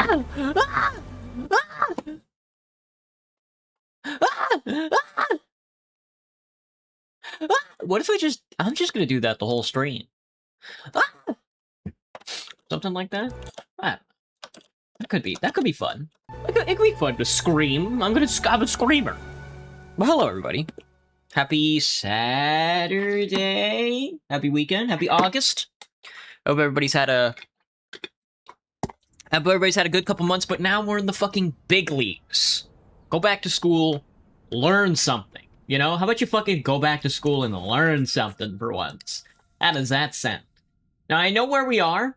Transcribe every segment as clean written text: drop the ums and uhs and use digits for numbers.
Ah! Ah! Ah! Ah! Ah! Ah! What if I'm just gonna do that the whole stream. Ah! Something like that? Ah, that could be fun. It could be fun to scream. I'm a screamer. Well, hello everybody. Happy Saturday. Happy weekend. Happy August. Hope everybody's had a good couple months, but now we're in the fucking big leagues. Go back to school, learn something. You know? How about you fucking go back to school and learn something for once? How does that sound? Now, I know where we are,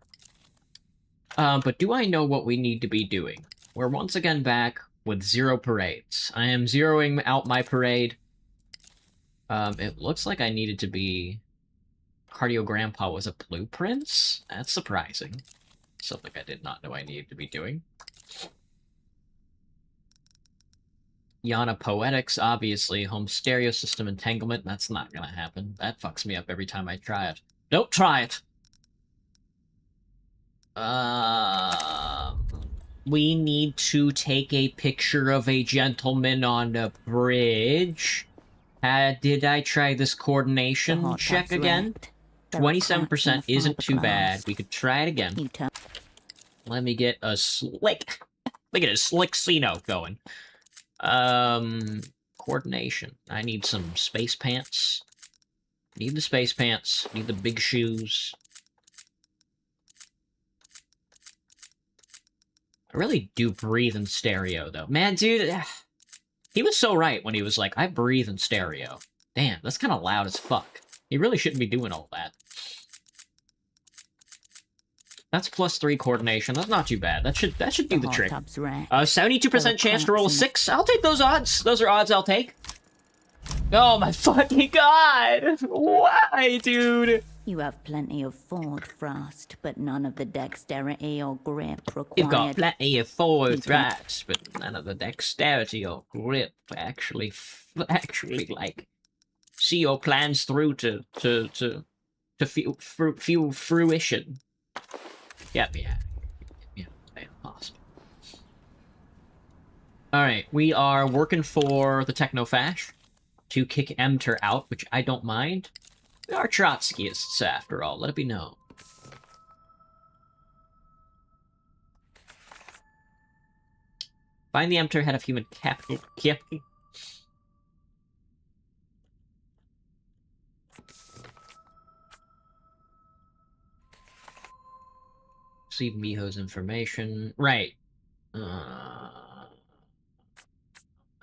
but do I know what we need to be doing? We're once again back with 0 parades. I am zeroing out my parade. It looks like I needed to be... Cardio Grandpa was a blueprints? That's surprising. Something I did not know I needed to be doing. Yana Poetics, obviously. Home stereo system entanglement. That's not gonna happen. That fucks me up every time I try it. Don't try it! We need to take a picture of a gentleman on a bridge. Did I try this coordination check again? 27% isn't too bad. We could try it again. Let me get a slick... Look at a slick C-note going. Coordination. I need some space pants. Need the space pants. Need the big shoes. I really do breathe in stereo, though. Man, dude, he was so right when he was like, I breathe in stereo. Damn, that's kind of loud as fuck. He really shouldn't be doing all that. That's +3 coordination. That's not too bad. That should do the trick. 72% chance to roll a 6. I'll take those odds. Those are odds I'll take. Oh my fucking god! Why, dude? You have plenty of forward thrust, but none of the dexterity or grip required. You've got plenty of forward thrust, but none of the dexterity or grip actually like see your plans through to fruition. Yep, yeah, possible. All right, we are working for the Technofash to kick Emter out, which I don't mind. We are Trotskyists, after all, let it be known. Find the Emter head of human capital. Receive Miho's information. Right. I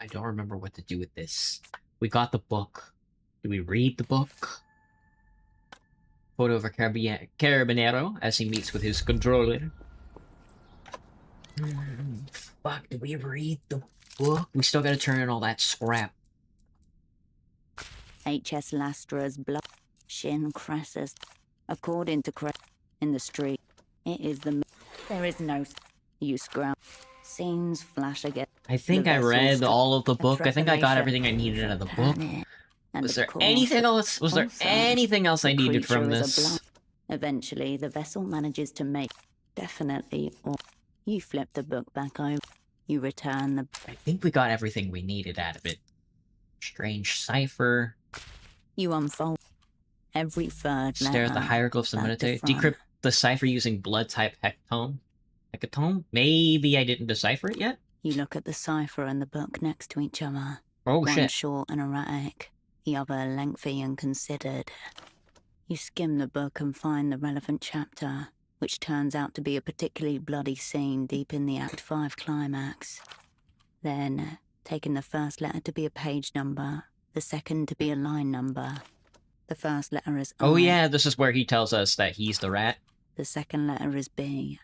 don't remember what to do with this. We got the book. Do we read the book? Photo of a Carabinero as he meets with his controller. Fuck, do we read the book? We still gotta turn in all that scrap. HS Lastra's blood. Shin Crassus. According to Crassus in the street, it is the... There is no use ground. Scenes flash again. I think I read all of the book. I think I got everything I needed out of the book. Was there anything else? Was there anything else I needed from this? Eventually, the vessel manages to make definitely, or you flip the book back over. You return the... I think we got everything we needed out of it. Strange cipher. You unfold every third Stare at the hieroglyphs and meditate. Decrypt the cipher using blood type hecatome. Hecatome? Maybe I didn't decipher it yet? You look at the cipher and the book next to each other. Oh, One shit. short and erratic, the other lengthy and considered. You skim the book and find the relevant chapter, which turns out to be a particularly bloody scene deep in the Act 5 climax. Then, taking the first letter to be a page number, the second to be a line number. The first letter is I. Oh yeah, this is where he tells us that he's the rat. The second letter is B.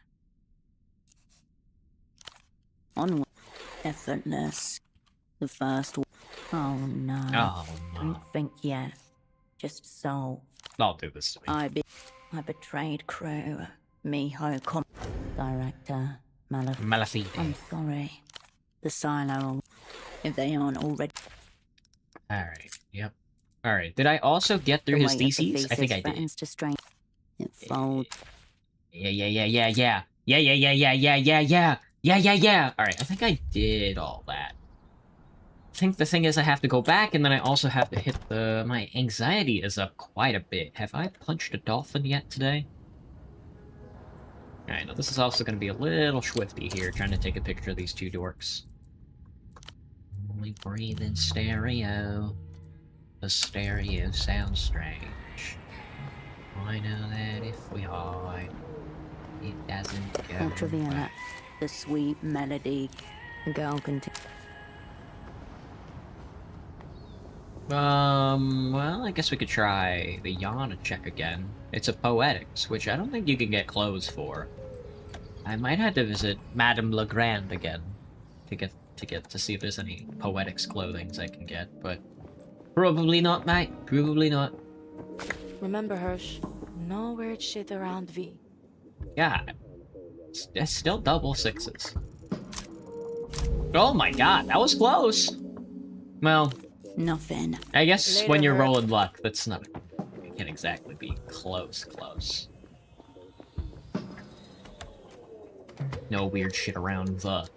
Onward. Effortless. The first one. Oh no. Oh no. Don't think yet. Just solve. I'll do this to me. I betrayed crew. Miho Director. Malafide. I'm sorry. The silo. If they aren't already... Alright, yep. Alright, did I also get through his theses? I think I did. To strain. It folds. Yeah. Yeah. Alright, I think I did all that. I think the thing is I have to go back, and then I also have to hit the... My anxiety is up quite a bit. Have I punched a dolphin yet today? Alright, now this is also going to be a little swifty here, trying to take a picture of these two dorks. Only breathe in stereo. The stereo sounds strange. I know that if we hide, it doesn't go Ultraviolet, away. the sweet melody. The girl can Well, I guess we could try the Yana check again. It's a poetics, which I don't think you can get clothes for. I might have to visit Madame Legrand again to see if there's any poetics clothings I can get, but probably not, mate. Probably not. Remember, Hirsch, no weird shit around V. God, it's still double sixes. Oh my god, that was close. Well, nothing. I guess Later, when you're Herb. rolling luck, that's not. It can't exactly be close. No weird shit around the.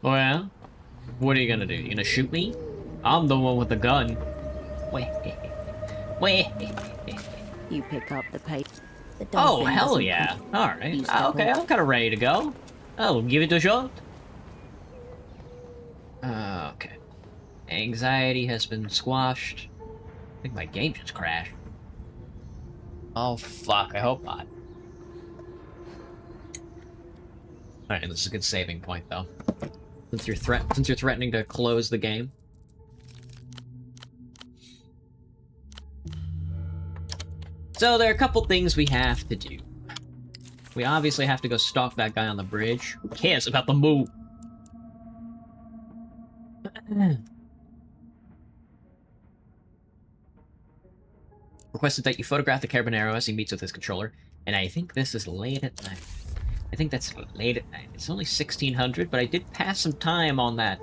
Oh yeah? What are you gonna do? You gonna shoot me? I'm the one with the gun. Wait. You pick up the pace. The Oh, dolphin hell doesn't yeah. come. Alright. You step Okay, up. I'm kinda ready to go. I'll give it a shot. Okay. Anxiety has been squashed. I think my game just crashed. Oh fuck, I hope not. Alright, this is a good saving point though. Since you're threatening to close the game. So there are a couple things we have to do. We obviously have to go stalk that guy on the bridge. Who cares about the move? Requested that you photograph the Carbonero as he meets with his controller, and I think this is late at night. I think that's late at night. It's only 1600, but I did pass some time on that.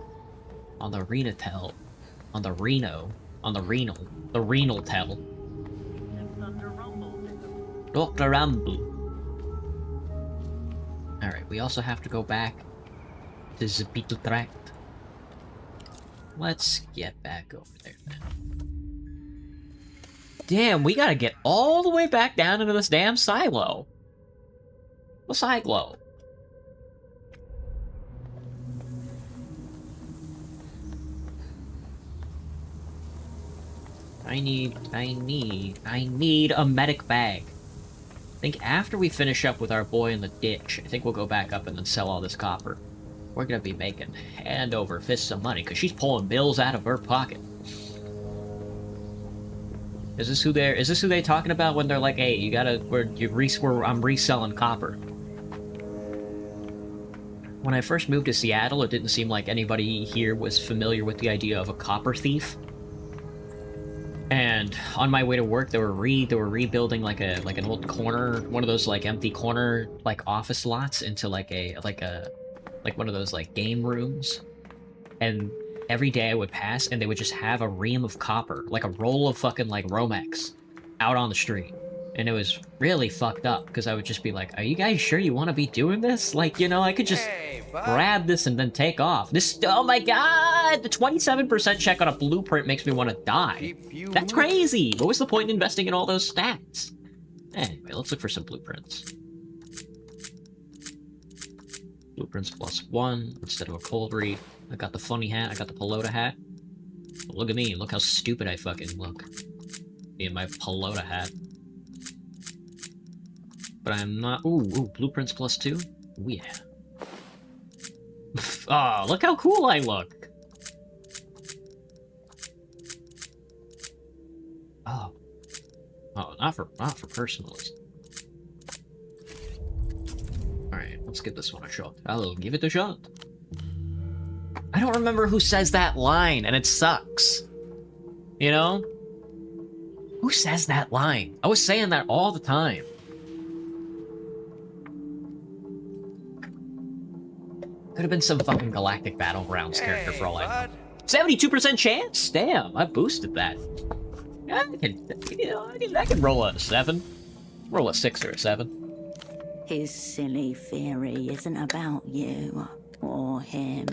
On the Renatel. On the Reno. On the Renal. The Renal Tel. Dr. Rumble. Alright, we also have to go back to the Beetle Tract. Let's get back over there then. Damn, we gotta get all the way back down into this damn silo. The silo. I need a medic bag. I think after we finish up with our boy in the ditch, I think we'll go back up and then sell all this copper. We're gonna be making hand over fist of money, because she's pulling bills out of her pocket. Is this who they talking about when they're like, hey, you gotta, I'm reselling copper? When I first moved to Seattle, it didn't seem like anybody here was familiar with the idea of a copper thief. And on my way to work, they were rebuilding like an old corner, one of those like empty corner like office lots into like one of those like game rooms. And every day I would pass, and they would just have a ream of copper, like a roll of fucking like Romex, out on the street. And it was really fucked up, because I would just be like, are you guys sure you want to be doing this? Like, you know, I could just grab this and then take off. Oh my god! The 27% check on a blueprint makes me want to die. That's crazy! What was the point in investing in all those stats? Anyway, let's look for some blueprints. Blueprints +1 instead of a cold read. I got the funny hat, I got the pelota hat. But look at me, look how stupid I fucking look. Me and my pelota hat. But I'm not. Ooh, blueprints +2? Ooh, yeah. Oh, look how cool I look! Oh. Oh, not for personalism. Alright, let's give this one a shot. I'll give it a shot. I don't remember who says that line, and it sucks. You know? Who says that line? I was saying that all the time. Could have been some fucking Galactic Battlegrounds character for all I know. 72% chance? Damn, I boosted that. I can roll a 7. Roll a 6 or a 7. His silly theory isn't about you or him.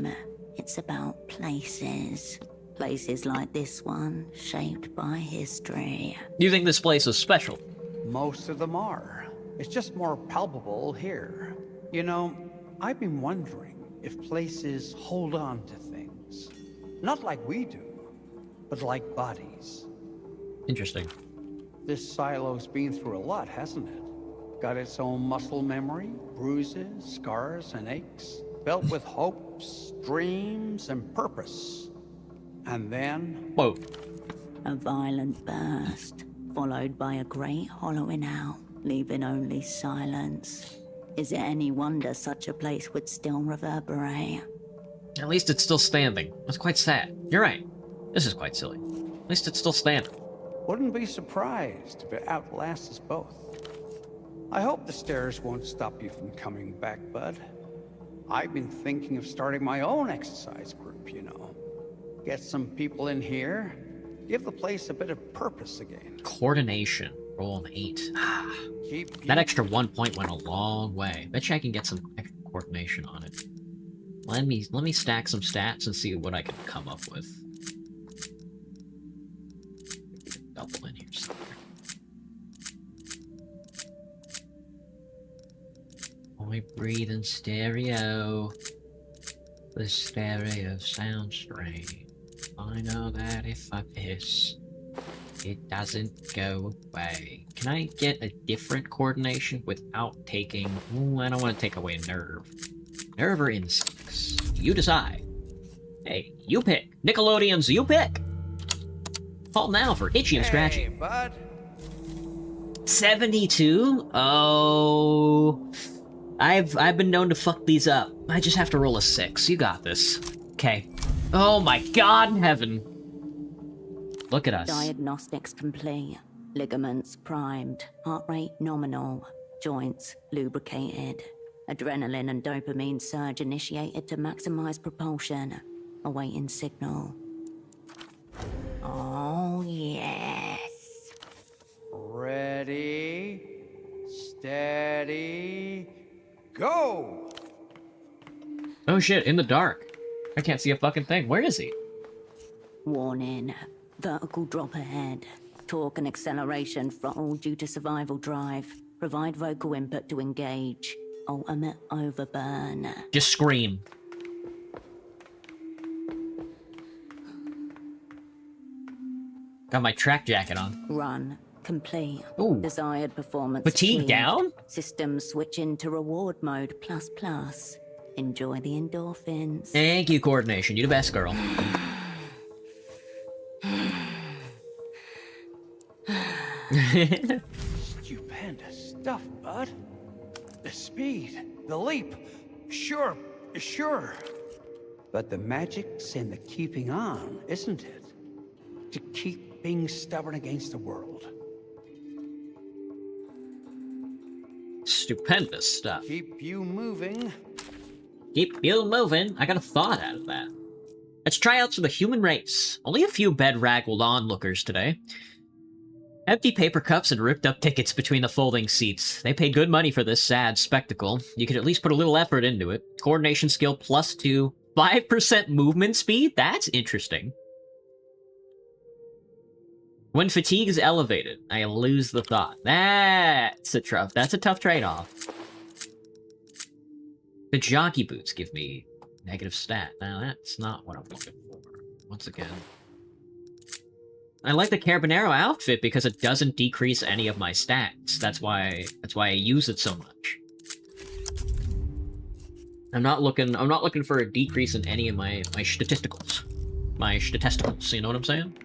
It's about places. Places like this one, shaped by history. You think this place is special? Most of them are. It's just more palpable here. You know, I've been wondering if places hold on to things. Not like we do, but like bodies. Interesting. This silo's been through a lot, hasn't it? Got its own muscle memory, bruises, scars, and aches. Built with hopes, dreams, and purpose. And then... Whoa. A violent burst, followed by a great hollowing out, leaving only silence. Is it any wonder such a place would still reverberate? At least it's still standing. That's quite sad. You're right. This is quite silly. At least it's still standing. Wouldn't be surprised if it outlasts us both. I hope the stairs won't stop you from coming back, bud. I've been thinking of starting my own exercise group, you know. Get some people in here, give the place a bit of purpose again. Coordination. Roll an 8. Keep That extra 1 point went a long way. Bet you I can get some extra coordination on it. Let me stack some stats and see what I can come up with. Double in here somewhere. I breathe in stereo. The stereo sounds strange. I know that if I piss, it doesn't go away. Can I get a different coordination without taking... Ooh, I don't want to take away nerve. Nerve or instincts? You decide. Hey, you pick. Nickelodeon's you pick. Call now for Itchy and Scratchy. Hey, bud. 72? Oh... I've been known to fuck these up. I just have to roll a 6. You got this. Okay. Oh my god in heaven. Look at us. Diagnostics complete. Ligaments primed. Heart rate nominal. Joints lubricated. Adrenaline and dopamine surge initiated to maximize propulsion. Awaiting signal. Oh, yes. Ready, steady, go! Oh shit, in the dark. I can't see a fucking thing. Where is he? Warning. Vertical drop ahead. Torque and acceleration throttle due to survival drive. Provide vocal input to engage. Ultimate overburn. Just scream. Got my track jacket on. Run. Complete. Ooh. Desired performance Fatigue achieved. down? System switch into reward mode ++. Enjoy the endorphins. Thank you, coordination. You the best, girl. Stupendous stuff, bud. The speed, the leap. Sure. But the magic's in the keeping on, isn't it? To keep being stubborn against the world. Stupendous stuff. Keep you moving. Keep you moving. I got a thought out of that. Let's try out for the human race. Only a few bedraggled onlookers today. Empty paper cups and ripped up tickets between the folding seats. They paid good money for this sad spectacle. You could at least put a little effort into it. Coordination skill +2. 5% movement speed? That's interesting. When fatigue is elevated, I lose the thought. That's a tough trade-off. The jockey boots give me negative stat. Now that's not what I'm looking for. Once again. I like the Carabinero outfit because it doesn't decrease any of my stats. That's why I use it so much. I'm not looking for a decrease in any of my statisticals. My statisticals, you know what I'm saying?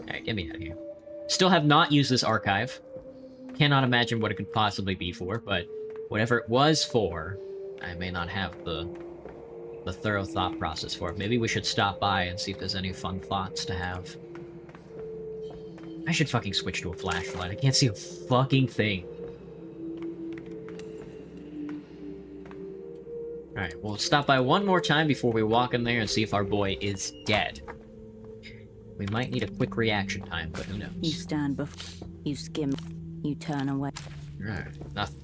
Alright, get me out of here. Still have not used this archive. Cannot imagine what it could possibly be for, but whatever it was for, I may not have the thorough thought process for it. Maybe we should stop by and see if there's any fun thoughts to have. I should fucking switch to a flashlight. I can't see a fucking thing. Alright, we'll stop by one more time before we walk in there and see if our boy is dead. We might need a quick reaction time, but who knows? You stand before. You skim. You turn away. Alright, nothing.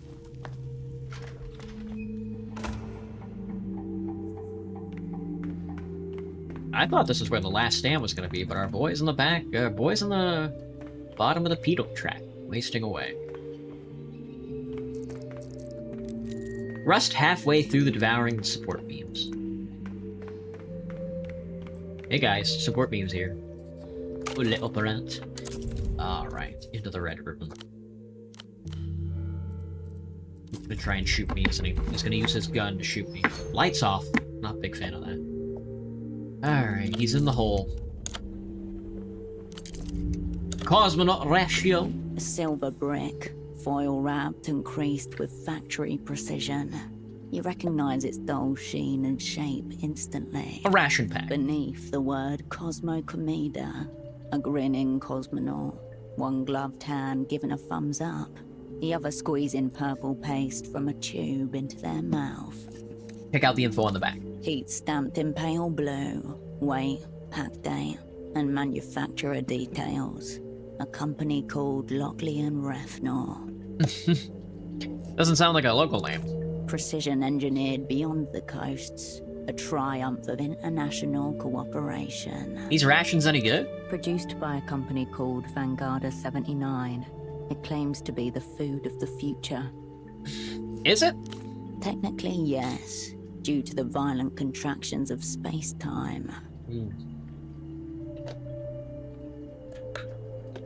I thought this was where the last stand was gonna be, but our boys in the back, boys in the bottom of the pedal track, wasting away. Rust halfway through the devouring support beams. Hey guys, support beams here. A little parent. Alright, into the red ribbon. He's gonna try and shoot me, isn't he? He's gonna use his gun to shoot me. Lights off. Not a big fan of that. Alright, he's in the hole. Cosmonaut ratio. A silver brick, foil wrapped and creased with factory precision. You recognize its dull sheen and shape instantly. A ration pack. Beneath the word Cosmo Comida, a grinning cosmonaut, one gloved hand giving a thumbs up, the other squeezing purple paste from a tube into their mouth. Check out the info on the back. Heat stamped in pale blue, weight, pack date, and manufacturer details. A company called Lockley and Refnor. Doesn't sound like a local name. Precision engineered beyond the coasts. A triumph of international cooperation. These rations any good? Produced by a company called Vanguarda 79. It claims to be the food of the future. Is it? Technically, yes, due to the violent contractions of space-time.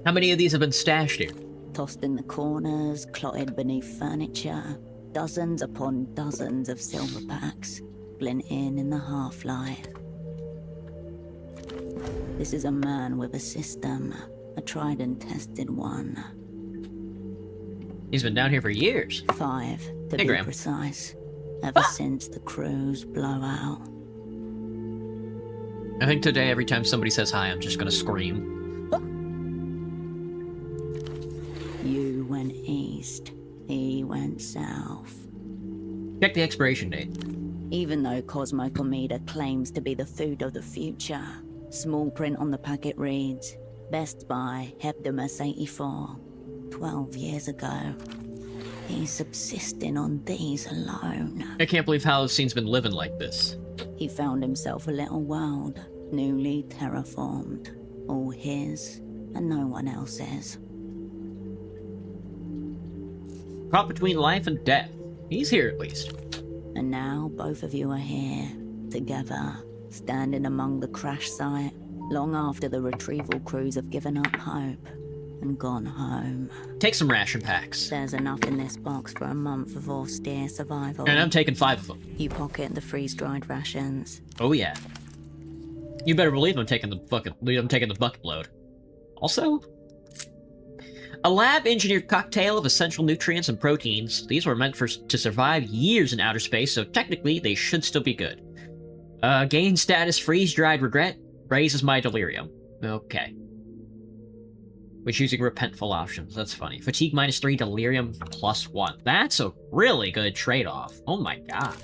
How many of these have been stashed here? Tossed in the corners, clotted beneath furniture, dozens upon dozens of silver packs, glinting in the half-light. This is a man with a system, a tried and tested one. He's been down here for years. 5, to Hey, be Graham. precise, ever since the crew's blowout. I think today, every time somebody says hi, I'm just gonna scream. You went east, he went south. Check the expiration date. Even though Cosmo Comida claims to be the food of the future, small print on the packet reads, Best by Hebdomus 84, 12 years ago. He's subsisting on these alone. I can't believe Holocene been living like this. He found himself a little world, newly terraformed. All his, and no one else's. Caught between life and death. He's here at least. And now both of you are here, together, standing among the crash site, long after the retrieval crews have given up hope and gone home. Take some ration packs. There's enough in this box for a month of austere survival. And I'm taking 5 of them. You pocket the freeze-dried rations. Oh yeah. You better believe I'm taking the bucket load. Also, a lab-engineered cocktail of essential nutrients and proteins. These were meant to survive years in outer space, so technically they should still be good. Gain status freeze-dried regret raises my delirium. Okay. We're choosing repentful options. That's funny. Fatigue -3, delirium +1. That's a really good trade-off. Oh my god.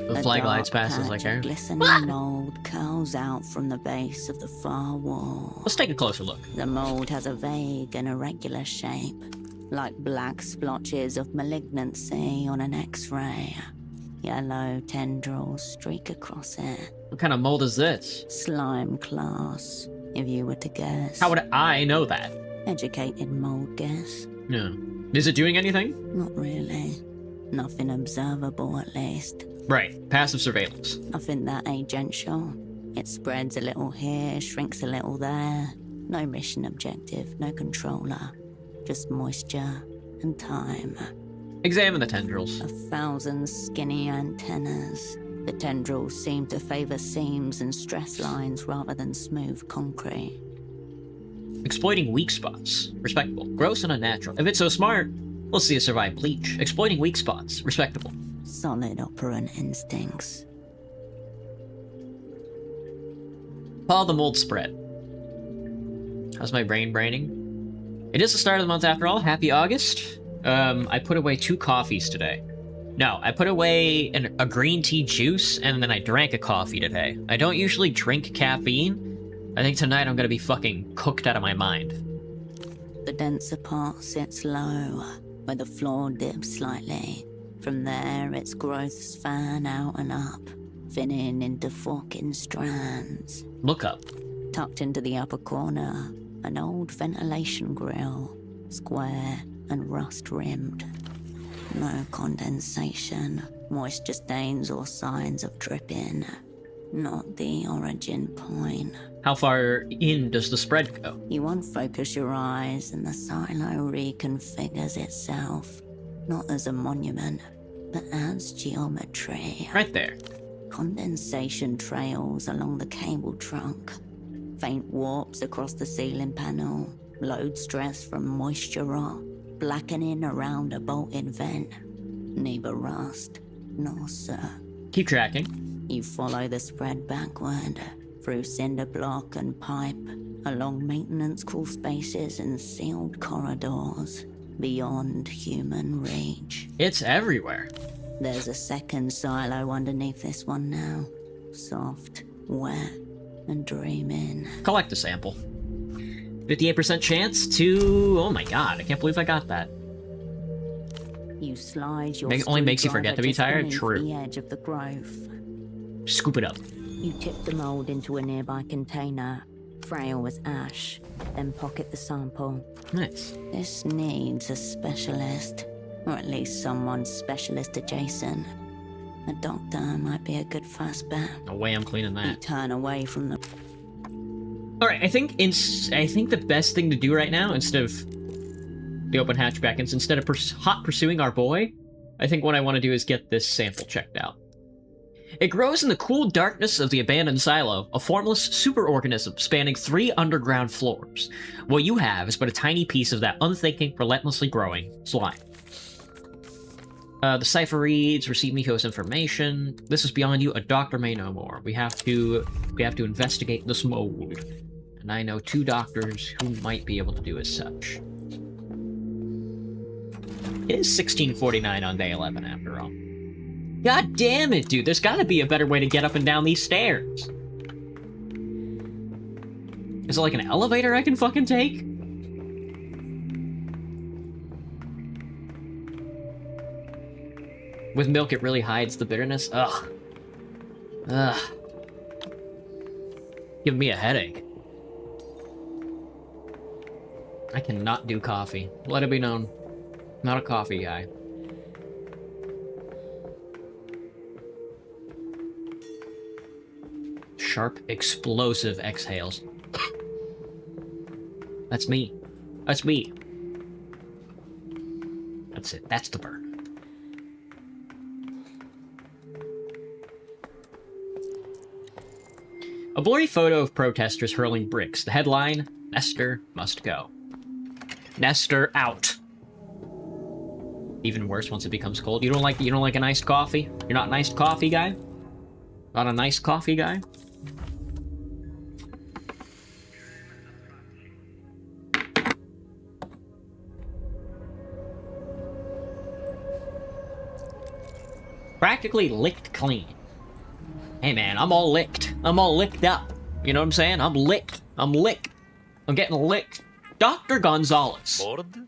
The flag glides past us like her. Glistening mold curls out from the base of the far wall. Let's take a closer look. The mold has a vague and irregular shape, like black splotches of malignancy on an X-ray. Yellow tendrils streak across it. What kind of mold is this? Slime class, if you were to guess. How would I know that? Educated mold guess. No. Is it doing anything? Not really. Nothing observable, at least. Right. Passive surveillance. Nothing that agential. It spreads a little here, shrinks a little there. No mission objective, no controller. Just moisture and time. Examine the tendrils. 1,000 skinny antennas. The tendrils seem to favor seams and stress lines rather than smooth concrete. Exploiting weak spots. Respectable. Gross and unnatural. If it's so smart, we'll see it survive bleach. Exploiting weak spots. Respectable. Solid operant instincts. Follow the mold spread. How's my brain braining? It is the start of the month after all. Happy August. I put away 2 coffees today. No, I put away a green tea juice, and then I drank a coffee today. I don't usually drink caffeine. I think tonight I'm gonna be fucking cooked out of my mind. The denser part sits low, where the floor dips slightly. From there, its growths fan out and up, thinning into fucking strands. Look up. Tucked into the upper corner, an old ventilation grill, square and rust-rimmed. No condensation, moisture stains or signs of dripping. Not the origin point. How far in does the spread go? You unfocus your eyes and the silo reconfigures itself, not as a monument, but as geometry. Right there. Condensation trails along the cable trunk, faint warps across the ceiling panel, load stress from moisture rot, blackening around a bolted vent. Neither rust nor soot. Keep tracking. You follow the spread backward, through cinder block and pipe, along maintenance crawl spaces and sealed corridors, beyond human reach. It's everywhere. There's a second silo underneath this one now. Soft, wet, and dreaming. Collect a sample. 58% chance to... Oh my god, I can't believe I got that. You slide your Only makes you forget to be screwdriver tired? just True. beneath the edge of the growth. Scoop it up. You tip the mold into a nearby container, frail as ash, then pocket the sample. Nice. This needs a specialist, or at least someone specialist adjacent. A doctor might be a good first bet. No way I'm cleaning You that. turn away from the... Alright, I think the best thing to do right now, instead of the open hatch beckons, instead of hot pursuing our boy, I think what I want to do is get this sample checked out. It grows in the cool darkness of the abandoned silo, a formless superorganism spanning 3 underground floors. What you have is but a tiny piece of that unthinking, relentlessly growing slime. The cipher reads, receive Miko's information. This is beyond you, a doctor may know more. We have to investigate this mold. And I know 2 doctors who might be able to do as such. It is 16:49 on day 11 after all. God damn it, dude. There's gotta be a better way to get up and down these stairs. Is it like an elevator I can fucking take? With milk, it really hides the bitterness. Ugh. Ugh. Giving me a headache. I cannot do coffee. Let it be known. Not a coffee guy. Sharp, explosive exhales. That's me. That's me. That's it. That's the burn. A blurry photo of protesters hurling bricks. The headline, Nestor must go. Nestor out. Even worse once it becomes cold. You don't like an iced coffee? You're not an iced coffee guy? Not a nice coffee guy? Practically licked clean. Hey man, I'm all licked. I'm all licked up. You know what I'm saying? I'm licked. I'm licked. I'm getting licked. Dr. Gonzalez. Bored?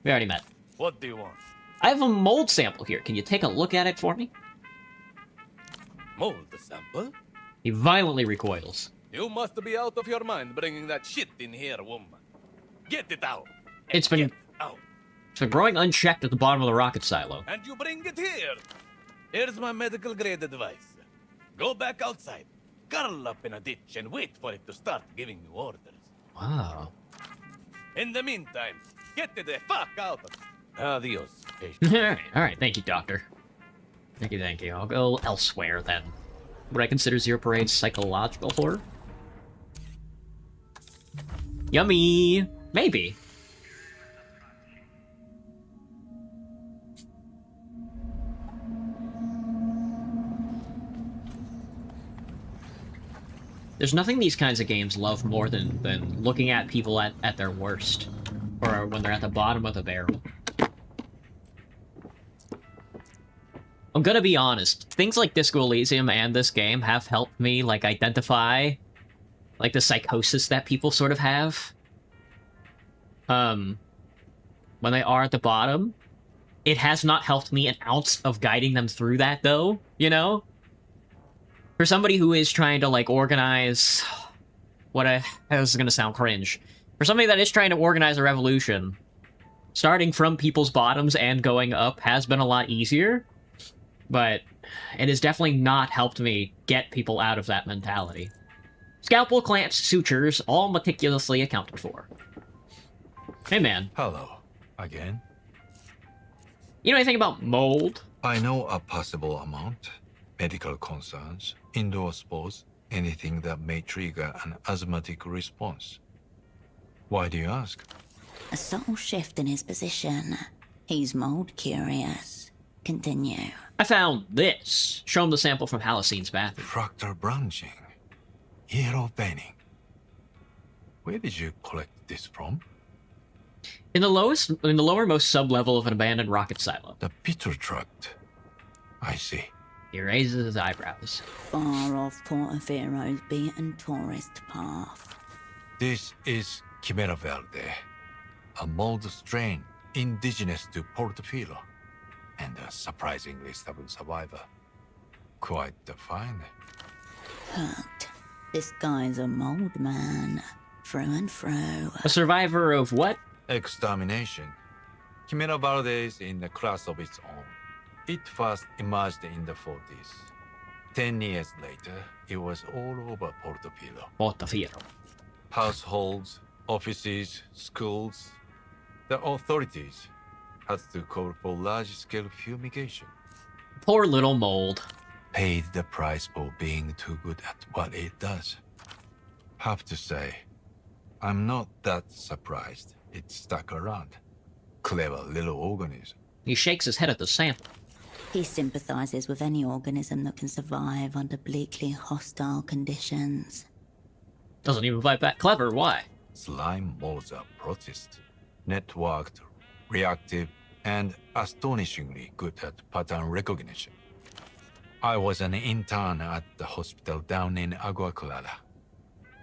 We already met. What do you want? I have a mold sample here. Can you take a look at it for me? Mold sample? He violently recoils. You must be out of your mind bringing that shit in here, woman. Get it out. It's been Get out. growing unchecked at the bottom of the rocket silo. And you bring it here. Here's my medical grade advice. Go back outside. Curl up in a ditch and wait for it to start giving you orders. Wow. In the meantime, get the fuck out of it. Adios, patient. Alright, thank you, Doctor. Thank you. I'll go elsewhere, then. Would I consider Zero Parade's psychological horror? Yummy! Maybe. There's nothing these kinds of games love more than looking at people at their worst. Or when they're at the bottom of the barrel. I'm gonna be honest, things like Disco Elysium and this game have helped me, like, identify, like, the psychosis that people sort of have. When they are at the bottom, it has not helped me an ounce of guiding them through that, though, you know? For somebody who is trying to, like, organize... this is gonna sound cringe. For somebody that is trying to organize a revolution, starting from people's bottoms and going up has been a lot easier, but it has definitely not helped me get people out of that mentality. Scalpel, clamps, sutures, all meticulously accounted for. Hey man, Hello, again. you know anything about mold? I know a possible amount. Medical concerns, indoor sports, anything that may trigger an asthmatic response. Why do you ask? A subtle shift in his position. He's mold curious. Continue. I found this. Show him the sample from Halcyon's bathroom. Fractal branching. Yellow veining. Where did you collect this from? In the lowermost sublevel of an abandoned rocket silo. The Peter tract. I see. He raises his eyebrows. Far off Portofero's beaten tourist path. This is Chimera Verde, a mold strain indigenous to Portofino, and a surprisingly stubborn survivor. Quite the find. Hooked. This guy's a mold man. Through and through. A survivor of what? Extermination. Chimera Verde is in a class of its own. It first emerged in the 40s. 10 years later, it was all over Portofino. Portofino. Households, offices, schools. The authorities had to call for large-scale fumigation. Poor little mold. Paid the price for being too good at what it does. Have to say, I'm not that surprised it stuck around. Clever little organism. He shakes his head at the sample. He sympathizes with any organism that can survive under bleakly hostile conditions. Doesn't even fight back. Clever, why? Slime molds are protist, networked, reactive, and astonishingly good at pattern recognition. I was an intern at the hospital down in Agua Clara.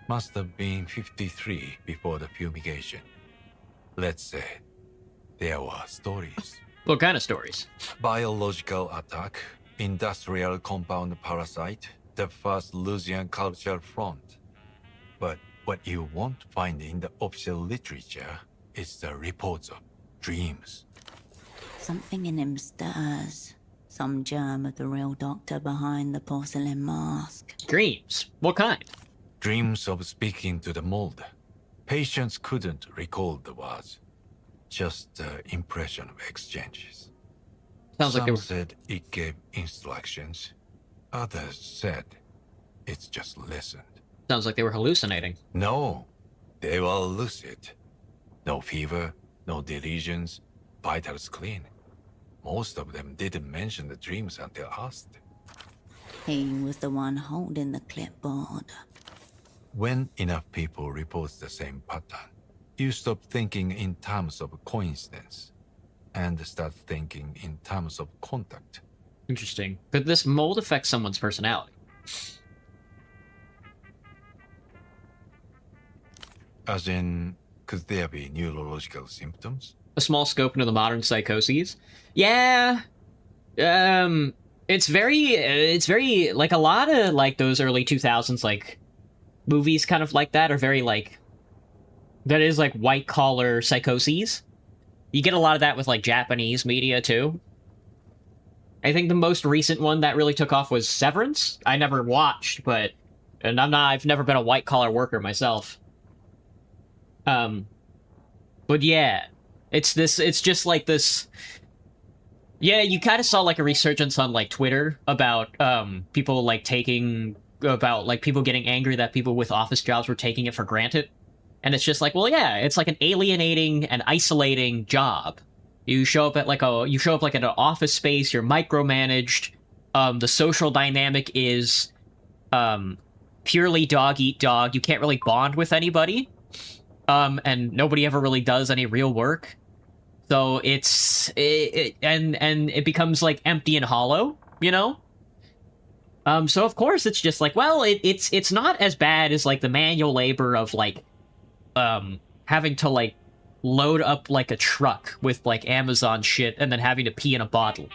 Must have been 53 before the fumigation. Let's say there were stories. What kind of stories? Biological attack, industrial compound parasite, the first Lusian cultural front. But what you won't find in the official literature is the reports of dreams. Something in him stirs. Some germ of the real doctor behind the porcelain mask. Dreams. What kind? Dreams of speaking to the mold. Patients couldn't recall the words. Just the impression of exchanges. Sounds like Some they were... said it gave instructions. Others said it's just listened. Sounds like they were hallucinating. No, they were lucid. No fever, no delusions, vitals clean. Most of them didn't mention the dreams until asked. He was the one holding the clipboard. When enough people report the same pattern, you stop thinking in terms of coincidence and start thinking in terms of contact. Interesting. Could this mold affect someone's personality? As in, could there be neurological symptoms? A small scope into the modern psychoses? Yeah. It's very, like, a lot of, like, those early 2000s, like, movies kind of like that are very, like, that is, like, white-collar psychoses. You get a lot of that with, like, Japanese media, too. I think the most recent one that really took off was Severance. I never watched, but... And I've never been a white-collar worker myself. But yeah. It's just like this... Yeah, you kind of saw, like, a resurgence on, like, Twitter about, people, like, people getting angry that people with office jobs were taking it for granted. And it's just like, well, yeah, it's like an alienating and isolating job. You show up at like at an office space, you're micromanaged. The social dynamic is purely dog eat dog. You can't really bond with anybody. And nobody ever really does any real work. So it becomes like empty and hollow, you know? So of course it's just like, well, it's not as bad as like the manual labor of like having to like load up like a truck with like Amazon shit and then having to pee in a bottle.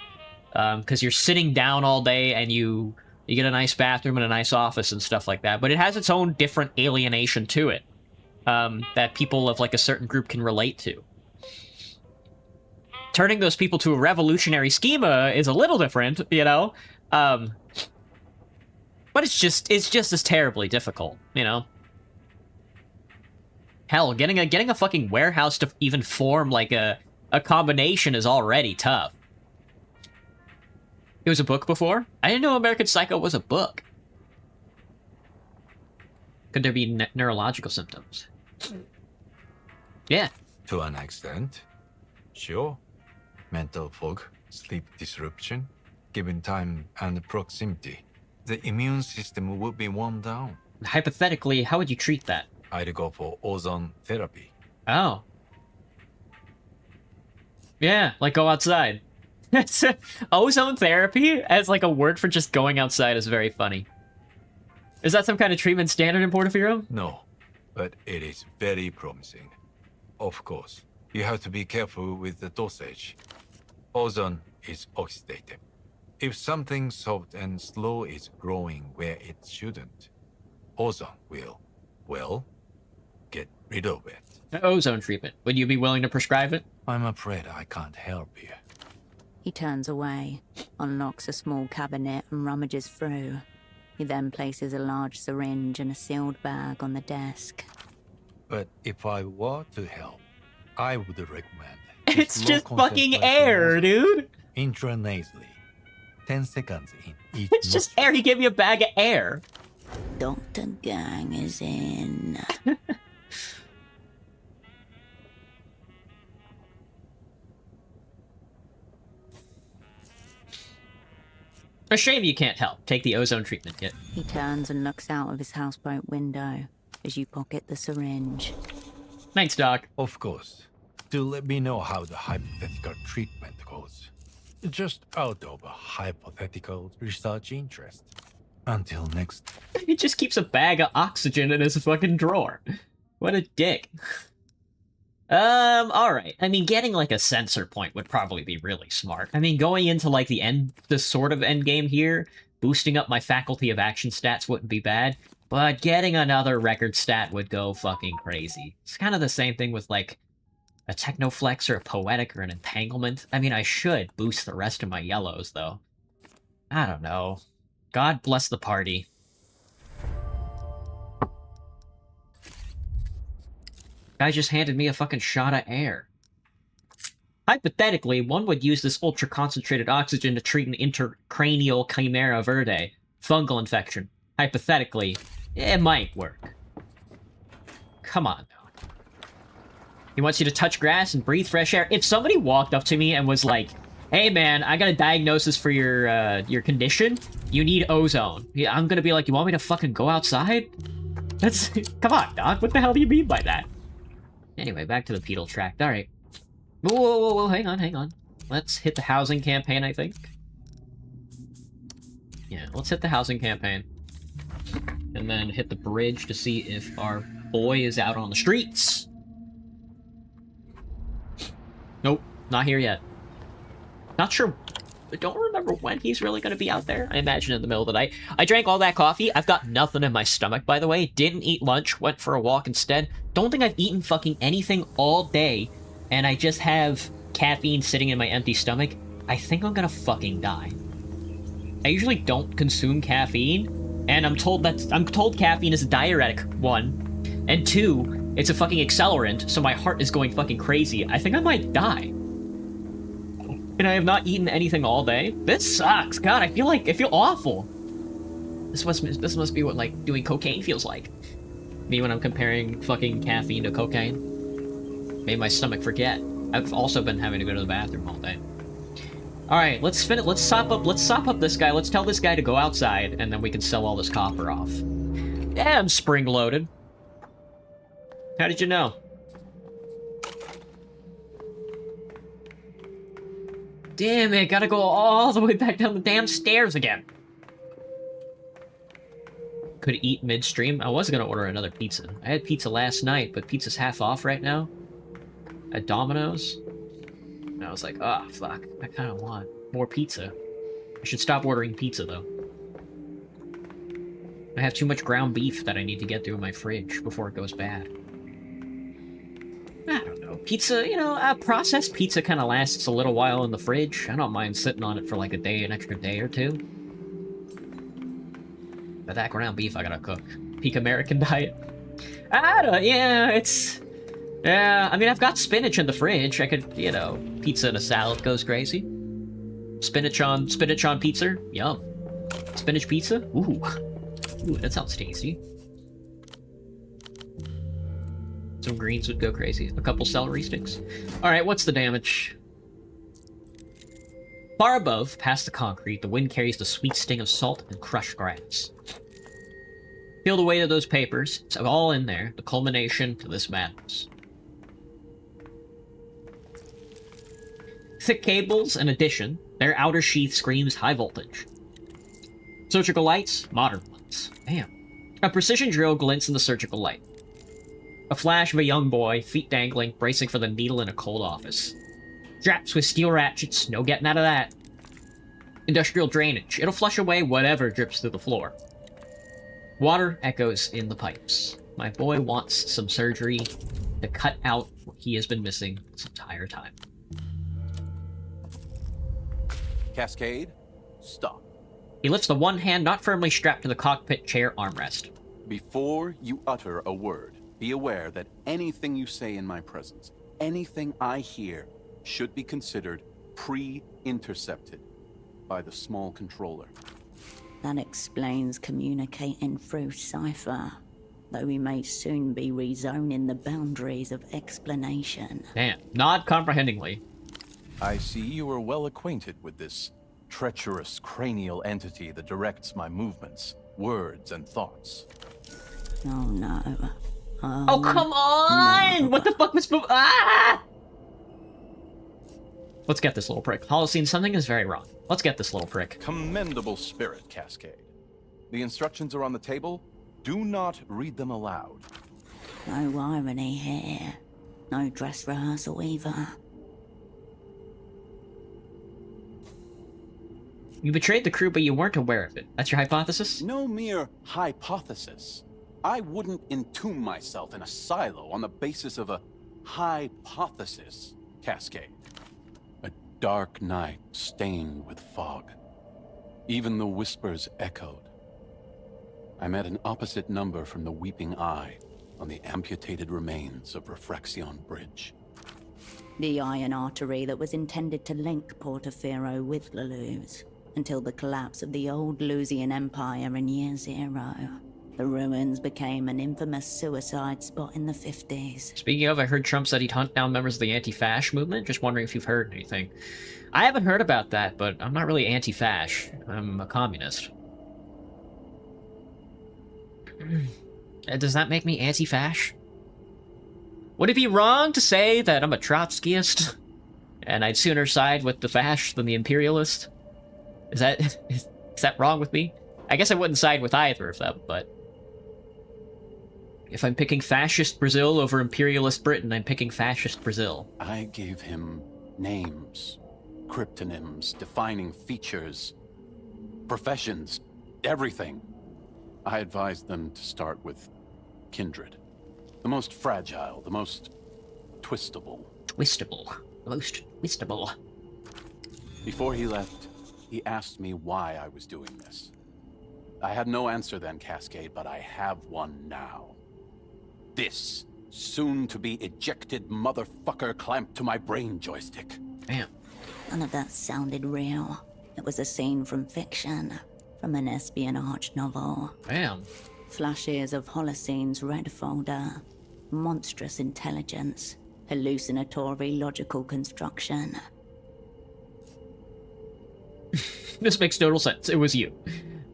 Because you're sitting down all day and you get a nice bathroom and a nice office and stuff like that. But it has its own different alienation to it that people of like a certain group can relate to. Turning those people to a revolutionary schema is a little different, you know? But it's just as terribly difficult, you know? Hell, getting a fucking warehouse to even form like a combination is already tough. It was a book before? I didn't know American Psycho was a book. Could there be neurological symptoms? Yeah. To an extent, sure. Mental fog, sleep disruption, given time and proximity. The immune system would be worn down. Hypothetically, how would you treat that? I'd go for ozone therapy. Oh. Yeah, like go outside. Ozone therapy as like a word for just going outside is very funny. Is that some kind of treatment standard in Portofino? No, but it is very promising. Of course, you have to be careful with the dosage. Ozone is oxidative. If something soft and slow is growing where it shouldn't, ozone will, well, get rid of it. Ozone treatment. Would you be willing to prescribe it? I'm afraid I can't help you. He turns away, unlocks a small cabinet and rummages through. He then places a large syringe and a sealed bag on the desk. But if I were to help, I would recommend... It's just fucking air, dude! Intranasally. 10 seconds in each It's just air. He gave me a bag of air. Dr. Gang is in. A shame you can't help. Take the ozone treatment kit. He turns and looks out of his houseboat window as you pocket the syringe. Thanks, Doc. Of course. Do let me know how the hypothetical treatment goes. Just out of a hypothetical research interest. Until next. He just keeps a bag of oxygen in his fucking drawer. What a dick. Alright. I mean, getting like a sensor point would probably be really smart. I mean, going into like the sort of end game here, boosting up my faculty of action stats wouldn't be bad, but getting another record stat would go fucking crazy. It's kind of the same thing with like a Technoflex or a Poetic or an Entanglement. I mean, I should boost the rest of my yellows, though. I don't know. God bless the party. Guy just handed me a fucking shot of air. Hypothetically, one would use this ultra-concentrated oxygen to treat an intracranial chimera verde. Fungal infection. Hypothetically, it might work. Come on, now. He wants you to touch grass and breathe fresh air. If somebody walked up to me and was like, hey man, I got a diagnosis for your condition. You need ozone. Yeah, I'm gonna be like, you want me to fucking go outside? That's... Come on, Doc. What the hell do you mean by that? Anyway, back to the pedal tract. Alright. Whoa, hang on. Let's hit the housing campaign, I think. Yeah, let's hit the housing campaign. And then hit the bridge to see if our boy is out on the streets. Nope, not here yet. Not sure. I don't remember when he's really going to be out there. I imagine in the middle of the night. I drank all that coffee. I've got nothing in my stomach, by the way. Didn't eat lunch. Went for a walk instead. Don't think I've eaten fucking anything all day. And I just have caffeine sitting in my empty stomach. I think I'm going to fucking die. I usually don't consume caffeine. And I'm told caffeine is a diuretic, 1. And 2, it's a fucking accelerant, so my heart is going fucking crazy. I think I might die. And I have not eaten anything all day. This sucks. God, I feel awful. This must be what like doing cocaine feels like. Me when I'm comparing fucking caffeine to cocaine. Made my stomach forget. I've also been having to go to the bathroom all day. All right, let's sop up this guy. Let's tell this guy to go outside, and then we can sell all this copper off. Yeah, I'm spring loaded. How did you know? Damn it, gotta go all the way back down the damn stairs again. Could eat midstream. I was gonna order another pizza. I had pizza last night, but pizza's half off right now. at Domino's. And I was like, oh, fuck. I kind of want more pizza. I should stop ordering pizza, though. I have too much ground beef that I need to get through my fridge before it goes bad. I don't know. Pizza, you know, processed pizza kind of lasts a little while in the fridge. I don't mind sitting on it for like a day, an extra day or two. But that ground beef I gotta cook. Peak American diet. I don't, yeah, it's... Yeah, I mean, I've got spinach in the fridge. I could, you know, pizza and a salad goes crazy. Spinach on pizza? Yum. Spinach pizza? Ooh. Ooh, that sounds tasty. Some greens would go crazy. A couple celery sticks. Alright, what's the damage? Far above, past the concrete, the wind carries the sweet sting of salt and crushed grass. Feel the weight of those papers. It's all in there. The culmination to this madness. Thick cables, in addition, their outer sheath screams high voltage. Surgical lights, modern ones. Damn. A precision drill glints in the surgical light. A flash of a young boy, feet dangling, bracing for the needle in a cold office. Straps with steel ratchets, no getting out of that. Industrial drainage. It'll flush away whatever drips through the floor. Water echoes in the pipes. My boy wants some surgery to cut out what he has been missing this entire time. Cascade, stop. He lifts the one hand not firmly strapped to the cockpit chair armrest. Before you utter a word, be aware that anything you say in my presence, anything I hear, should be considered pre-intercepted by the small controller. That explains communicating through cipher, though we may soon be rezoning the boundaries of explanation. Damn, nod comprehendingly. I see you are well acquainted with this treacherous cranial entity that directs my movements, words, and thoughts. Oh no. Oh, come on! No. What the fuck was Ah! Let's get this little prick. Holocene, something is very wrong. Let's get this little prick. Commendable spirit, Cascade. The instructions are on the table. Do not read them aloud. No irony here. No dress rehearsal either. You betrayed the crew, but you weren't aware of it. That's your hypothesis? No mere hypothesis. I wouldn't entomb myself in a silo on the basis of a hypothesis, Cascade. A dark night stained with fog. Even the whispers echoed. I met an opposite number from the Weeping Eye on the amputated remains of Refraction Bridge. The iron artery that was intended to link Portofino with Leluz until the collapse of the old Lusian Empire in Year Zero. The ruins became an infamous suicide spot in the 50s. Speaking of, I heard Trump said he'd hunt down members of the anti-fash movement. Just wondering if you've heard anything. I haven't heard about that, but I'm not really anti-fash. I'm a communist. Does that make me anti-fash? Would it be wrong to say that I'm a Trotskyist? And I'd sooner side with the fash than the imperialist? Is that wrong with me? I guess I wouldn't side with either of them, but... If I'm picking fascist Brazil over imperialist Britain, I'm picking fascist Brazil. I gave him names, cryptonyms, defining features, professions, everything. I advised them to start with kindred. The most fragile, the most twistable. Twistable. The most twistable. Before he left, he asked me why I was doing this. I had no answer then, Cascade, but I have one now. This soon-to-be ejected motherfucker clamped to my brain joystick. Damn. None of that sounded real. It was a scene from fiction, from an espionage novel. Damn. Flashes of Holocene's red folder, monstrous intelligence, hallucinatory logical construction. This makes total sense. It was you.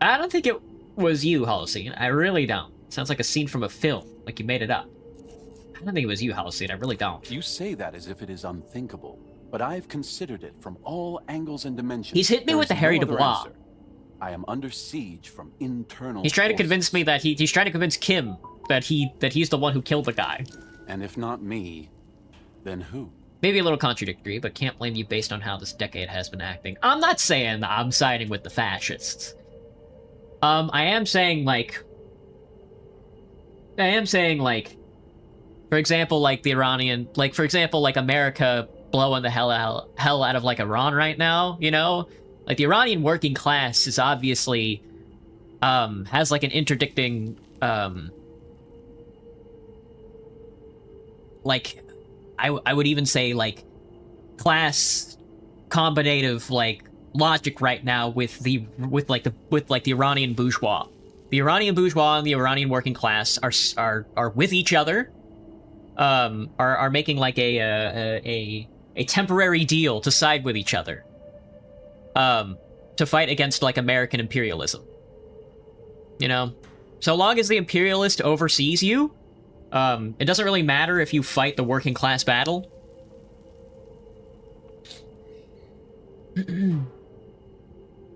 I don't think it was you, Holocene. I really don't. Sounds like a scene from a film, like you made it up. I don't think it was you, Holocene. I really don't. You say that as if it is unthinkable, but I've considered it from all angles and dimensions. He's hit me There with is the Harry no other Dubois. answer. I am under siege from internal He's trying to convince forces. me that he's trying to convince Kim that he's the one who killed the guy. And if not me, Then who? Maybe a little contradictory, but can't blame you based on how this decade has been acting. I'm not saying I'm siding with the fascists. I am saying, like, for example, like, the Iranian, like, for example, like, America blowing the hell out of, like, Iran right now, you know? Like, the Iranian working class is obviously, has, like, an interdicting, like, I would even say, like, class combinative, like, logic right now with the Iranian bourgeois. The Iranian bourgeois and the Iranian working class are with each other, are making, like, a temporary deal to side with each other, to fight against, like, American imperialism. You know? So long as the imperialist oversees you, it doesn't really matter if you fight the working class battle.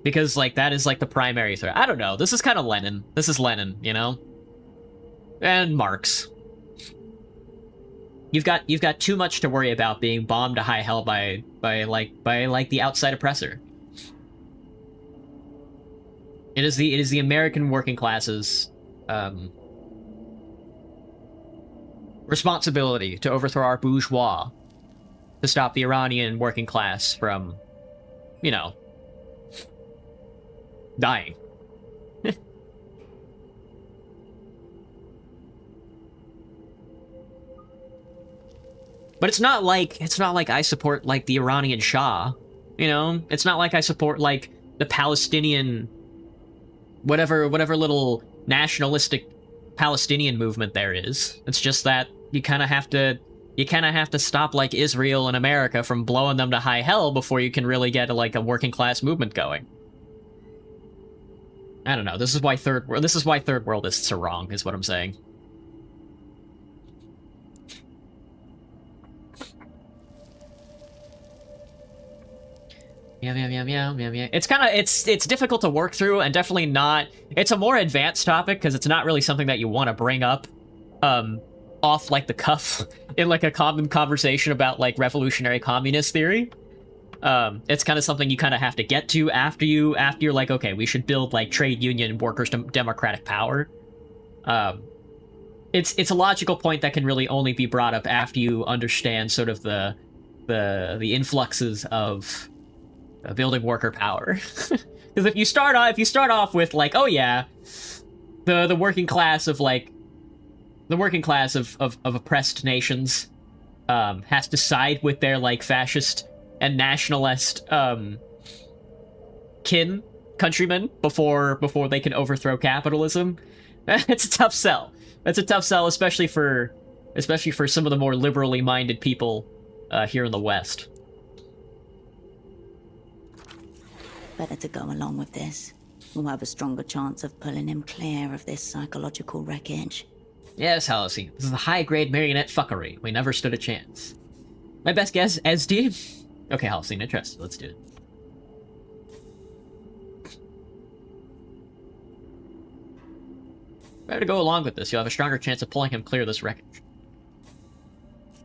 Because, like, that is, like, the primary threat. I don't know. This is kind of Lenin. This is Lenin, you know? And Marx. You've got too much to worry about being bombed to high hell by the outside oppressor. It is the American working classes, responsibility to overthrow our bourgeois, to stop the Iranian working class from, you know, dying. But it's not like I support, like, the Iranian Shah, you know? It's not like I support, like, the Palestinian, whatever little nationalistic Palestinian movement there is. It's just that you kind of have to stop, like, Israel and America from blowing them to high hell before you can really get, like, a working class movement going. I don't know. This is why third worldists are wrong, is what I'm saying. Yeah. It's difficult to work through, and definitely not. It's a more advanced topic because it's not really something that you want to bring up, off, like, the cuff in, like, a common conversation about, like, revolutionary communist theory. It's kind of something you kind of have to get to after you're like, okay, we should build, like, trade union workers democratic power. It's a logical point that can really only be brought up after you understand sort of the influxes of building worker power. Because if you start off with, like, oh yeah, the working class of, like, the working class of oppressed nations has to side with their, like, fascist and nationalist countrymen before they can overthrow capitalism. It's a tough sell. That's a tough sell, especially for some of the more liberally minded people here in the West. Better to go along with this. We'll have a stronger chance of pulling him clear of this psychological wreckage. Yes, Halcyon. This is a high-grade marionette fuckery. We never stood a chance. My best guess, SD? Okay, Halcyon, interested. Let's do it. Better to go along with this. You'll have a stronger chance of pulling him clear of this wreckage.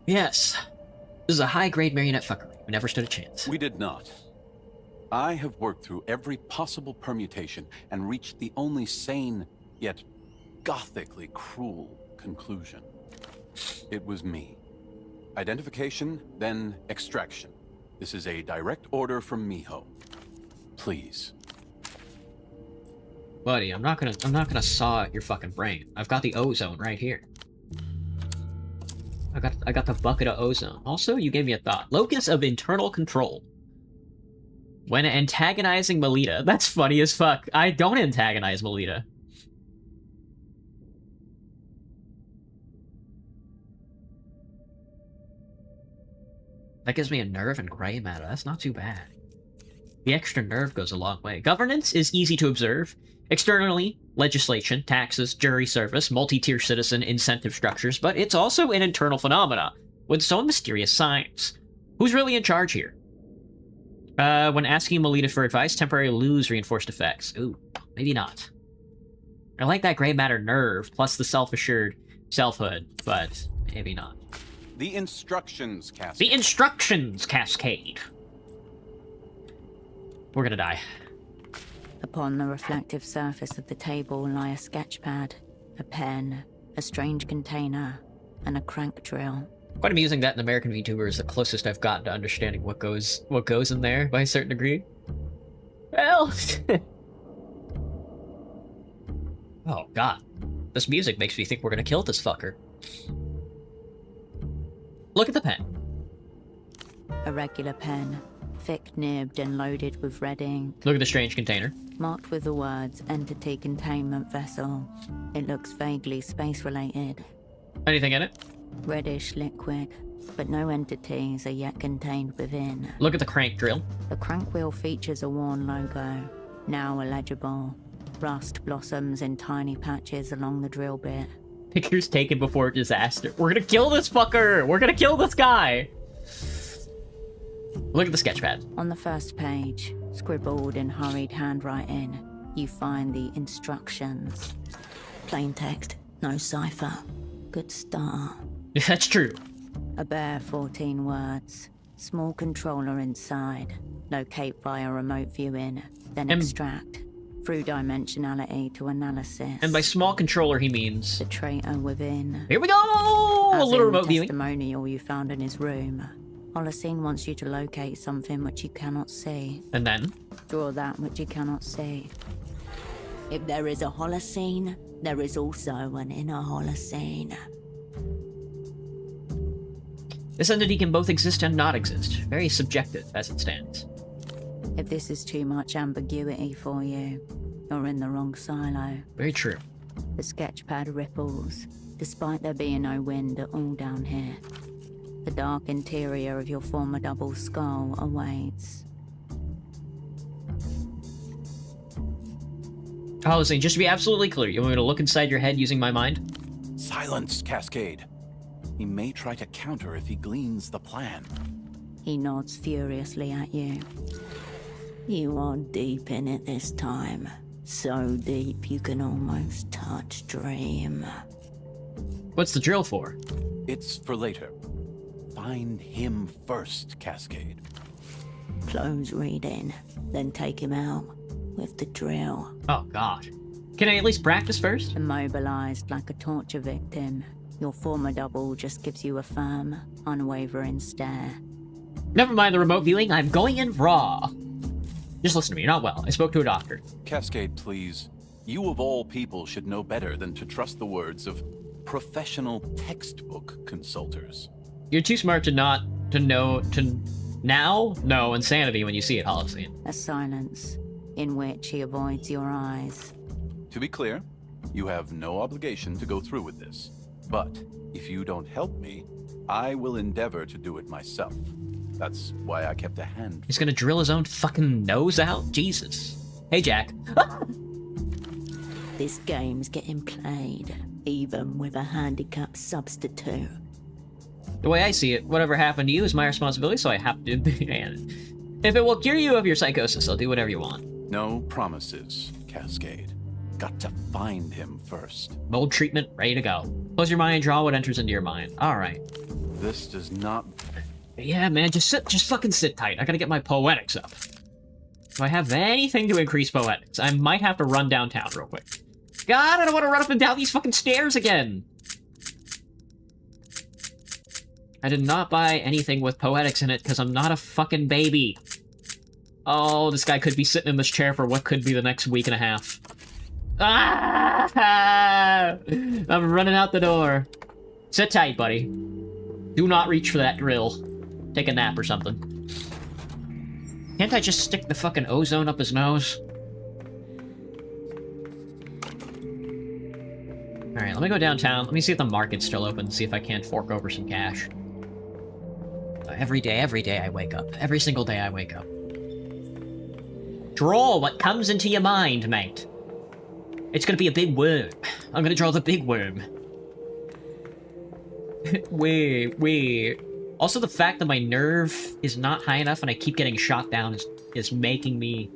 Yes. This is a high-grade marionette fuckery. We never stood a chance. We did not. I have worked through every possible permutation and reached the only sane, yet gothically cruel conclusion. It was me. Identification, then extraction. This is a direct order from Miho. Please. Buddy, I'm not gonna saw at your fucking brain. I've got the ozone right here. I got the bucket of ozone. Also, you gave me a thought. Locus of internal control. When antagonizing Melita. That's funny as fuck. I don't antagonize Melita. That gives me a nerve and gray matter. That's not too bad. The extra nerve goes a long way. Governance is easy to observe. Externally, legislation, taxes, jury service, multi-tier citizen incentive structures, but it's also an internal phenomena with its own mysterious signs. Who's really in charge here? When asking Melita for advice, temporarily lose reinforced effects. Ooh, maybe not. I like that gray matter nerve, plus the self-assured selfhood, but maybe not. The instructions, Cascade. The instructions, Cascade. We're gonna die. Upon the reflective surface of the table lie a sketch pad, a pen, a strange container, and a crank drill. Quite amusing that an American VTuber is the closest I've gotten to understanding what goes in there by a certain degree. Well, oh god, this music makes me think we're gonna kill this fucker. Look at the pen. A regular pen, thick-nibbed and loaded with red ink, Look at the strange container. marked with the words Entity Containment Vessel. It looks vaguely space-related. Anything in it? Reddish liquid, but no entities are yet contained within. Look at the crank drill. The crank wheel features a worn logo, now illegible. Rust blossoms in tiny patches along the drill bit. Pictures taken before disaster. We're gonna kill this fucker! We're gonna kill this guy! Look at the sketchpad. On the first page, scribbled in hurried handwriting, you find the instructions. Plain text, no cipher. Good start. That's true. A bare 14 words. Small controller inside. Locate via remote viewing, then extract. Through dimensionality to analysis. And by small controller, he means... The traitor within. Here we go! As A little in remote the viewing. testimonial you found in his room. Holocene wants you to locate something which you cannot see. And then? Draw that which you cannot see. If there is a Holocene, there is also an inner Holocene. This entity can both exist and not exist. Very subjective as it stands. If this is too much ambiguity for you, you're in the wrong silo. Very true. The sketchpad ripples, despite there being no wind at all down here. The dark interior of your former double skull awaits. Holocene, just to be absolutely clear, you want me to look inside your head using my mind? Silence, Cascade. He may try to counter if he gleans the plan. He nods furiously at you. You are deep in it this time. So deep you can almost touch Dream. What's the drill for? It's for later. Find him first, Cascade. Close reading, then take him out with the drill. Oh god. Can I at least practice first? Immobilized like a torture victim, your former double just gives you a firm, unwavering stare. Never mind the remote viewing, I'm going in raw. Just listen to me, you're not well. I spoke to a doctor. Cascade, please. You of all people should know better than to trust the words of professional textbook consulters. You're too smart to not know insanity when you see it, Holocene. A silence, in which he avoids your eyes. To be clear, you have no obligation to go through with this. But if you don't help me, I will endeavor to do it myself. That's why I kept a hand. He's gonna drill his own fucking nose out? Jesus. Hey, Jack. This game's getting played, even with a handicapped substitute. The way I see it, whatever happened to you is my responsibility, so I have to and if it will cure you of your psychosis, I'll do whatever you want. No promises, Cascade. Got to find him first. Mold treatment, ready to go. Close your mind, draw what enters into your mind. Alright. This does not... Yeah, man, just fucking sit tight. I gotta get my poetics up. Do I have anything to increase poetics? I might have to run downtown real quick. God, I don't want to run up and down these fucking stairs again! I did not buy anything with poetics in it because I'm not a fucking baby. Oh, this guy could be sitting in this chair for what could be the next week and a half. Ah! I'm running out the door. Sit tight, buddy. Do not reach for that drill. Take a nap or something. Can't I just stick the fucking ozone up his nose? Alright, let me go downtown. Let me see if the market's still open, see if I can't fork over some cash. Every day I wake up. Every single day I wake up. Draw what comes into your mind, mate. It's gonna be a big worm. I'm gonna draw the big worm. Wait. Also, the fact that my nerve is not high enough and I keep getting shot down is making me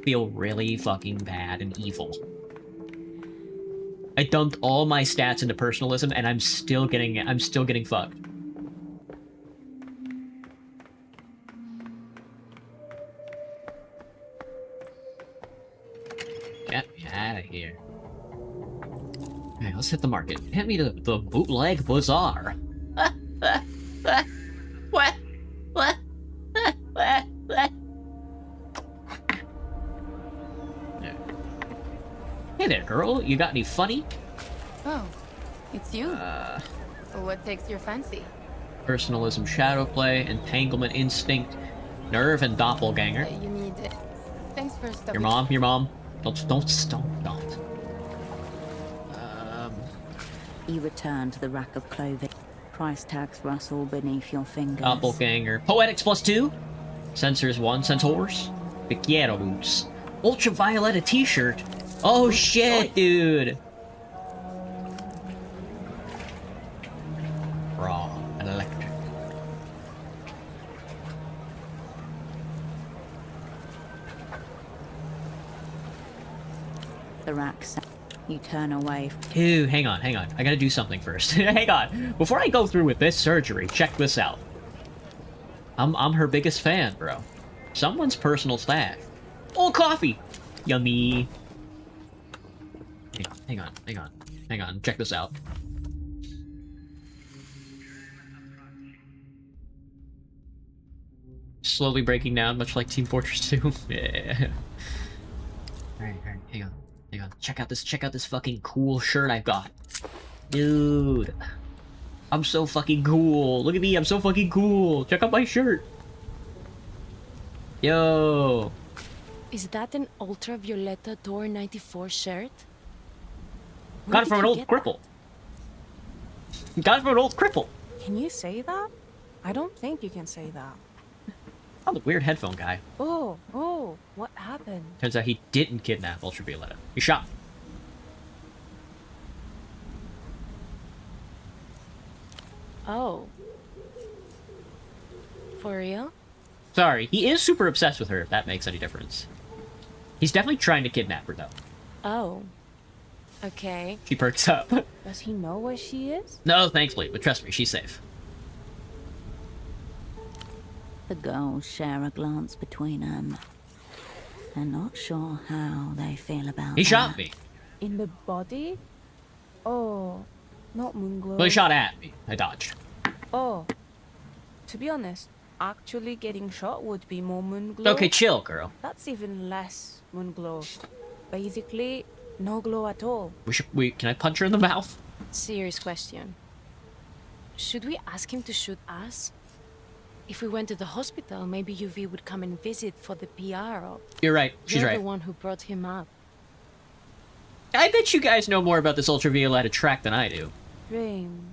feel really fucking bad and evil. I dumped all my stats into personalism and I'm still getting fucked. here. Okay, let's hit the market. Hit me to the bootleg bazaar. What? What? Hey there, girl. You got any funny? Oh, it's you. What takes your fancy? Personalism, shadow play, entanglement instinct, nerve, and doppelganger. You need. Thanks for stopping. Your mom. Don't. You return to the rack of clothing. Price tags rustle beneath your fingers. Doppelganger. Poetics +2. Sensors 1. Centaurs. Vaquero boots. Ultraviolet t-shirt. Oh shit, dude. Raw and electric. The rack. You turn away. Dude, hang on. I gotta do something first. Hang on. Before I go through with this surgery, check this out. I'm her biggest fan, bro. Someone's personal stash. Oh, coffee! Yummy. Hang on. Check this out. Slowly breaking down, much like Team Fortress 2. Yeah. Alright, hang on. Check out this fucking cool shirt I've got. Dude. I'm so fucking cool. Look at me, I'm so fucking cool. Check out my shirt. Yo. Is that an Ultravioleta Door 94 shirt? Got it from an old cripple. Got it from an old cripple. Can you say that? I don't think you can say that. I'm the weird headphone guy. Oh, what happened? Turns out he didn't kidnap Ultravioleta. He shot. Oh. For real? Sorry, he is super obsessed with her, if that makes any difference. He's definitely trying to kidnap her, though. Oh. Okay. She perks up. Does he know where she is? No, thankfully, but trust me, she's safe. The girls share a glance between them. They're not sure how they feel about He that. shot me. In the body? Oh, not Moonglow. Well, he shot at me. I dodged. Oh, to be honest, actually getting shot would be more Moonglow. Okay, chill, girl. That's even less Moonglow. Basically, no glow at all. Can I punch her in the mouth? Serious question. Should we ask him to shoot us? If we went to the hospital, maybe UV would come and visit for the PR op. You're right. She's You're right. the one who brought him up. I bet you guys know more about this Ultravioleta track than I do. Dream.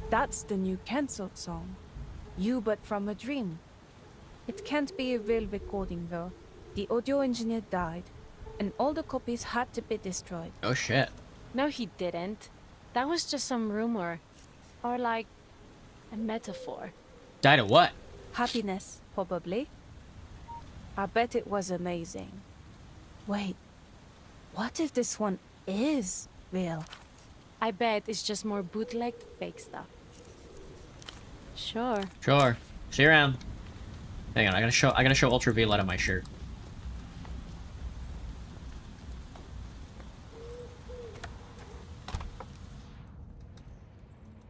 That's the new cancelled song. You But From a Dream. It can't be a real recording though. The audio engineer died, and all the copies had to be destroyed. Oh shit. No, he didn't. That was just some rumor. Or like, a metaphor. Died of what? Happiness, probably. I bet it was amazing. Wait, what if this one is real? I bet it's just more bootlegged fake stuff. Sure. Sure. See you around. Hang on, I gotta show Ultravioleta my shirt.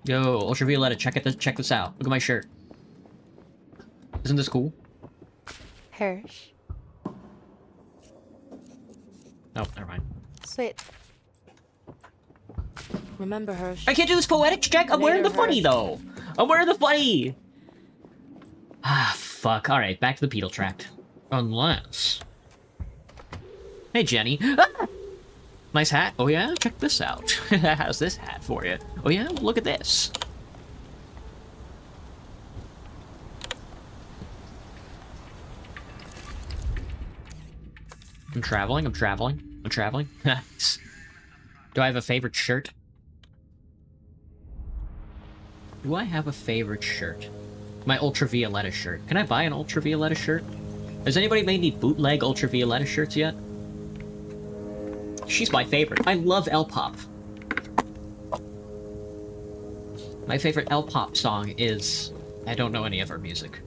Yo, Ultravioleta, check this out. Look at my shirt. Isn't this cool? Hirsch. Oh, never mind. Sweet. Remember, Hirsch. I can't do this poetics check. I'm wearing the funny though. I'm wearing the funny. Ah, fuck. All right, back to the pedal tract. Unless. Hey, Jenny. Ah! Nice hat. Oh yeah, check this out. How's this hat for you? Oh yeah, look at this. I'm traveling. Nice. Do I have a favorite shirt? Do I have a favorite shirt? My Ultravioleta shirt. Can I buy an Ultravioleta shirt? Has anybody made any bootleg Ultravioleta shirts yet? She's my favorite. I love L-Pop. My favorite L-Pop song is... I don't know any of her music.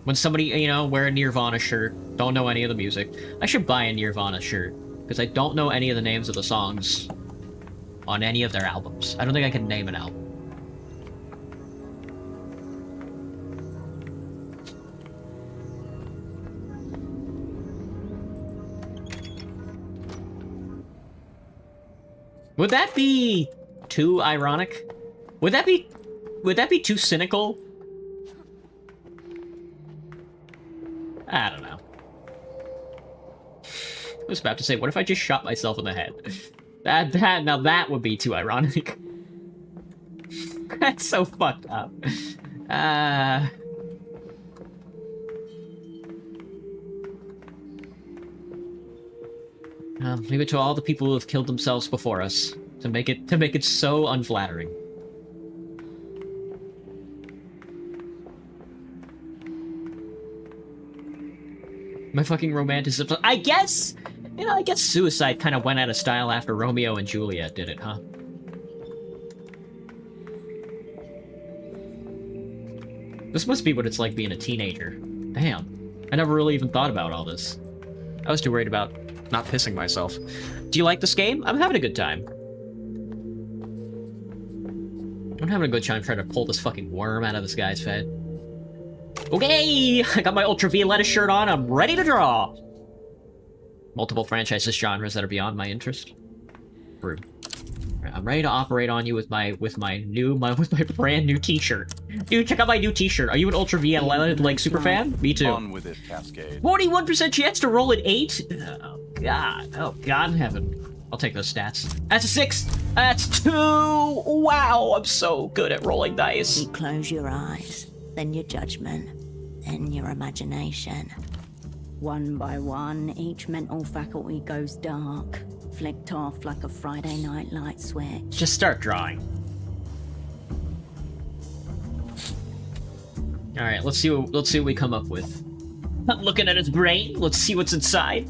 When somebody, you know, wear a Nirvana shirt, don't know any of the music, I should buy a Nirvana shirt. because I don't know any of the names of the songs on any of their albums. I don't think I can name an album. Would that be too ironic? Would that be too cynical? I don't know. I was about to say, what if I just shot myself in the head? Now that would be too ironic. That's so fucked up. Leave it to all the people who have killed themselves before us to make it so unflattering. My fucking romanticism. I guess, you know, I guess suicide kind of went out of style after Romeo and Juliet did it, huh? This must be what it's like being a teenager. Damn. I never really even thought about all this. I was too worried about not pissing myself. Do you like this game? I'm having a good time. I'm having a good time trying to pull this fucking worm out of this guy's head. Okay! I got my Ultravioletta shirt on, I'm ready to draw! Multiple franchises genres that are beyond my interest. Rude. I'm ready to operate on you with my brand new t-shirt. Dude, check out my new t-shirt. Are you an Ultravioletta, like, super fan? Me too. On with it, Cascade. 41% chance to roll an 8? Oh, God. Oh, God in heaven. I'll take those stats. That's a 6! That's 2! Wow, I'm so good at rolling dice. You close your eyes, then your judgment, then your imagination. One by one, each mental faculty goes dark, flicked off like a Friday night light switch. Just start drawing. Alright, let's see what we come up with. I'm looking at his brain, let's see what's inside.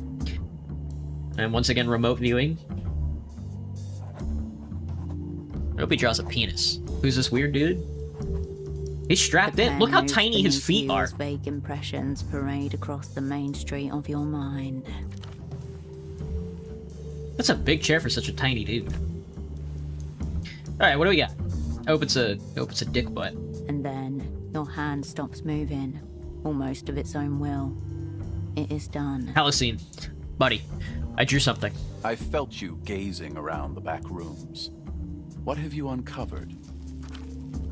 And once again, remote viewing. I hope he draws a penis. Who's this weird dude? He's strapped in. Look how tiny his feet are. Vague impressions parade across the main street of your mind. That's a big chair for such a tiny dude. Alright, what do we got? I hope it's a dick butt. And then your hand stops moving, almost of its own will. It is done. Halicine. Buddy, I drew something. I felt you gazing around the back rooms. What have you uncovered?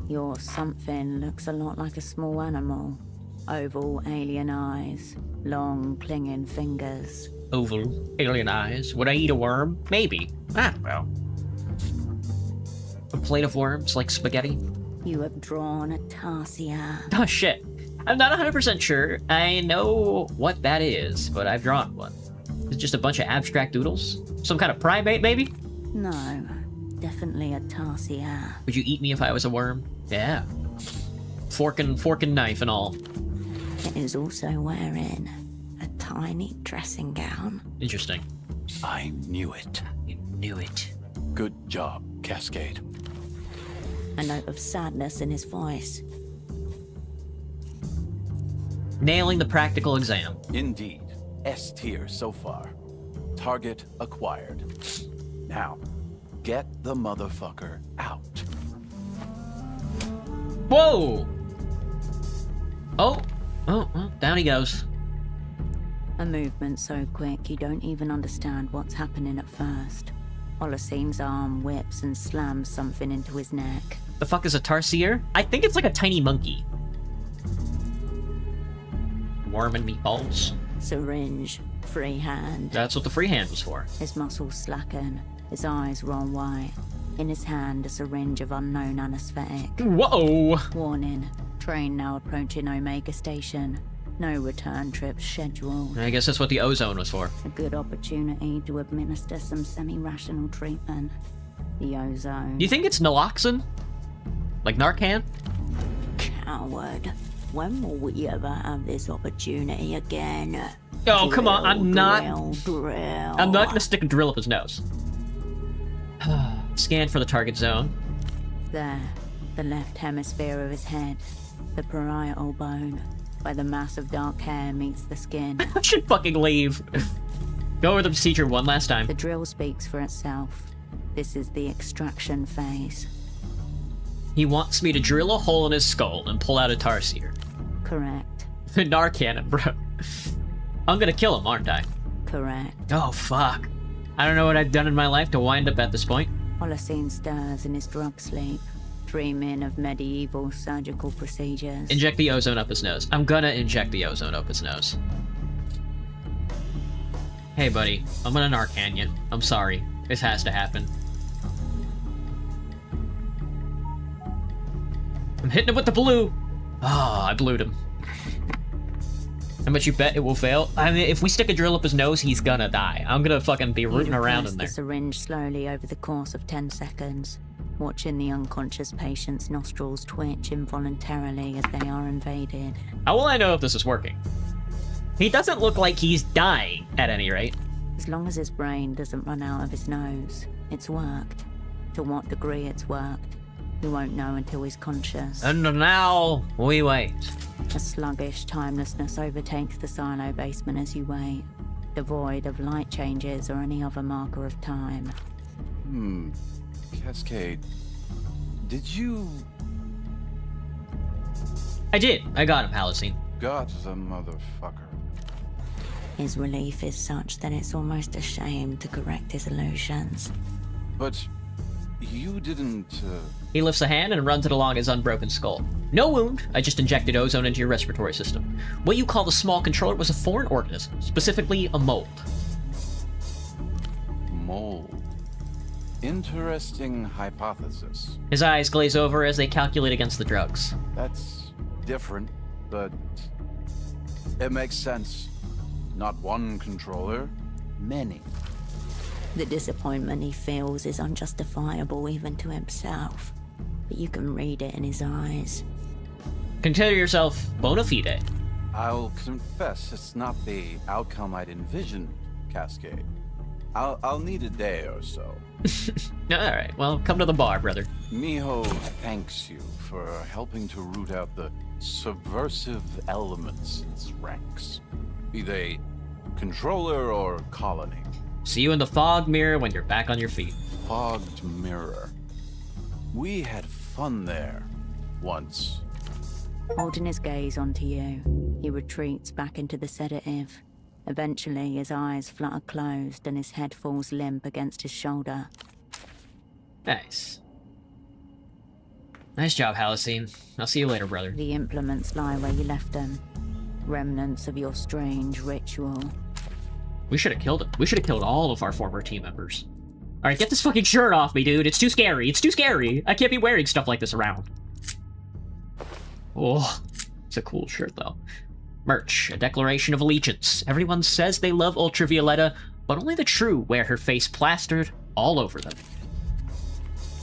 Your something looks a lot like a small animal. Oval alien eyes, long clinging fingers. Oval alien eyes. Would I eat a worm? Maybe. Ah, well. A plate of worms like spaghetti? You have drawn a tarsia. Oh shit. I'm not 100% sure. I know what that is, but I've drawn one. It's just a bunch of abstract doodles? Some kind of primate, maybe? No, definitely a tarsia. Would you eat me if I was a worm? Yeah. Fork and knife and all. It is also wearing a tiny dressing gown. Interesting. I knew it. You knew it. Good job, Cascade. A note of sadness in his voice. Nailing the practical exam. Indeed. S tier so far. Target acquired. Now, get the motherfucker out. Whoa! Oh, down he goes. A movement so quick you don't even understand what's happening at first. Holocine's arm whips and slams something into his neck. The fuck is a tarsier? I think it's like a tiny monkey. Worm and meatballs. Syringe, free hand. That's what the free hand was for. His muscles slacken, his eyes roll white. In his hand, a syringe of unknown anesthetic. Whoa! Warning, train now approaching Omega Station. No return trips scheduled. I guess that's what the ozone was for. A good opportunity to administer some semi-rational treatment. The ozone. Do you think it's naloxone? Like Narcan? Coward. When will we ever have this opportunity again? Oh, come on, I'm not... Drill. I'm not gonna stick a drill up his nose. Scan for the target zone. There, the left hemisphere of his head. The parietal bone, where the mass of dark hair meets the skin. I should fucking leave. Go over the procedure one last time. The drill speaks for itself. This is the extraction phase. He wants me to drill a hole in his skull and pull out a Tarsier. Correct. The Narcannon, bro. I'm gonna kill him, aren't I? Correct. Oh, fuck. I don't know what I've done in my life to wind up at this point. Holocene stirs in his drug sleep, dreaming of medieval surgical procedures. Inject the ozone up his nose. I'm gonna inject the ozone up his nose. Hey, buddy. I'm gonna Narcannon. I'm sorry. This has to happen. I'm hitting him with the blue! Ah, I blued him. How much you bet it will fail? I mean, if we stick a drill up his nose, he's gonna die. I'm gonna fucking be rooting around in there. The syringe slowly over the course of 10 seconds, watching the unconscious patient's nostrils twitch involuntarily as they are invaded. How will I know if this is working? He doesn't look like he's dying, at any rate. As long as his brain doesn't run out of his nose, it's worked. To what degree it's worked, we won't know until he's conscious. And now, we wait. A sluggish timelessness overtakes the silo basement as you wait, devoid of light changes or any other marker of time. Cascade, did you... I did. I got him, Halocene. Got the motherfucker. His relief is such that it's almost a shame to correct his illusions. But you didn't... He lifts a hand and runs it along his unbroken skull. No wound. I just injected ozone into your respiratory system. What you call the small controller was a foreign organism, specifically a mold. Mold. Interesting hypothesis. His eyes glaze over as they calculate against the drugs. That's different, but it makes sense. Not one controller, many. The disappointment he feels is unjustifiable even to himself, but you can read it in his eyes. Consider yourself bona fide. I'll confess it's not the outcome I'd envisioned, Cascade. I'll need a day or so. Alright, well, come to the bar, brother. Miho thanks you for helping to root out the subversive elements in its ranks. Be they controller or colony. See you in the fog mirror when you're back on your feet. Fogged mirror. We had fun there. Once. Holding his gaze onto you, he retreats back into the sedative. Eventually, his eyes flutter closed and his head falls limp against his shoulder. Nice. Nice job, Halocene. I'll see you later, brother. The implements lie where you left them. Remnants of your strange ritual. We should have killed him. We should have killed all of our former team members. Alright, get this fucking shirt off me, dude. It's too scary. It's too scary. I can't be wearing stuff like this around. Oh, it's a cool shirt, though. Merch, a declaration of allegiance. Everyone says they love Ultravioletta, but only the true wear her face plastered all over them.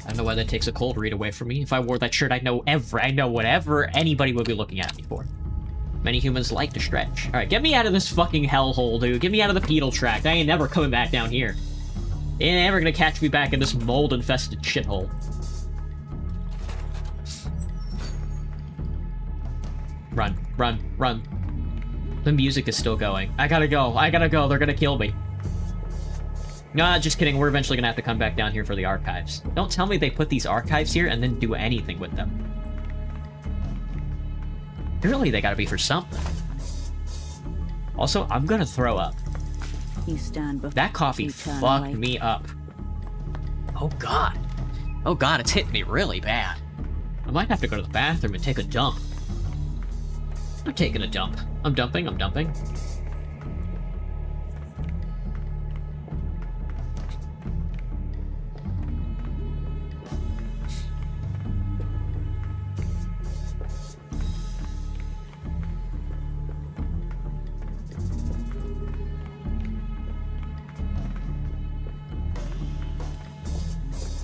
I don't know why that takes a cold read away from me. If I wore that shirt, I know whatever anybody would be looking at me for. Many humans like to stretch. Alright, get me out of this fucking hellhole, dude. Get me out of the pedal tract. I ain't never coming back down here. You ain't never gonna catch me back in this mold-infested shithole. Run, run, run. The music is still going. I gotta go. I gotta go. They're gonna kill me. Nah, just kidding. We're eventually gonna have to come back down here for the archives. Don't tell me they put these archives here and then do anything with them. Surely they gotta be for something. Also, I'm gonna throw up. You stand before That coffee you turn fucked away. me up. Oh god. Oh god, it's hitting me really bad. I might have to go to the bathroom and take a dump. I'm taking a dump. I'm dumping, I'm dumping.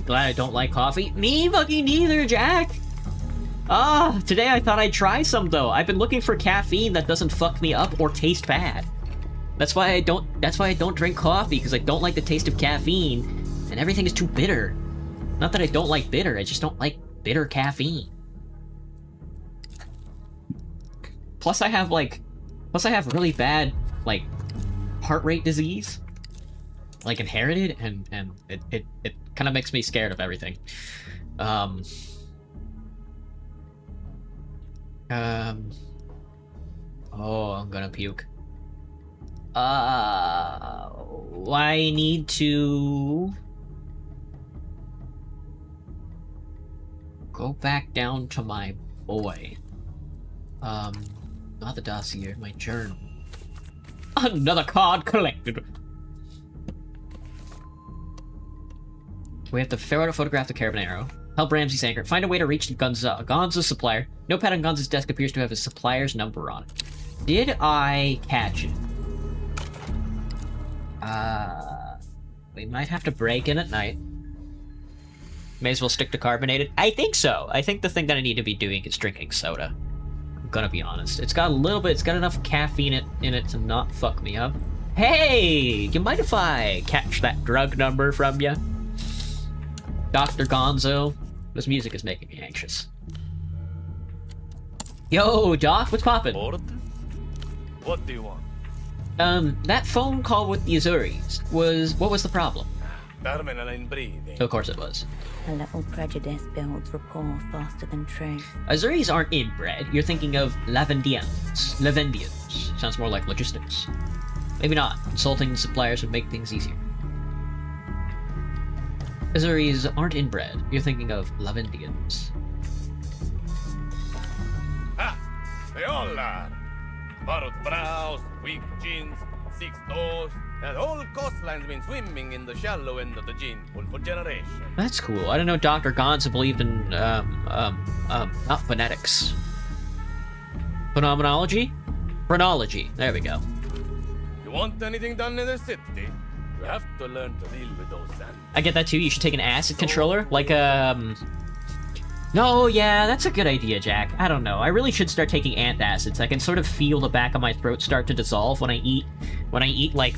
Glad I don't like coffee. Me fucking neither, Jack! Ah, today I thought I'd try some though. I've been looking for caffeine that doesn't fuck me up or taste bad. That's why I don't drink coffee, because I don't like the taste of caffeine, and everything is too bitter. Not that I don't like bitter, I just don't like bitter caffeine. Plus I have really bad, like, heart rate disease. like inherited, and it kind of makes me scared of everything. Oh, I'm gonna puke. I need to go back down to my boy. Not the dossier, my journal. Another card collected. We have to figure out a photograph the Carabinero. Help Ramsey's anchor. Find a way to reach Gonza's supplier. Notepad on Gonza's desk appears to have his supplier's number on it. Did I catch it? We might have to break in at night. May as well stick to carbonated. I think so. I think the thing that I need to be doing is drinking soda. I'm gonna be honest. It's got a little bit, it's got enough caffeine in it to not fuck me up. Hey! You mind if I catch that drug number from you? Dr. Gonzo? This music is making me anxious. Yo, Doc, what's poppin'? Bored? What do you want? That phone call with the Azuris what was the problem? Terminal in breathing. Of course it was. A little prejudice builds rapport faster than truth. Azuris aren't inbred. You're thinking of Lavendians. Lavendians. Sounds more like logistics. Maybe not. Consulting suppliers would make things easier. Azuris aren't inbred. You're thinking of Lavendians. Ha! They all are. Furrowed brows, weak chins, 6 toes. That whole coastline's been swimming in the shallow end of the gene pool for generations. That's cool. I didn't know Dr. Gonzo believed in, not phonetics. Phenomenology? Phrenology. There we go. You want anything done in the city? You have to learn to deal with those sands. I get that too. You should take an acid controller, like No, yeah, that's a good idea, Jack. I don't know. I really should start taking antacids. I can sort of feel the back of my throat start to dissolve when I eat like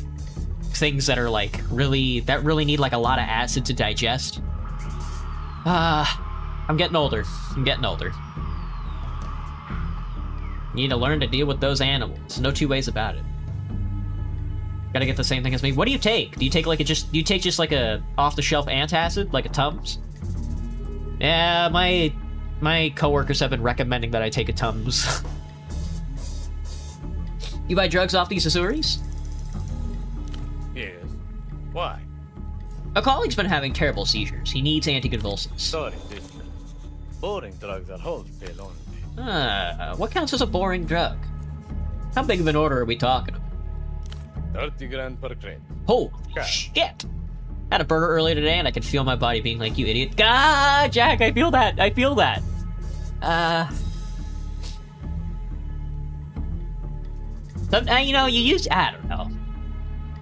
things that are like really need like a lot of acid to digest. I'm getting older. Need to learn to deal with those animals. No two ways about it. Gotta get the same thing as me. What do you take? Do you take just like a off-the-shelf antacid, like a Tums? Yeah, my coworkers have been recommending that I take a Tums. You buy drugs off these Azuris? Yes. Why? A colleague's been having terrible seizures. He needs anticonvulsants. Sorry, sister. Boring drugs are wholesale only. What counts as a boring drug? How big of an order are we talking about? 30 grand per crate. Holy shit! Had a burger earlier today and I could feel my body being like, you idiot. Ah, Jack, I feel that. You know, I don't know.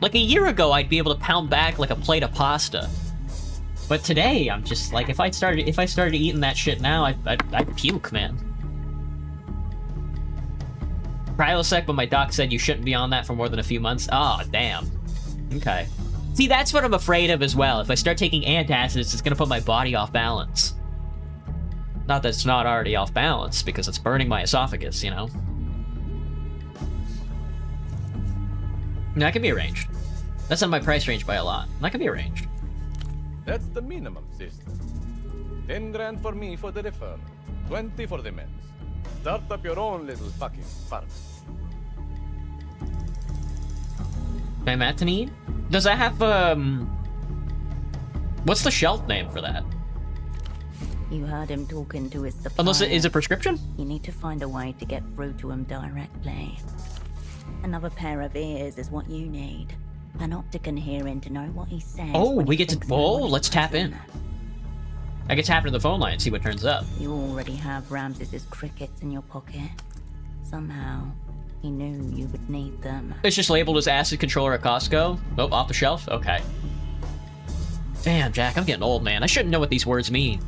Like a year ago, I'd be able to pound back like a plate of pasta. But today, I'm just like, if I started eating that shit now, I'd puke, man. Cryosec, but my doc said you shouldn't be on that for more than a few months. Oh, damn. Okay. See, that's what I'm afraid of as well. If I start taking antacids, it's gonna put my body off balance. Not that it's not already off balance, because it's burning my esophagus, you know? That can be arranged. That's on my price range by a lot. That can be arranged. That's the minimum, sister. 10 grand for me for the referral. 20 for the men's. Start up your own little fucking farm. Dimetanine? Does that have, what's the shelf name for that? You heard him talking to his supplier. Unless it is a prescription? You need to find a way to get through to him directly. Another pair of ears is what you need. An opticon hearing to know what he says. Oh, we get to, let's tap in. I can tap into the phone line and see what turns up. You already have Ramses's crickets in your pocket. Somehow, he knew you would need them. It's just labeled as acid controller at Costco. Oh, off the shelf? Okay. Damn, Jack, I'm getting old, man. I shouldn't know what these words mean.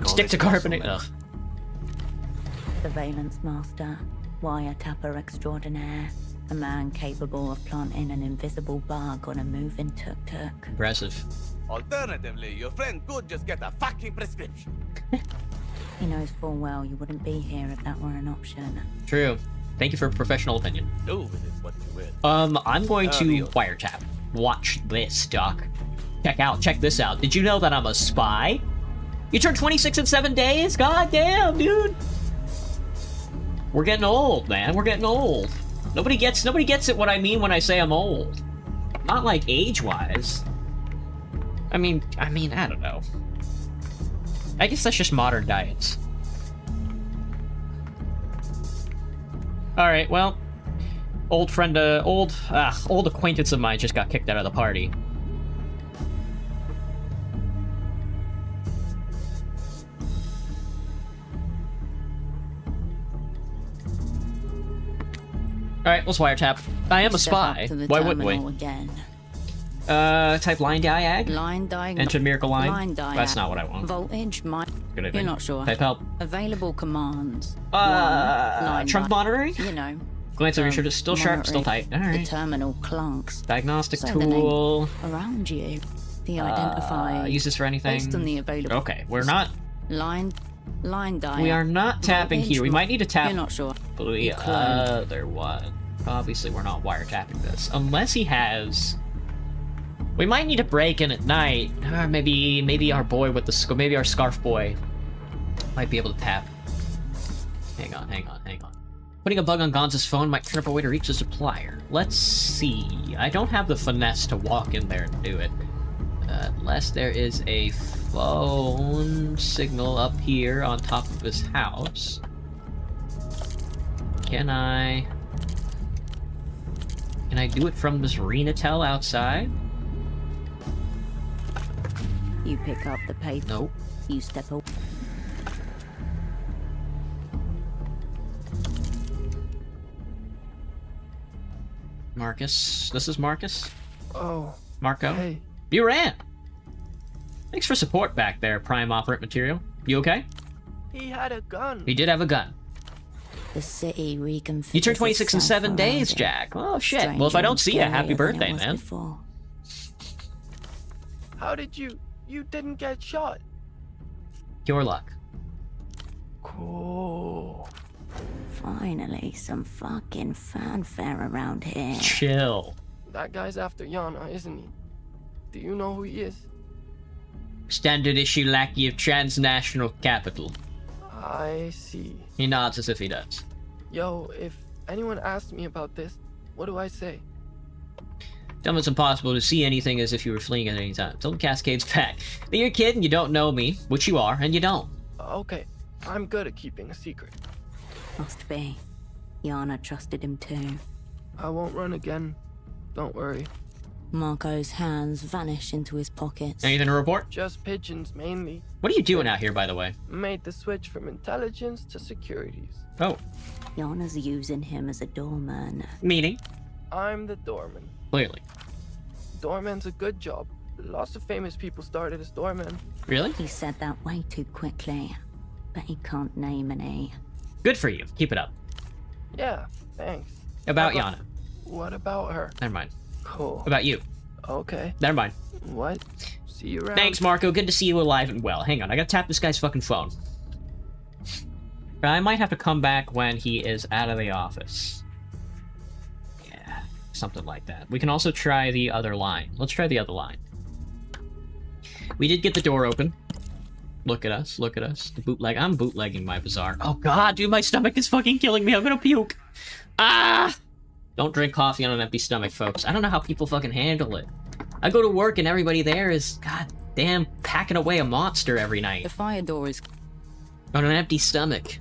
Stick to carbonate. Ugh. Surveillance master, wiretapper extraordinaire, a man capable of planting an invisible bug on a moving tuk-tuk. Impressive. Alternatively, your friend could just get a fucking prescription. He knows full well you wouldn't be here if that were an option. True. Thank you for professional opinion. Do with it what you will. I'm going to Adios. wiretap. Watch this, Doc. Check this out. Did you know that I'm a spy? You turned 26 in 7 days? God damn, dude. We're getting old, man. We're getting old. Nobody gets it what I mean when I say I'm old. Not like age-wise. I mean, I don't know. I guess that's just modern diets. Alright, well, old acquaintance of mine just got kicked out of the party. Alright, let's wiretap. I am a Step spy. up to the Why wouldn't we? terminal again. Type line diag? Line diag. Enter miracle line? Line diag. That's not what I want. Voltage might. Good evening. You're not sure. Type help. Available commands. Trunk monitoring? You know. Glance over your shoulder. Still sharp, still tight. The Alright. terminal clunks. Diagnostic So the name tool. around you. The identifier. Use this for anything? Based on the available. Okay, we're not. Line diag. We are not tapping Voltage here. We might need to tap You're not sure. the You clone. other one. Obviously, we're not wiretapping this. Unless he has... We might need to break in at night. Or maybe our boy with the... Maybe our scarf boy might be able to tap. Hang on. Putting a bug on Gonza's phone might turn up a way to reach the supplier. Let's see. I don't have the finesse to walk in there and do it. Unless there is a phone signal up here on top of his house. Can I do it from this Renatel outside? You pick up the paper. Nope. You step up. Marcus. This is Marcus? Oh, Marco? hey. You ran! Thanks for support back there, Prime Operant Material. You okay? He had a gun. He did have a gun. The city reconfigures. You turned 26 in itself 7 around days, it. Jack. Oh, shit. Stranger Well, if I and don't see you, happy scarier than birthday, it was man. before. How did you didn't get shot? Your luck. Cool. Finally, some fucking fanfare around here. Chill. That guy's after Yana, isn't he? Do you know who he is? Standard issue lackey of transnational capital. I see. He nods as if he does. Yo, if anyone asks me about this, what do I say? Tell them it's impossible to see anything as if you were fleeing at any time. Tell them Cascade's back. But you're a kid and you don't know me, which you are, and you don't. Okay, I'm good at keeping a secret. Must be. Yana trusted him too. I won't run again. Don't worry. Marco's hands vanish into his pockets. Anything to report? Just pigeons mainly. What are you doing out here, by the way? Made the switch from intelligence to securities. Oh. Yana's using him as a doorman. Meaning? I'm the doorman. Clearly. Doorman's a good job. Lots of famous people started as doormen. Really? He said that way too quickly. But he can't name any. Good for you. Keep it up. Yeah, thanks. About Yana. What about her? Never mind. Cool. About you. Okay. Never mind. What? See you around. Thanks, Marco. Good to see you alive and well. Hang on, I gotta tap this guy's fucking phone. I might have to come back when he is out of the office. Yeah, something like that. We can also try the other line. Let's try the other line. We did get the door open. Look at us, look at us. The bootleg. I'm bootlegging my bazaar. Oh god, dude, my stomach is fucking killing me. I'm gonna puke. Ah! Don't drink coffee on an empty stomach, folks. I don't know how people fucking handle it. I go to work and everybody there is, god damn, packing away a monster every night. The fire door is. On an empty stomach.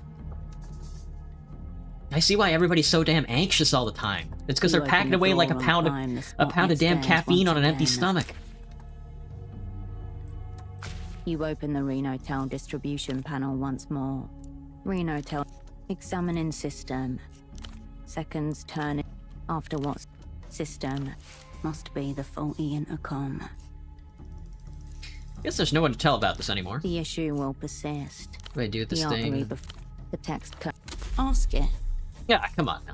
I see why everybody's so damn anxious all the time. It's because they're You packing open the away like door on time, the a spot pound of damn next caffeine once on an empty again. stomach. You open the Renotel distribution panel once more. Renotel examining system. Seconds turning after what system must be the faulty intercom. Guess there's no one to tell about this anymore. The issue will persist. What do I do with this The artery thing? the text ask it. Yeah, come on now.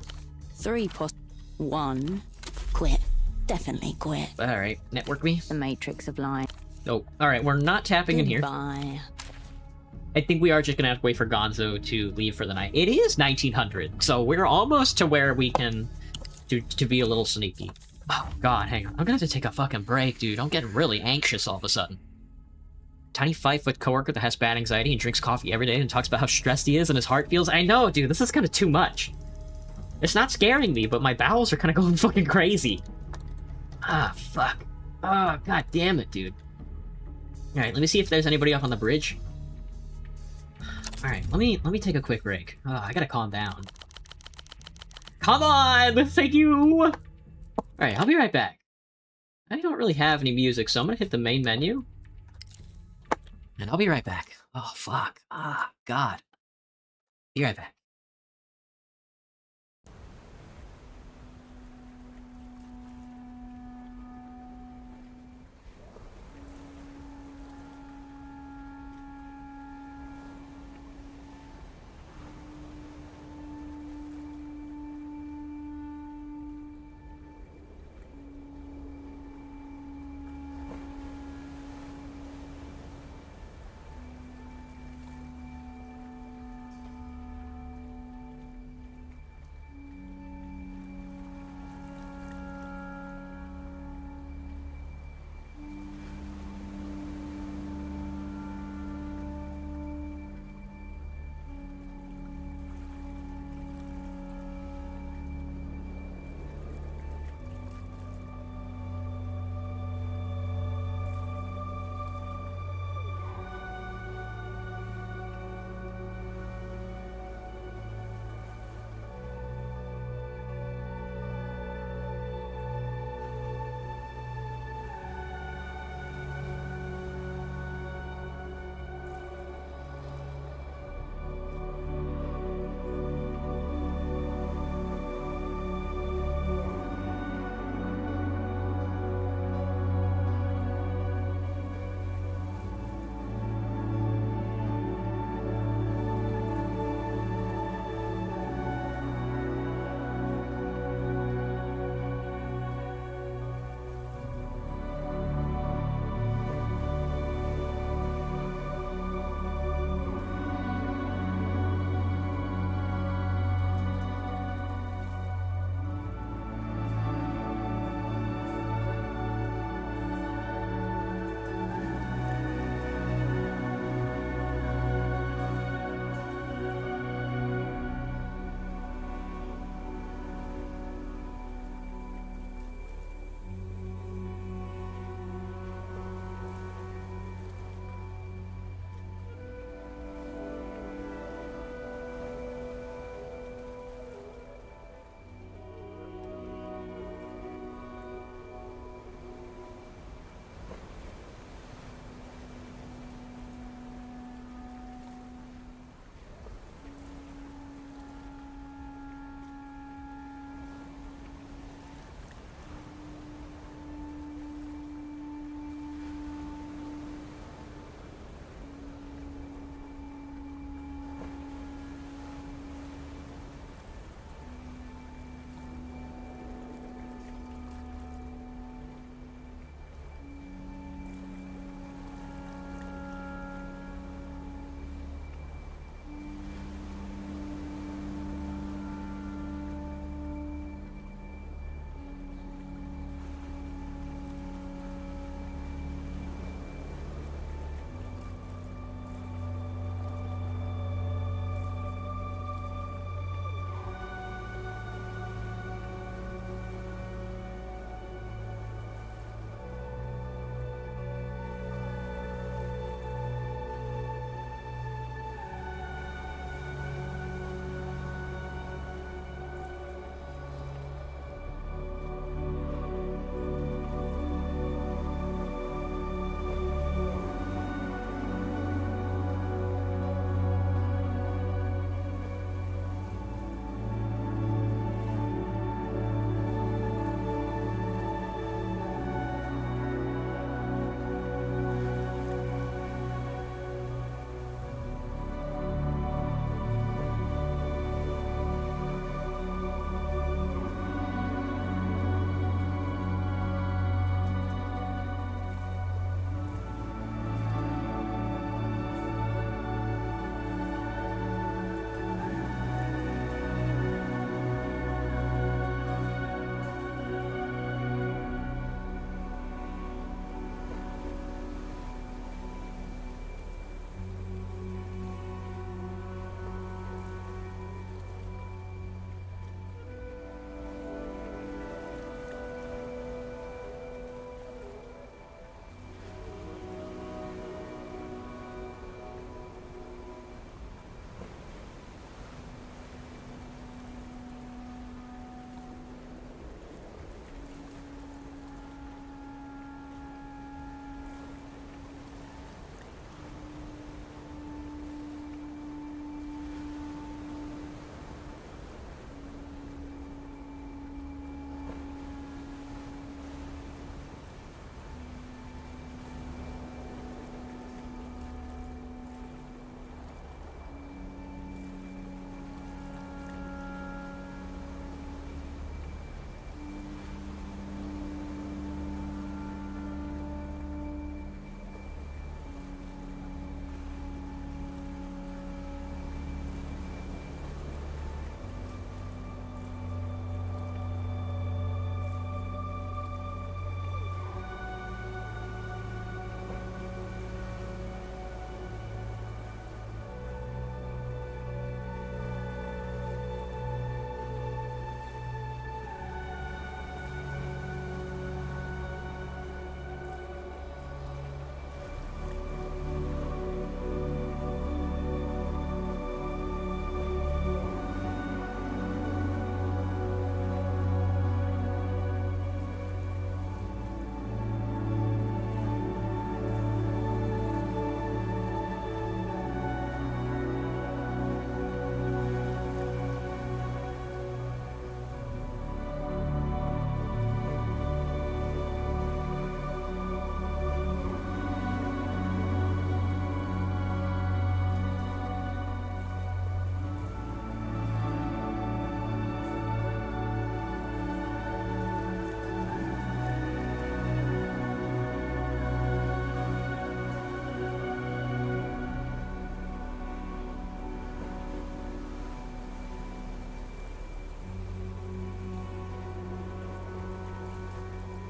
3 1 quit. Definitely quit. I think we are just gonna have to wait for Gonzo to leave for the night. It is 1900, so we're almost to where we can to be a little sneaky. Oh god, hang on. I'm gonna have to take a fucking break, dude. I'm getting really anxious all of a sudden. Tiny 5-foot coworker that has bad anxiety and drinks coffee every day and talks about how stressed he is and his heart feels. I know, dude, this is kind of too much. It's not scaring me, but my bowels are kind of going fucking crazy. Ah, fuck. Oh, god damn it, dude. Alright, let me see if there's anybody up on the bridge. Alright, let me take a quick break. Oh, I gotta calm down. Come on! Thank you! Alright, I'll be right back. I don't really have any music, so I'm gonna hit the main menu. And I'll be right back. Oh, fuck. Ah, god. Be right back.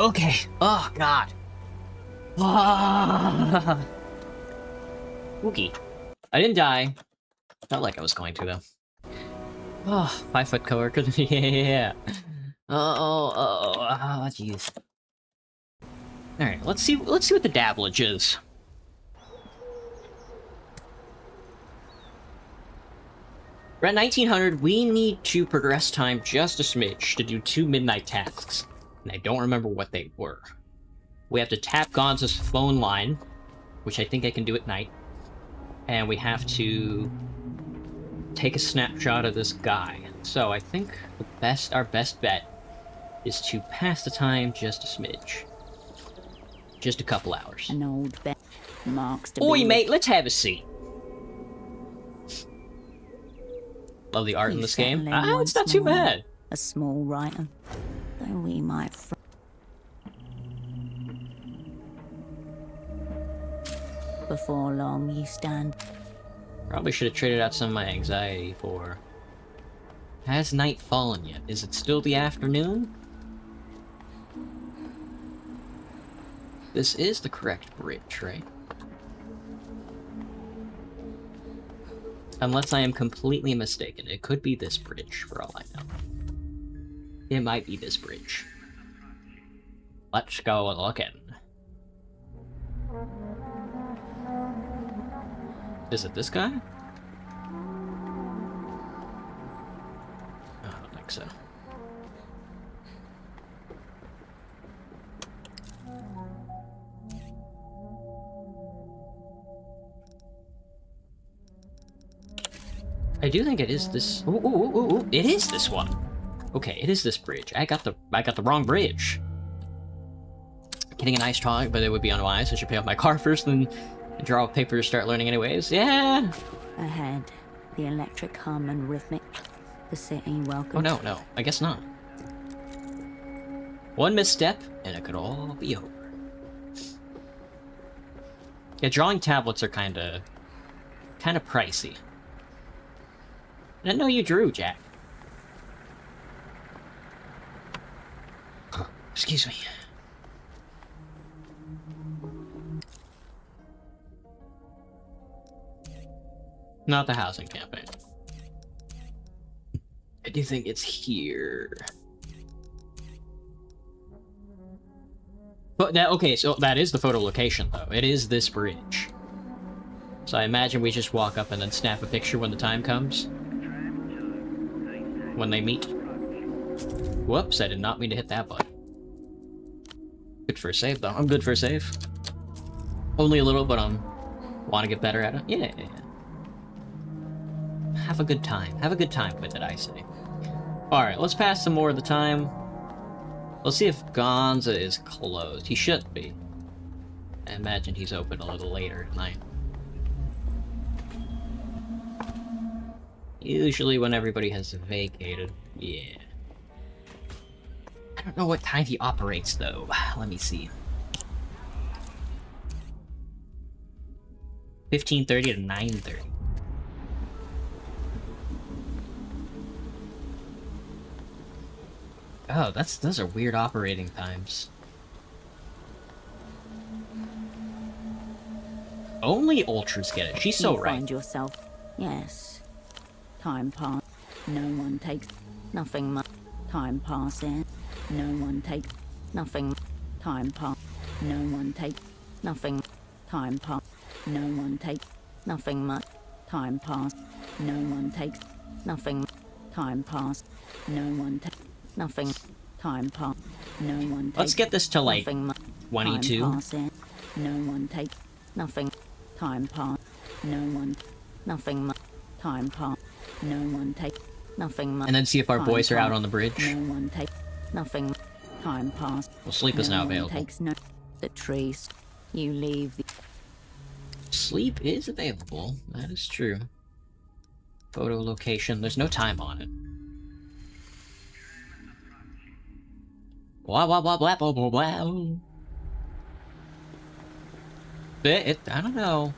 Okay. Oh, God. Ah. Spooky. I didn't die. Felt like I was going to, though. Oh, 5-foot coworker. Yeah. Oh, jeez. Alright, let's see what the dabblage is. We're at 1900, we need to progress time just a smidge to do 2 midnight tasks. And I don't remember what they were. We have to tap Gonza's phone line, which I think I can do at night. And we have to take a snapshot of this guy. So I think our best bet is to pass the time just a smidge. Just a couple hours. An old bet marks to Oi, be mate, let's have a seat. Love the art in this game. Ah, it's not too bad. A small writer, though we might. Before long, you stand. Probably should have traded out some of my anxiety for. Has night fallen yet? Is it still the afternoon? This is the correct bridge, right? Unless I am completely mistaken. It could be this bridge, for all I know. It might be this bridge. Let's go looking. Is it this guy? I don't think so. I do think it is this. Ooh, it is this one. Okay, it is this bridge. I got the wrong bridge. Getting a nice talk, but it would be unwise. I should pay off my car first, then draw a paper to start learning anyways. Yeah. Ahead, the electric hum and rhythmic. The city welcomes. Oh no, I guess not. One misstep, and it could all be over. Yeah, drawing tablets are kind of pricey. I didn't know you drew, Jack. Excuse me. Not the housing campaign. I do think it's here. But that, okay, so that is the photo location, though. It is this bridge. So I imagine we just walk up and then snap a picture when the time comes. When they meet. Whoops, I did not mean to hit that button. Good for a save, though. I'm good for a save. Only a little, but want to get better at it. Yeah. Have a good time. Have a good time with it, I say. Alright, let's pass some more of the time. Let's see if Gonza is closed. He should be. I imagine he's open a little later at night. Usually when everybody has vacated. Yeah. I don't know what time he operates, though. Let me see. 15:30 to 9:30. Oh, those are weird operating times. Only ultras get it. She's so you right. Find yourself. Yes. Time pass. No one takes nothing much. Time passes. No one takes nothing. Time pass. No one takes nothing. Time pass. No one takes nothing much. Time pass. No one takes nothing. Time pass. No one takes nothing. Time pass. No one takes. Let's get this to like 22. No one takes nothing. Time pass. No one. Nothing much. Time pass. No one takes nothing much. And then see if our boys are out on the bridge. No one takes nothing. Time pass. Well, sleep is now available. Takes no. The trees. You leave. Sleep is available. That is true. Photo location. There's no time on it. Blah blah blah blah blah blah blah. I don't know.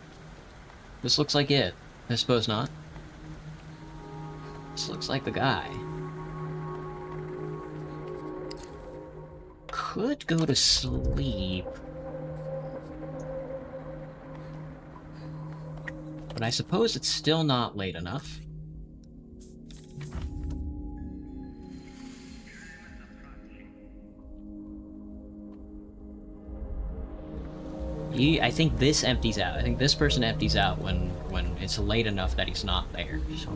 This looks like it. I suppose not. This looks like the guy. could go to sleep. But I suppose it's still not late enough. I think this empties out. I think this person empties out when it's late enough that he's not there. So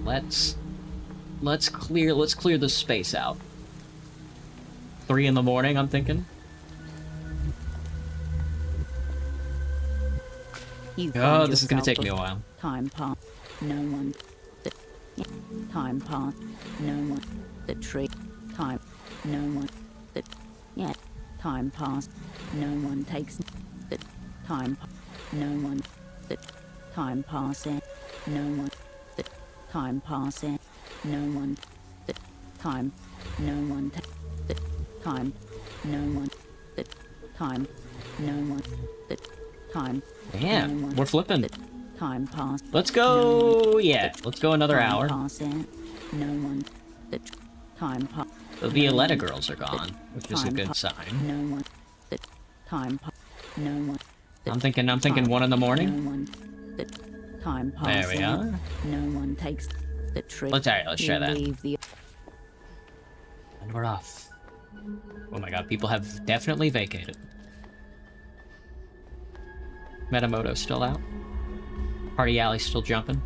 let's clear the space out. 3 in the morning, I'm thinking. Oh, this is gonna take me a while. Time passed. No one. Time passed. No one. The tree. Time. No one. The. Yeah. Time passed. No one takes. The. Time. No one. The. Time passing. No one. The. Time passing. No one. The. Time. No one. The. Time. No one. The. Time. No one. The. Time. Damn, no one. We're flipping. The time passed. Let's go. No Yeah, let's go another time hour. Passing. No one. The time passed. The Violetta girls are gone, which is a good No sign. one. The time passed. No one. I'm thinking 1 in the morning. No one. The time There passing. we are. No one takes the tree. Let's try that. Leave the And we're off. Oh my god, people have definitely vacated. Metamoto's still out. Party Alley's still jumping.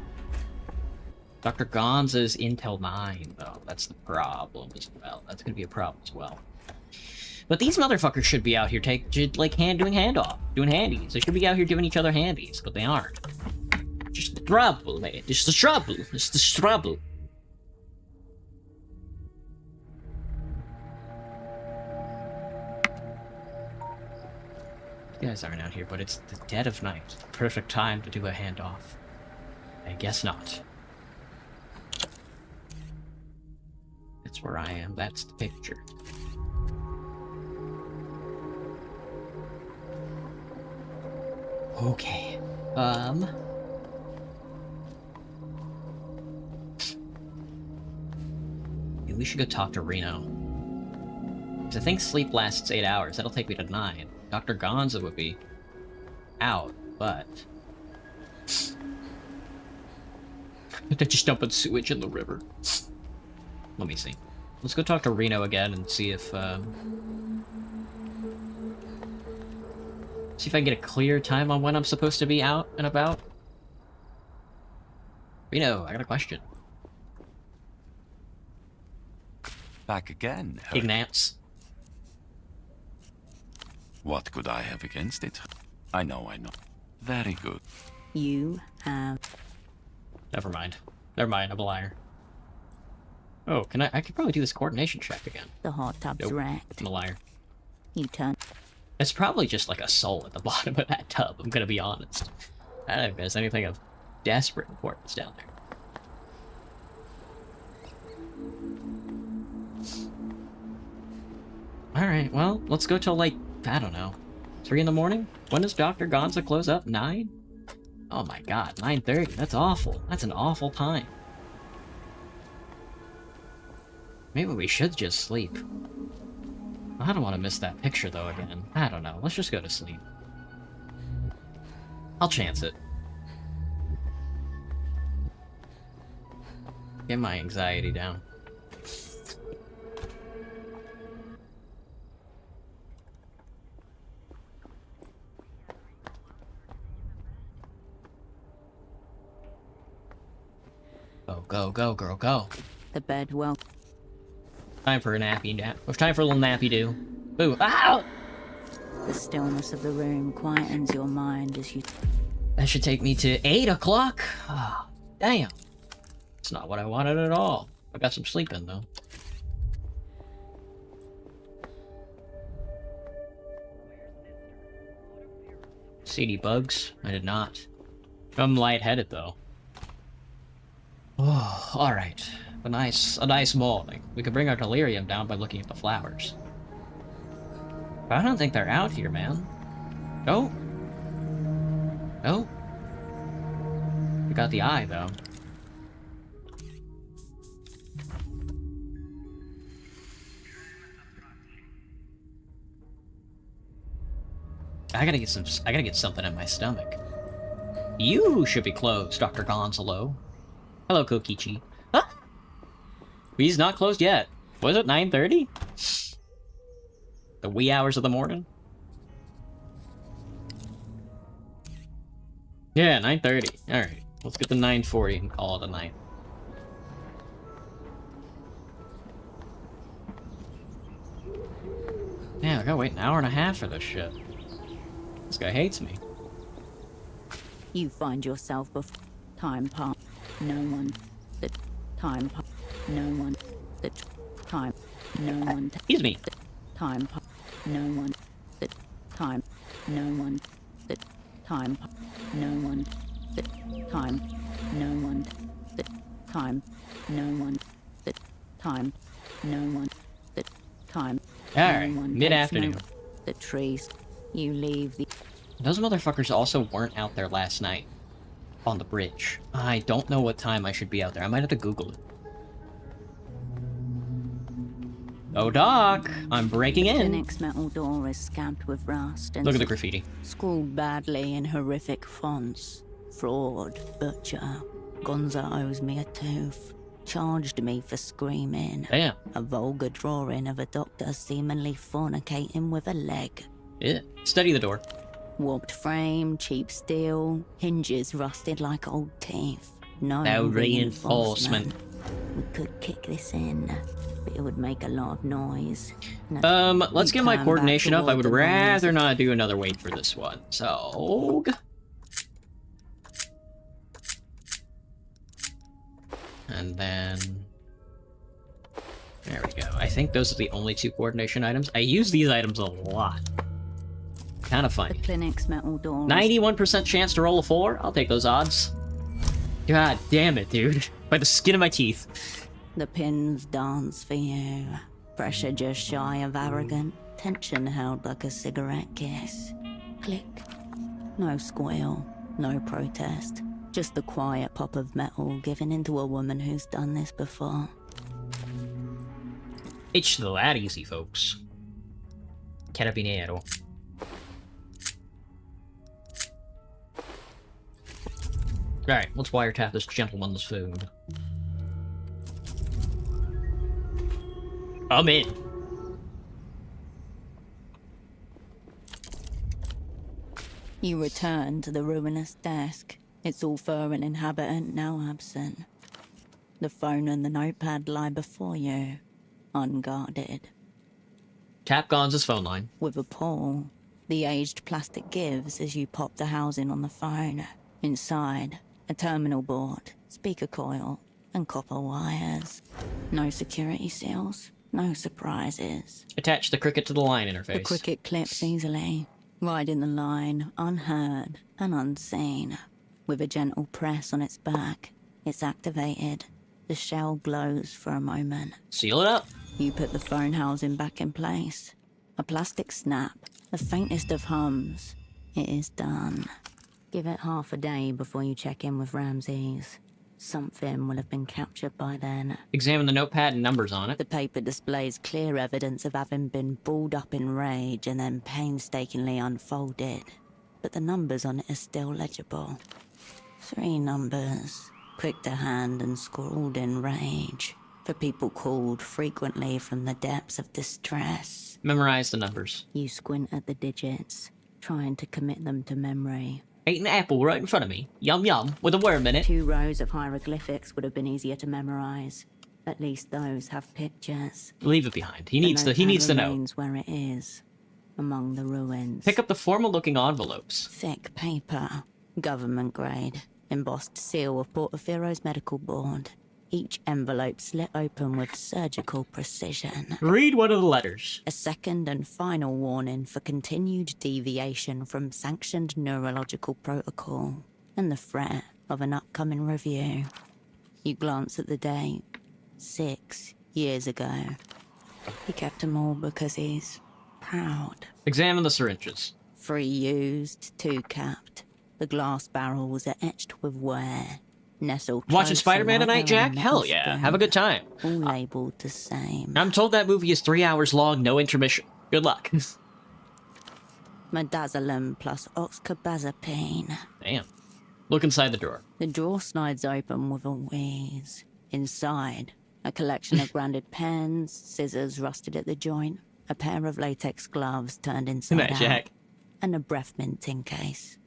Dr. Gonza's in till 9, though. That's the problem as well. That's gonna be a problem as well. But these motherfuckers should be out here doing handoff, doing handies. They should be out here giving each other handies, but they aren't. Just the trouble, man. Just the trouble. It's the trouble. You guys aren't out here, but it's the dead of night. The perfect time to do a handoff. I guess not. That's where I am. That's the picture. Okay. Maybe we should go talk to Reno. 'Cause I think sleep lasts 8 hours. That'll take me to 9. Dr. Gonza would be out, but they're just dumping sewage in the river. Let me see. Let's go talk to Reno again and see if I can get a clear time on when I'm supposed to be out and about. Reno, I got a question. Back again. Ignatz. What could I have against it? I know. Very good. You have. Never mind, I'm a liar. Oh, I could probably do this coordination check again. The hot tub's Nope, wrecked. I'm a liar. You turn. It's probably just like a soul at the bottom of that tub, I'm gonna be honest. I don't think there's anything of desperate importance down there. Alright, well, let's go till like, I don't know, 3 in the morning? When does Dr. Gonza close up? 9? Oh my god, 9:30, that's awful. That's an awful time. Maybe we should just sleep. I don't want to miss that picture though again. I don't know, let's just go to sleep. I'll chance it. Get my anxiety down. Go, girl, go. The bed well. Time for a nappy nap. Time for a little nappy do. Boo. Ow! The stillness of the room quietens your mind as you. That should take me to 8 o'clock. Oh, damn. It's not what I wanted at all. I got some sleep in, though. CD bugs? I did not. I'm lightheaded, though. Oh, alright. A nice morning. We could bring our delirium down by looking at the flowers. But I don't think they're out here, man. No. No. We got the eye, though. I gotta get something in my stomach. You should be closed, Dr. Gonzalo. Hello, Kokichi. Huh? He's not closed yet. Was it 9:30? The wee hours of the morning? Yeah, 9:30. Alright. Let's get to 9:40 and call it a night. Yeah, I gotta wait an hour and a half for this shit. This guy hates me. You find yourself before time pass. No one. The time pass. No one. The time. No one. Excuse me. The time pass. No one. The time. No one. The time. No one. The time. No one. The time. No one. The time. No one. The time. Alright, No one mid-afternoon. takes note. The trees. You leave the. Those motherfuckers also weren't out there last night. On the bridge. I don't know what time I should be out there. I might have to Google it. Oh, Doc! I'm breaking The in! clinic's metal door is scabbed with rust and Look at the graffiti. scrawled badly in horrific fonts. Fraud, butcher, Gonza owes me a tooth, charged me for screaming. Damn. A vulgar drawing of a doctor seemingly fornicating with a leg. Yeah. Study the door. Warped frame, cheap steel, hinges rusted like old teeth. No reinforcement. We could kick this in, but it would make a lot of noise. Let's get my turn coordination back up. I would toward the noise. rather not do another wait for this one. So... And then... There we go. I think those are the only two coordination items. I use these items a lot. Kind of The funny. clinic's metal door is 91% chance to roll a 4? I'll take those odds. God damn it, dude. By the skin of my teeth. The pins dance for you. Pressure just shy of arrogant. Tension held like a cigarette kiss. Click. No squeal. No protest. Just the quiet pop of metal given into a woman who's done this before. It's that easy, folks. Carabinero. Alright, let's wiretap this gentleman's food. I'm in. You return to the ruinous desk. It's all for an inhabitant now absent. The phone and the notepad lie before you, unguarded. Tap Gonza's phone line. With a pull, the aged plastic gives as you pop the housing on the phone. Inside, a terminal board, speaker coil, and copper wires. No security seals, no surprises. Attach the cricket to the line The interface. cricket clips easily, riding the line unheard and unseen. With a gentle press on its back, it's activated. The shell glows for a moment. Seal it up. You put the phone housing back in place. A plastic snap, the faintest of hums. It is done. Give it half a day before you check in with Ramses. Something will have been captured by then. Examine the notepad and numbers on it. The paper displays clear evidence of having been balled up in rage and then painstakingly unfolded. But the numbers on it are still legible. 3 numbers, quick to hand and scrawled in rage. For people called frequently from the depths of distress. Memorize the numbers. You squint at the digits, trying to commit them to memory. Ate an apple right in front of me. Yum yum, with a worm in it. 2 rows of hieroglyphics would have been easier to memorize. At least those have pictures. Leave it behind. He needs to know. Remains where it is, among the ruins. Pick up the formal-looking envelopes. Thick paper, government grade, embossed seal of Portofiero's medical board. Each envelope slit open with surgical precision. Read one of the letters. A second and final warning for continued deviation from sanctioned neurological protocol and the threat of an upcoming review. You glance at the date. 6 years ago. He kept them all because he's proud. Examine the syringes. 3 used, 2 capped. The glass barrels are etched with wear. Nestled Watching close Spider-Man along tonight, their Jack? metal Hell yeah. spoon. Have a good time. All labelled the same. I'm told that movie is 3 hours long, no intermission. Good luck. Midazolam plus oxcarbazepine. Damn. Look inside the drawer. The drawer slides open with a wheeze. Inside, a collection of branded pens, scissors rusted at the joint, a pair of latex gloves turned inside out, Jack. and a breath minting case.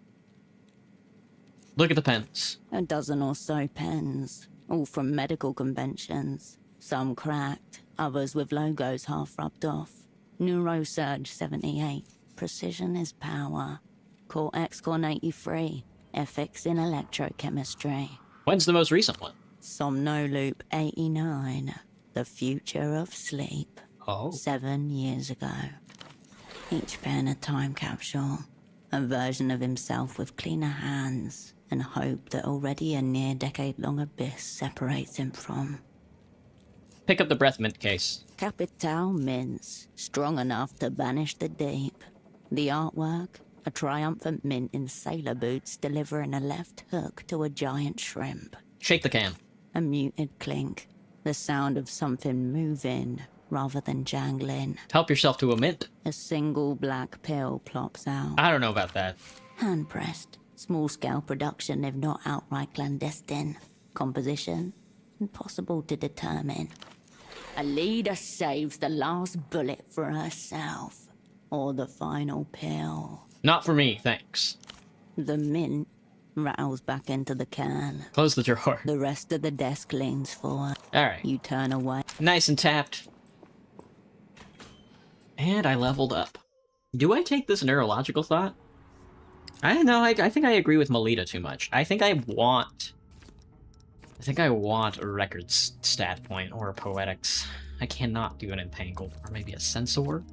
Look at the pens. A dozen or so pens, all from medical conventions. Some cracked, others with logos half rubbed off. Neurosurge 78, precision is power. Cortex-Con 83, ethics in electrochemistry. When's the most recent one? Somnoloop 89, the future of sleep. Oh. 7 years ago. Each pen a time capsule, a version of himself with cleaner hands, and hope that already a near decade-long abyss separates him from. Pick up the breath mint case. Capital mints, strong enough to banish the deep. The artwork, a triumphant mint in sailor boots delivering a left hook to a giant shrimp. Shake the can. A muted clink, the sound of something moving rather than jangling. Help yourself to a mint. A single black pill plops out. I don't know about that. Hand-pressed, small-scale production if not outright clandestine. Composition, impossible to determine. A leader saves the last bullet for herself, or the final pill. Not for me, thanks. The mint rattles back into the can. Close the drawer. The rest of the desk leans forward. Alright. You turn away. Nice and tapped. And I leveled up. Do I take this neurological thought? I don't know, I think I agree with Melita too much. I think I want a records stat point or a poetics. I cannot do an entangled, or maybe a sensor.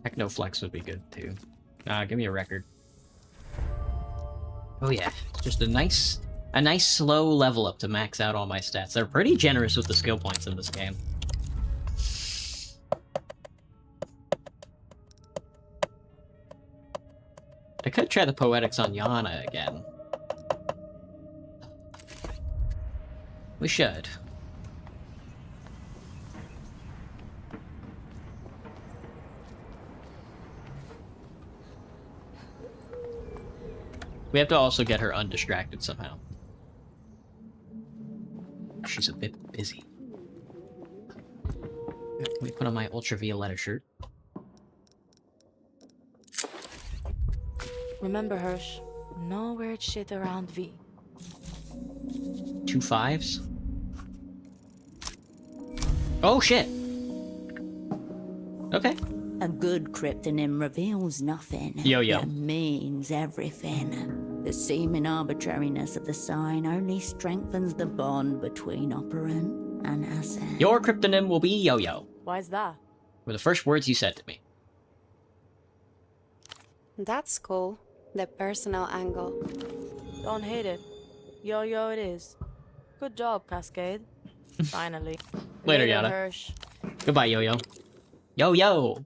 Technoflex would be good too. Give me a record. Oh yeah, just a nice slow level up to max out all my stats. They're pretty generous with the skill points in this game. I could try the poetics on Yana again. We should. We have to also get her undistracted somehow. She's a bit busy. Let me put on my ultravioletta shirt. Remember, Hirsch, no weird shit around V. 2 5s. Oh shit! Okay. A good cryptonym reveals nothing. Yo-yo. It means everything. The seeming arbitrariness of the sign only strengthens the bond between operant and asset. Your cryptonym will be Yo-Yo. Why's that? Were the first words you said to me. That's cool. The personal angle. Don't hate it. Yo-yo it is. Good job, Cascade. Finally. Later, Yada. Hirsch. Goodbye, Yo-Yo. Yo-Yo!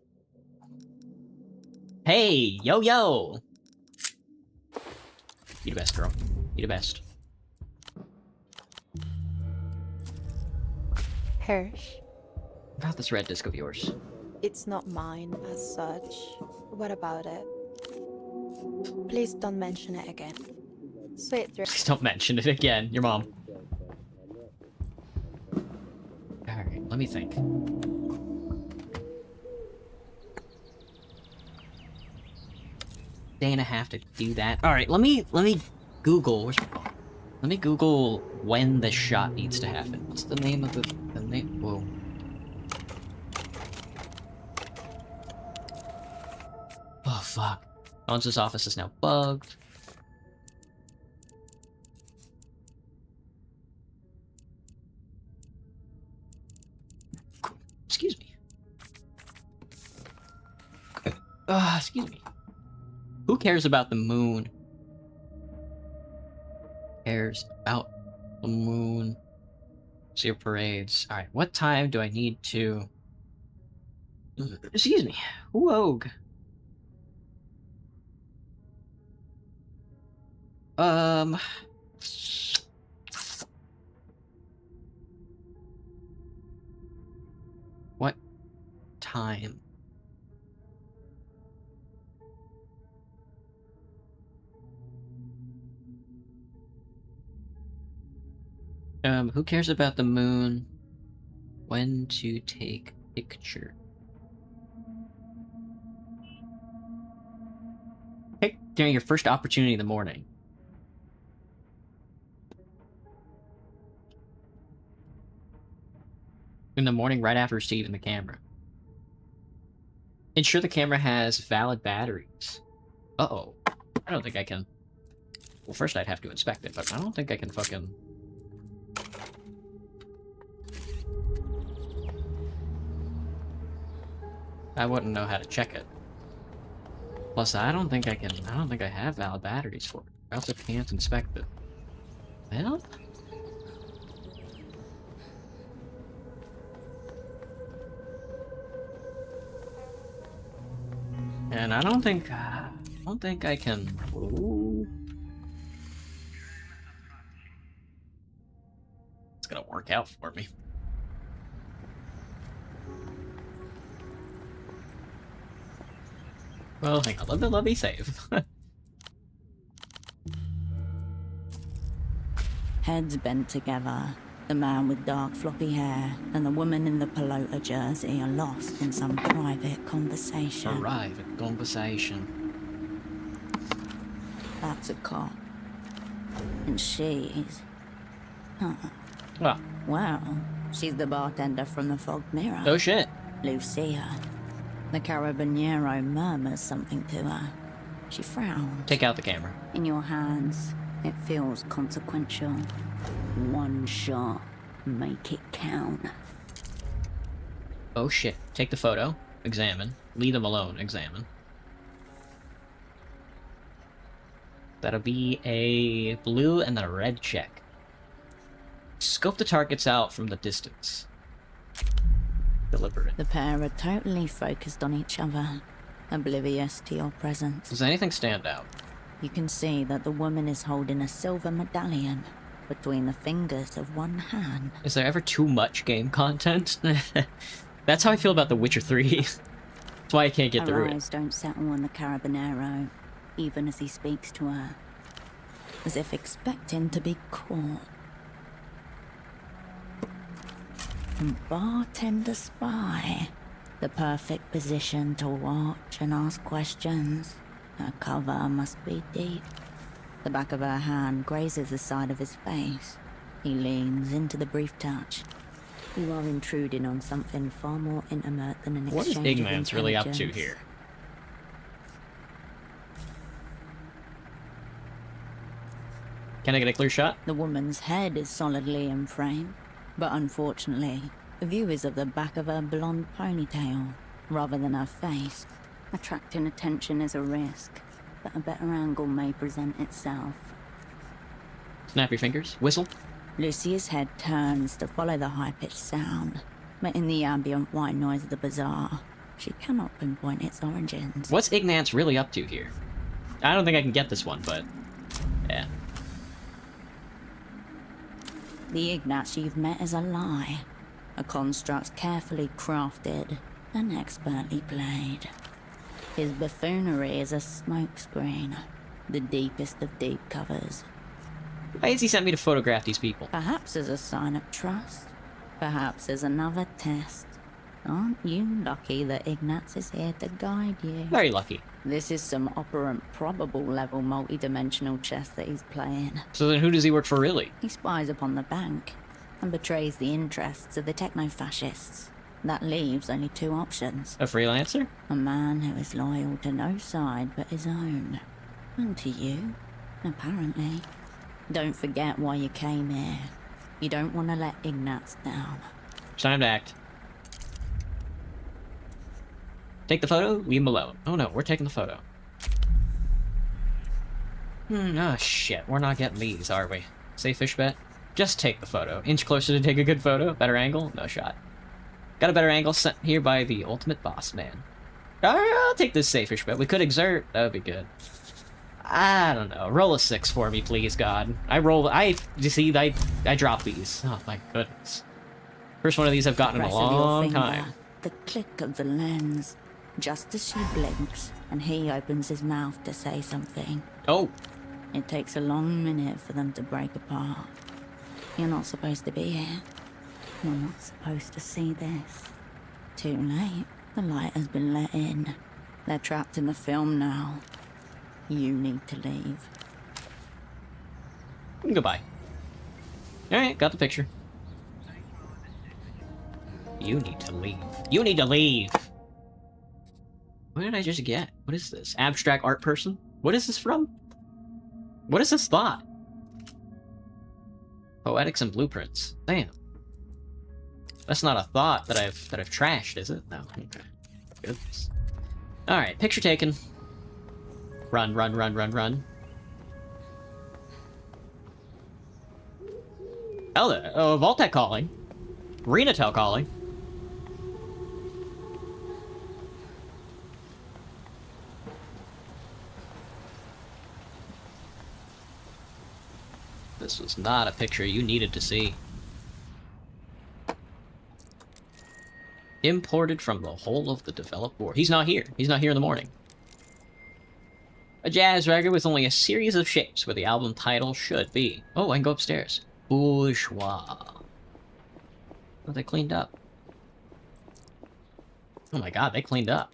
Hey, Yo-Yo! You the best, girl. You the best. Hirsch. About this red disc of yours. It's not mine as such. What about it? Please don't mention it again. Sweet dreams. Please don't mention it again. Your mom. Alright, let me think. Day and a half to do that. Alright, let me Google. Where's my phone? Let me Google when the shot needs to happen. What's the name of the name? Whoa. Oh fuck. Owens' office is now bugged. Excuse me. Excuse me. Who cares about the moon? Cares about the moon. See your parades. Alright, what time do I need to... Excuse me. Wogue. What time Who cares about the moon? When to take picture? Pick during your first opportunity in the morning. In the morning, right after receiving the camera. Ensure the camera has valid batteries. Uh-oh. I don't think I can... Well, first I'd have to inspect it, but I don't think I can fucking... I wouldn't know how to check it. Plus, I don't think I have valid batteries for it. I also can't inspect it. Well? And I don't think I can... Ooh. It's gonna work out for me. Well, hang on, let me save. Heads bent together, the man with dark floppy hair and the woman in the pelota jersey are lost in some private conversation. Private conversation. That's a cop. And she's... Huh. Well. Well, she's the bartender from the Fog Mirror. Oh shit. Lucia. The Carabiniero murmurs something to her. She frowns. Take out the camera. In your hands, it feels consequential. One shot, make it count. Oh shit. Take the photo. Examine. Leave them alone. Examine. That'll be a blue and a red check. Scope the targets out from the distance. Deliberate. The pair are totally focused on each other, oblivious to your presence. Does anything stand out? You can see that the woman is holding a silver medallion between the fingers of one hand. Is there ever too much game content? That's how I feel about The Witcher 3. That's why I can't get through it. Her eyes don't settle on the Carabinero, even as he speaks to her, as if expecting to be caught. And bartender spy, the perfect position to watch and ask questions. Her cover must be deep. The back of her hand grazes the side of his face. He leans into the brief touch. You are intruding on something far more intimate than an exchange What is of Igmans really up to intelligence. here? Can I get a clear shot? The woman's head is solidly in frame, but unfortunately, the view is of the back of her blonde ponytail, rather than her face. Attracting attention is a risk, but a better angle may present itself. Snap your fingers. Whistle. Lucia's head turns to follow the high-pitched sound, but in the ambient white noise of the bazaar, she cannot pinpoint its origins. What's Ignatz really up to here? I don't think I can get this one, but... yeah. The Ignatz you've met is a lie, a construct carefully crafted and expertly played. His buffoonery is a smokescreen, the deepest of deep covers. Why has he sent me to photograph these people? Perhaps as a sign of trust, perhaps as another test. Aren't you lucky that Ignatz is here to guide you? Very lucky. This is some operant probable level multi-dimensional chess that he's playing. So then who does he work for really? He spies upon the bank and betrays the interests of the techno-fascists. That leaves only two options. A freelancer? A man who is loyal to no side but his own. And to you, apparently. Don't forget why you came here. You don't want to let Ignatz down. It's time to act. Take the photo, leave him alone. Oh no, we're taking the photo. Oh shit, we're not getting these, are we? Say fish bet? Just take the photo. Inch closer to take a good photo. Better angle? No shot. Got a better angle sent here by the ultimate boss man. Alright, I'll take this safe-ish bet. We could exert. That would be good. I don't know. Roll a 6 for me, please, God. You see, I drop these. Oh my goodness. First one of these I've gotten in a Press of your long finger, time. The click of the lens. Just as she blinks, and he opens his mouth to say something. Oh. It takes a long minute for them to break apart. You're not supposed to be here. You're not supposed to see this. Too late. The light has been let in. They're trapped in the film now. You need to leave. Goodbye. Alright, got the picture. You need to leave. You need to leave! What did I just get? What is this? Abstract art person? What is this from? What is this thought? Poetics and blueprints. Damn. That's not a thought that I've trashed, is it? No. Okay. Goodness. Alright, picture taken. Run, run, run, run, run. Oh, Vault-Tec calling. Renatel calling. This was not a picture you needed to see. Imported from the whole of the developed world. He's not here. He's not here in the morning. A jazz record with only a series of shapes where the album title should be. Oh, I can go upstairs. Bourgeois. Oh, they cleaned up. Oh my god, they cleaned up.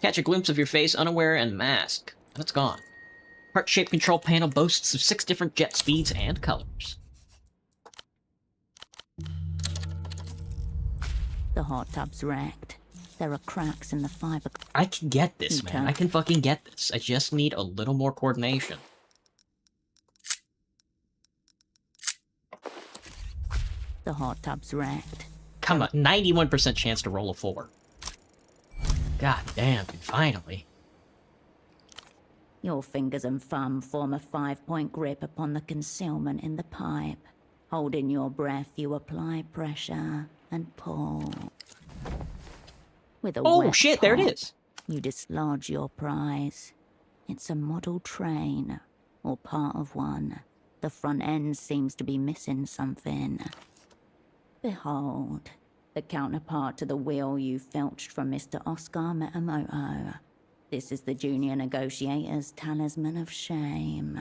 Catch a glimpse of your face, unaware, and mask. And it's gone. Heart-shaped control panel boasts of 6 different jet speeds and colors. The hot tub's wrecked. There are cracks in the fiber. I can get this, man. I can fucking get this. I just need a little more coordination. The hot tub's wrecked. Come on, 91% chance to roll a 4. God damn, dude, finally. Your fingers and thumb form a 5-point grip upon the concealment in the pipe. Holding your breath, you apply pressure and pull. With a Oh wet shit, there it pot, is. You dislodge your prize. It's a model train, or part of one. The front end seems to be missing something. Behold, the counterpart to the wheel you filched from Mr. Oscar Metamoto. This is the junior negotiator's talisman of shame.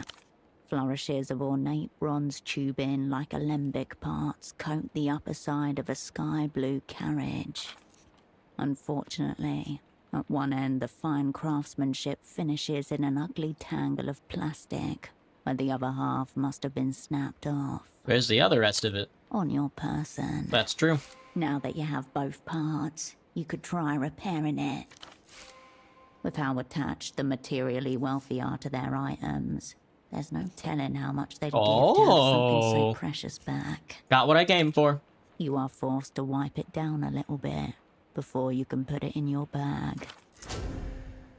Flourishes of ornate bronze tubing like alembic parts coat the upper side of a sky blue carriage. Unfortunately, at one end the fine craftsmanship finishes in an ugly tangle of plastic, where the other half must have been snapped off. Where's the other rest of it? On your person. That's true. Now that you have both parts, you could try repairing it. With how attached the materially wealthy are to their items, there's no telling how much they'd give to have something so precious back. Got what I came for. You are forced to wipe it down a little bit before you can put it in your bag.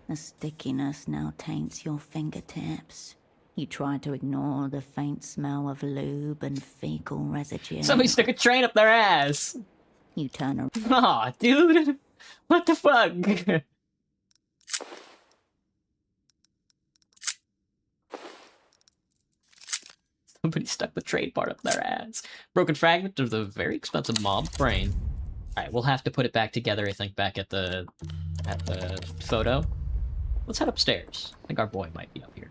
The stickiness now taints your fingertips. You try to ignore the faint smell of lube and fecal residue. Somebody stuck a train up their ass. You turn around. Aw, dude. What the fuck? Somebody stuck the trade part up their ass. Broken fragment of the very expensive mob brain. Alright, we'll have to put it back together, I think, back at the photo. Let's head upstairs. I think our boy might be up here.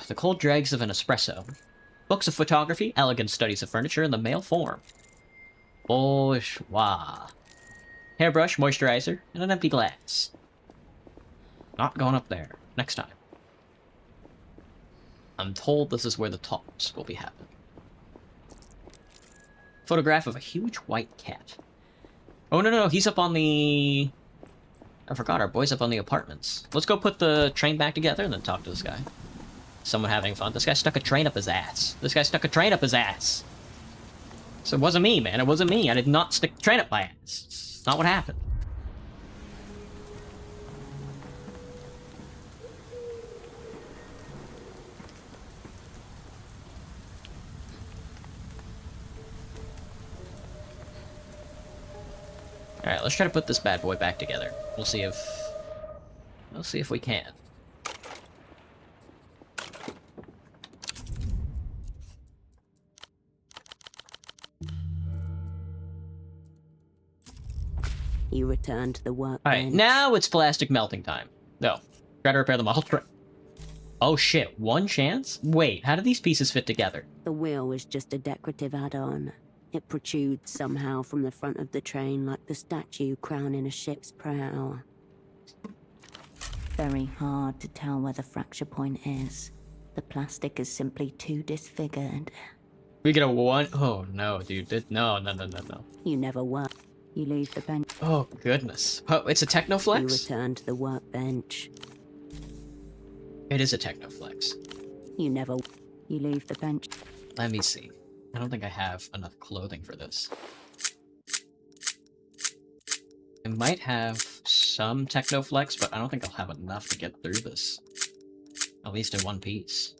The cold dregs of an espresso. Books of photography, elegant studies of furniture in the male form. Bourgeois. Hairbrush, moisturizer, and an empty glass. Not going up there. Next time. I'm told this is where the talks will be happening. Photograph of a huge white cat. Oh, no, he's up on the... I forgot, our boy's up on the apartments. Let's go put the train back together and then talk to this guy. Someone having fun. This guy stuck a train up his ass. This guy stuck a train up his ass. So it wasn't me, man. It wasn't me. I did not stick the train up my ass. It's not what happened. Alright, let's try to put this bad boy back together. We'll see if we can. You return to the workbench. Alright, now it's plastic melting time. No. Try to repair the model train. Oh shit, one chance? Wait, how do these pieces fit together? The wheel is just a decorative add-on. It protrudes somehow from the front of the train like the statue crowning a ship's prow. Very hard to tell where the fracture point is. The plastic is simply too disfigured. We get a one. Oh no, dude. No. You never work. You leave the bench. Oh goodness. Oh, it's a You Technoflex? return to the workbench. It is a Technoflex. You never. You leave the bench. Let me see. I don't think I have enough clothing for this. I might have some Technoflex, but I don't think I'll have enough to get through this. At least in one piece.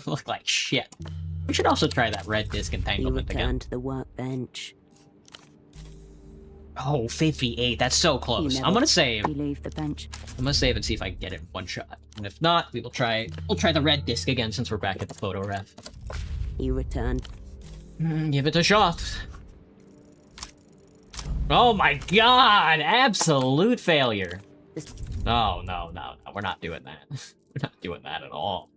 Look like shit. We should also try that red disc You entanglement return again. to the workbench. Oh, 58. That's so close. never- I'm gonna save. You leave the bench. I'm gonna save and see if I can get it in one shot. And if not, we'll try the red disc again since we're back at the photo ref. You return. Give it a shot. Oh my god! Absolute failure. No, we're not doing that. We're not doing that at all.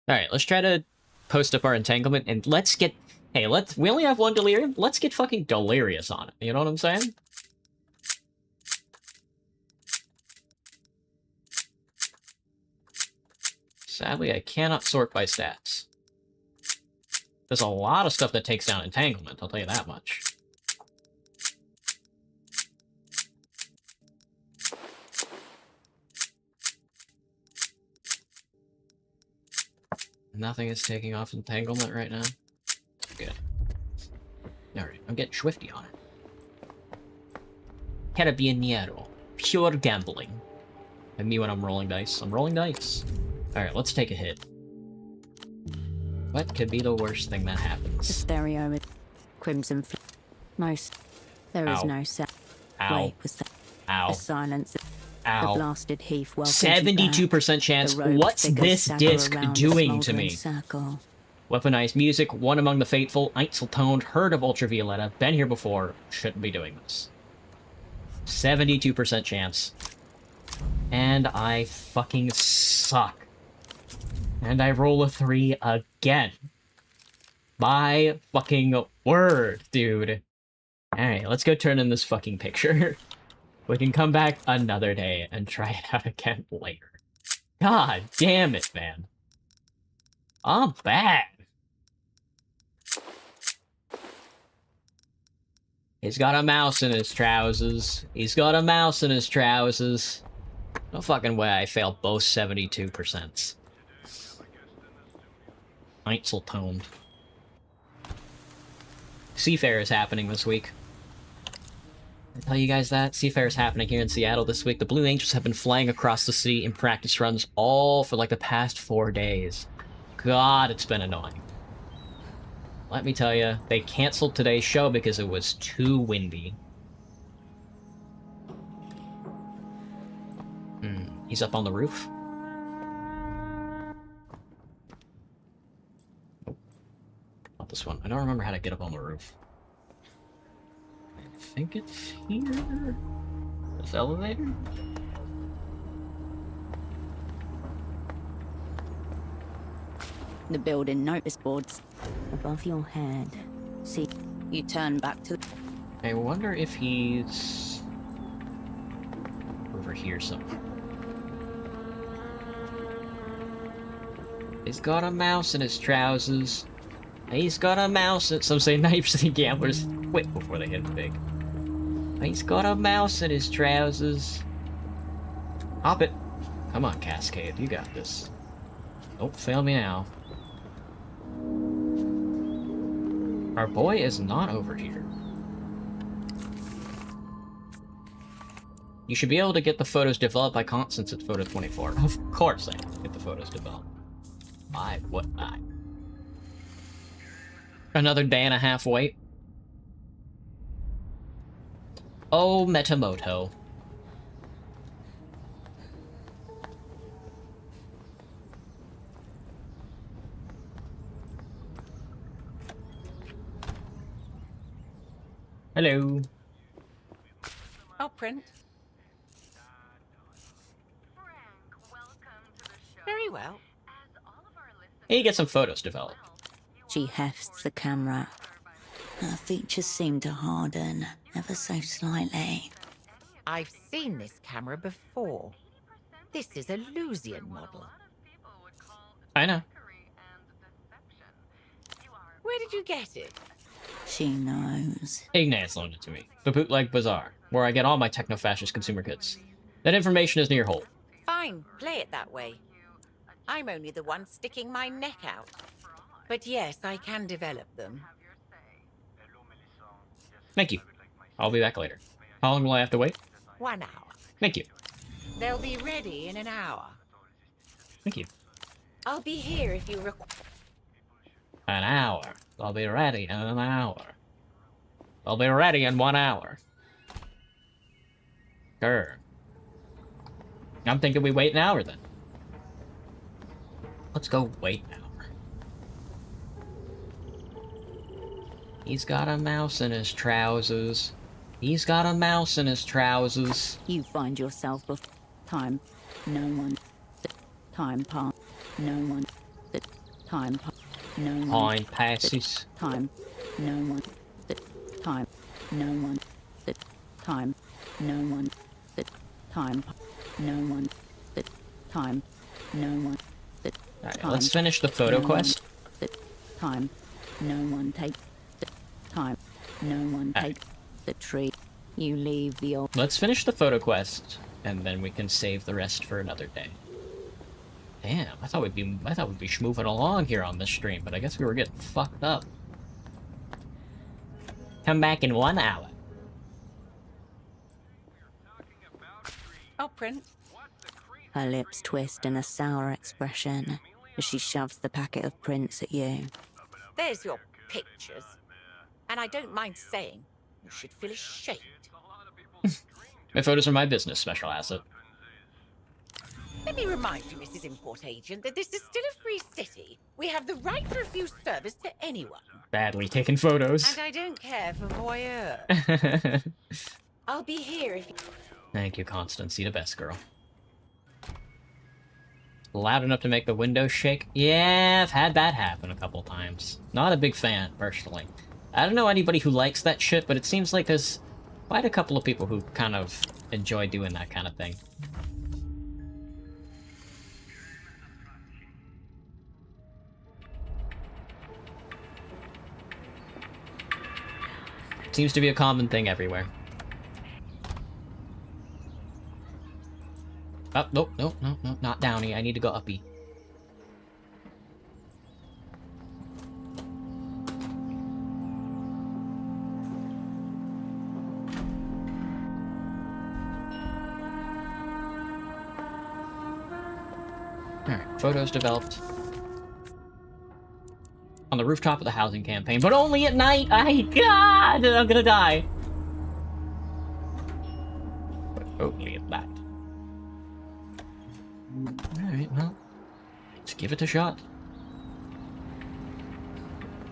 Alright, let's try to post up our entanglement and let's get... Hey, we only have one delirium. Let's get fucking delirious on it. You know what I'm saying? Sadly, I cannot sort by stats. There's a lot of stuff that takes down entanglement, I'll tell you that much. Nothing is taking off entanglement right now. Good. Alright, I'm getting swifty on it. Carabiniero. Pure gambling. And me when I'm rolling dice. I'm rolling dice. Alright, let's take a hit. What could be the worst thing that The happens? stereo with crimson. There is Ow. no sound. Ow. Wait, was that Ow. the silence? The Ow. blasted heath welcomes 72% chance. The robed What's figures this stagger disc around the doing to smouldering me? circle. Weaponized music, one among the faithful, Einzeltoned, heard of Ultravioletta, been here before, shouldn't be doing this. 72% chance. And I fucking suck. And I roll a 3 again. My fucking word, dude. Alright, let's go turn in this fucking picture. We can come back another day and try it out again later. God damn it, man. I'm bad. He's got a mouse in his trousers. He's got a mouse in his trousers. No fucking way I failed both 72%. Einzeltoned. Seafair is happening this week. I tell you guys that? Seafair is happening here in Seattle this week. The Blue Angels have been flying across the city in practice runs all for like the past 4 days. God, it's been annoying. Let me tell you, they canceled today's show because it was too windy. He's up on the roof. Nope. Not this one. I don't remember how to get up on the roof. I think it's here. This elevator? The building notice boards above your head. See, you turn back to. I wonder if he's over here somewhere. He's got a mouse in his trousers. He's got a mouse in... Some say knives and gamblers quit before they hit big. He's got a mouse in his trousers. Hop it. Come on, Cascade. You got this. Don't fail me now. Our boy is not over here. You should be able to get the photos developed by Constance at Photo 24. Of course I can get the photos developed. Why would I? Another day and a half wait. Oh, Metamoto. Hello. Oh, Print. Very well. Hey, get some photos developed. She hefts the camera. Her features seem to harden ever so slightly. I've seen this camera before. This is a Lusian model. I know. Where did you get it? She knows. Ignaz loaned it to me. The Bootleg Bazaar, where I get all my techno-fascist consumer goods. That information is near hold. Fine, play it that way. I'm only the one sticking my neck out. But yes, I can develop them. Thank you. I'll be back later. How long will I have to wait? 1 hour. Thank you. They'll be ready in an hour. Thank you. I'll be here if you require. An hour. I'll be ready in an hour. I'll be ready in 1 hour. Sure. I'm thinking we wait an hour then. Let's go wait an hour. He's got a mouse in his trousers. He's got a mouse in his trousers. You find yourself before time. No one. Time pass. No one. Time pass. No one. Time passes. Time. No one. Time. No one. Time. No one. Time. No one. Time. No one. Alright, let's finish the photo quest. Time. No one take the time. No one take the tree. You leave the old. Let's finish the photo quest, and then we can save the rest for another day. Damn, I thought we'd be schmooving along here on this stream, but I guess we were getting fucked up. Come back in 1 hour. Oh, Print. Her lips twist in a sour expression as she shoves the packet of prints at you. There's your pictures. And I don't mind saying, you should feel ashamed. My photos are my business, special asset. Let me remind you, Mrs. Import Agent, that this is still a free city. We have the right to refuse service to anyone. Badly taken photos. And I don't care for voyeur. I'll be here if you... Thank you, Constance. You're the best girl. Loud enough to make the windows shake? Yeah, I've had that happen a couple times. Not a big fan, personally. I don't know anybody who likes that shit, but it seems like there's quite a couple of people who kind of enjoy doing that kind of thing. Seems to be a common thing everywhere. Oh, nope, nope, nope, nope, not downy. I need to go uppy. Alright, photos developed. On the rooftop of the housing campaign, but only at night! God! I'm gonna die! But only at night. Alright, well, let's give it a shot.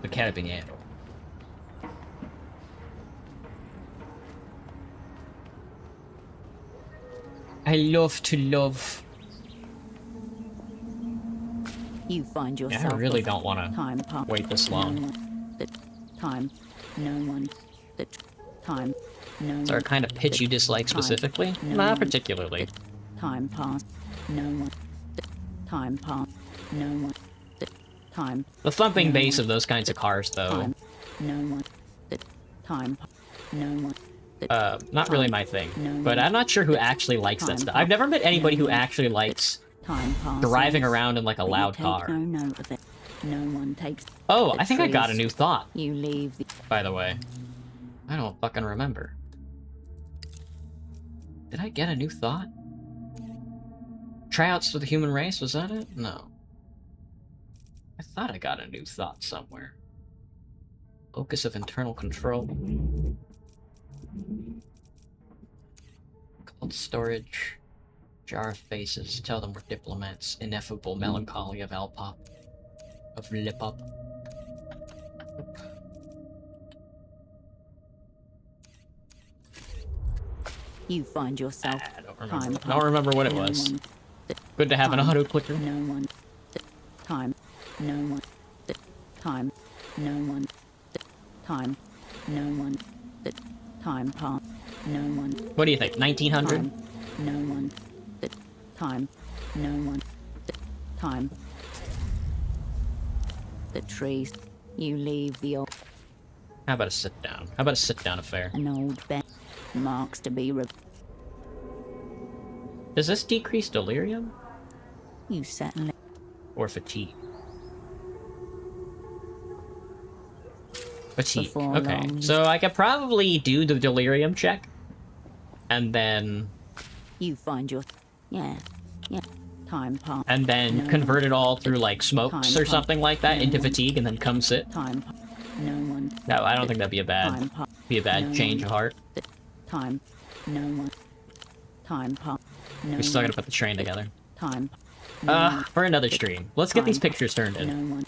The Carabiniero. I love to love. You find Yeah, yourself. I really don't want time to wait this long. No one. The time. No one. The time. No Is there a one. kind of pitch you dislike specifically? No Not one. particularly. Time pass. No one. The time pass. No one. The time. The thumping No bass one. of those kinds of cars, though, Time. No one. The time. No one. not really my thing. No But one. I'm not sure who actually likes that Time stuff. I've never met anybody No who one. actually likes Time passes. driving around in like a but loud you take car. No note of it. No one takes. Oh, the I think I got a trees. new thought, You leave the. by the way. I don't fucking remember. Did I get a new thought? Tryouts for the human race, was that it? No. I thought I got a new thought somewhere. Locus of internal control. Cold storage. Jar of faces. Tell them we're diplomats. Ineffable melancholy of Alpop. Of Lipop. You find yourself. I don't remember what it was. Good to have an auto clicker. No one. Time. No one. Time. No one. Time. No one. Time. Part. No one. What do you think? 1900? No one. Time. No one. Time. The trees. You leave the old. How about a sit down? How about a sit down affair? An old bed. Marks to be. Does this decrease delirium? You settle it. Or fatigue? Fatigue. Before Okay, long. so I could probably do the delirium check, and then You find your. Yeah. Time part. and then No convert one. it all through like smokes Time or something like that No into one. fatigue, and then come sit. Time. No one. No, I don't think that'd be a bad Time. No change of one. heart. Time. No one. Time part. No We still one. gotta put the train together. Time. No one. For another stream. Let's get these Time. pictures turned in. No one.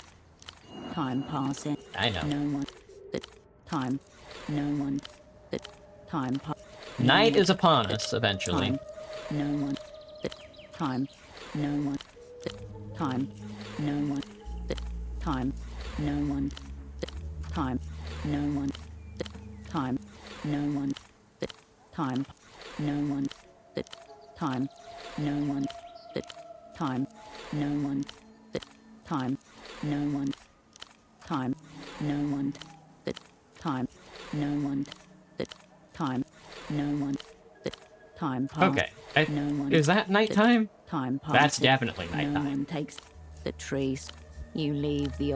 Time passing. I know. No one. Time. No one. Time. Night is upon us eventually. Time. No one. Time. No one. Time. No one. Time. No one. Time. No one. Time. No one. Time. No one. Time. No one. Time. No one. Time. No one. Time. No one. Time. No one. Time. No one. Time. Okay. No one. Is that nighttime? Time. That's definitely No nighttime. one takes the trees. You leave the.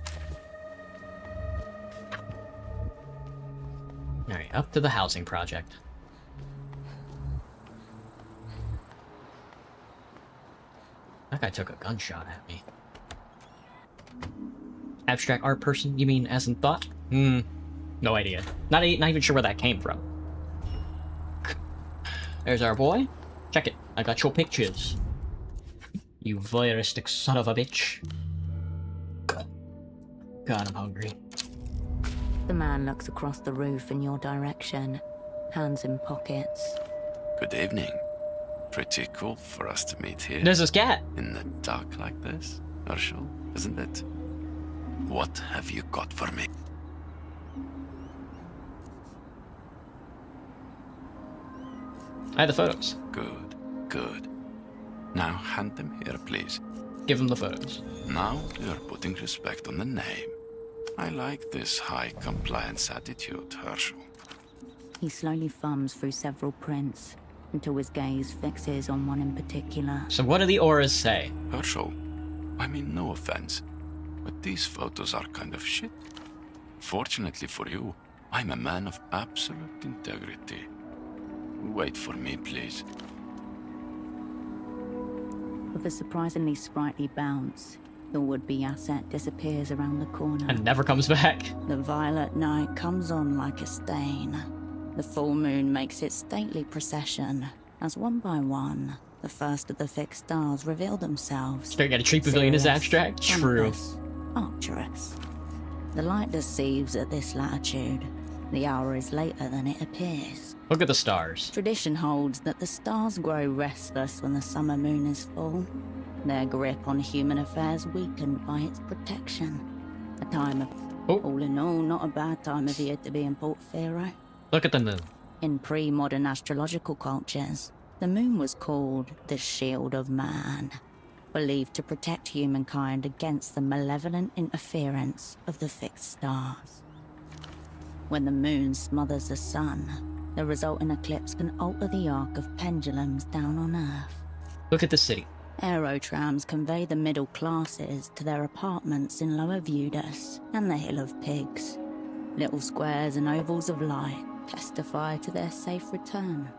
Alright, up to the housing project. That guy took a gunshot at me. Abstract art person, you mean as in thought? No idea. Not even sure where that came from. There's our boy. Check it. I got your pictures. You voyeuristic son of a bitch. God, I'm hungry. The man looks across the roof in your direction, hands in pockets. Good evening. Pretty cool for us to meet here. There's this cat. In the dark like this, Herschel, isn't it? What have you got for me? I have the photos. Good, good. Now hand them here, please. Give him the photos. Now you're putting respect on the name. I like this high compliance attitude, Herschel. He slowly thumbs through several prints until his gaze fixes on one in particular. So what do the auras say? Herschel, I mean no offense, but these photos are kind of shit. Fortunately for you, I'm a man of absolute integrity. Wait for me, please. With a surprisingly sprightly bounce, the would-be asset disappears around the corner. And never comes back. The violet night comes on like a stain. The full moon makes its stately procession, as one by one, the first of the fixed stars reveal themselves. Straight got a tree pavilion is Sirius, abstract? True. Olympus, Arcturus. The light deceives at this latitude. The hour is later than it appears. Look at the stars. Tradition holds that the stars grow restless when the summer moon is full, their grip on human affairs weakened by its protection. A time of, all in all, not a bad time of year to be in Port Faro. Look at the moon. In pre-modern astrological cultures, the moon was called the Shield of Man, believed to protect humankind against the malevolent interference of the fixed stars. When the moon smothers the sun, the resulting eclipse can alter the arc of pendulums down on Earth. Look at the city. Aerotrams convey the middle classes to their apartments in Lower Viewdus and the Hill of Pigs. Little squares and ovals of light testify to their safe return.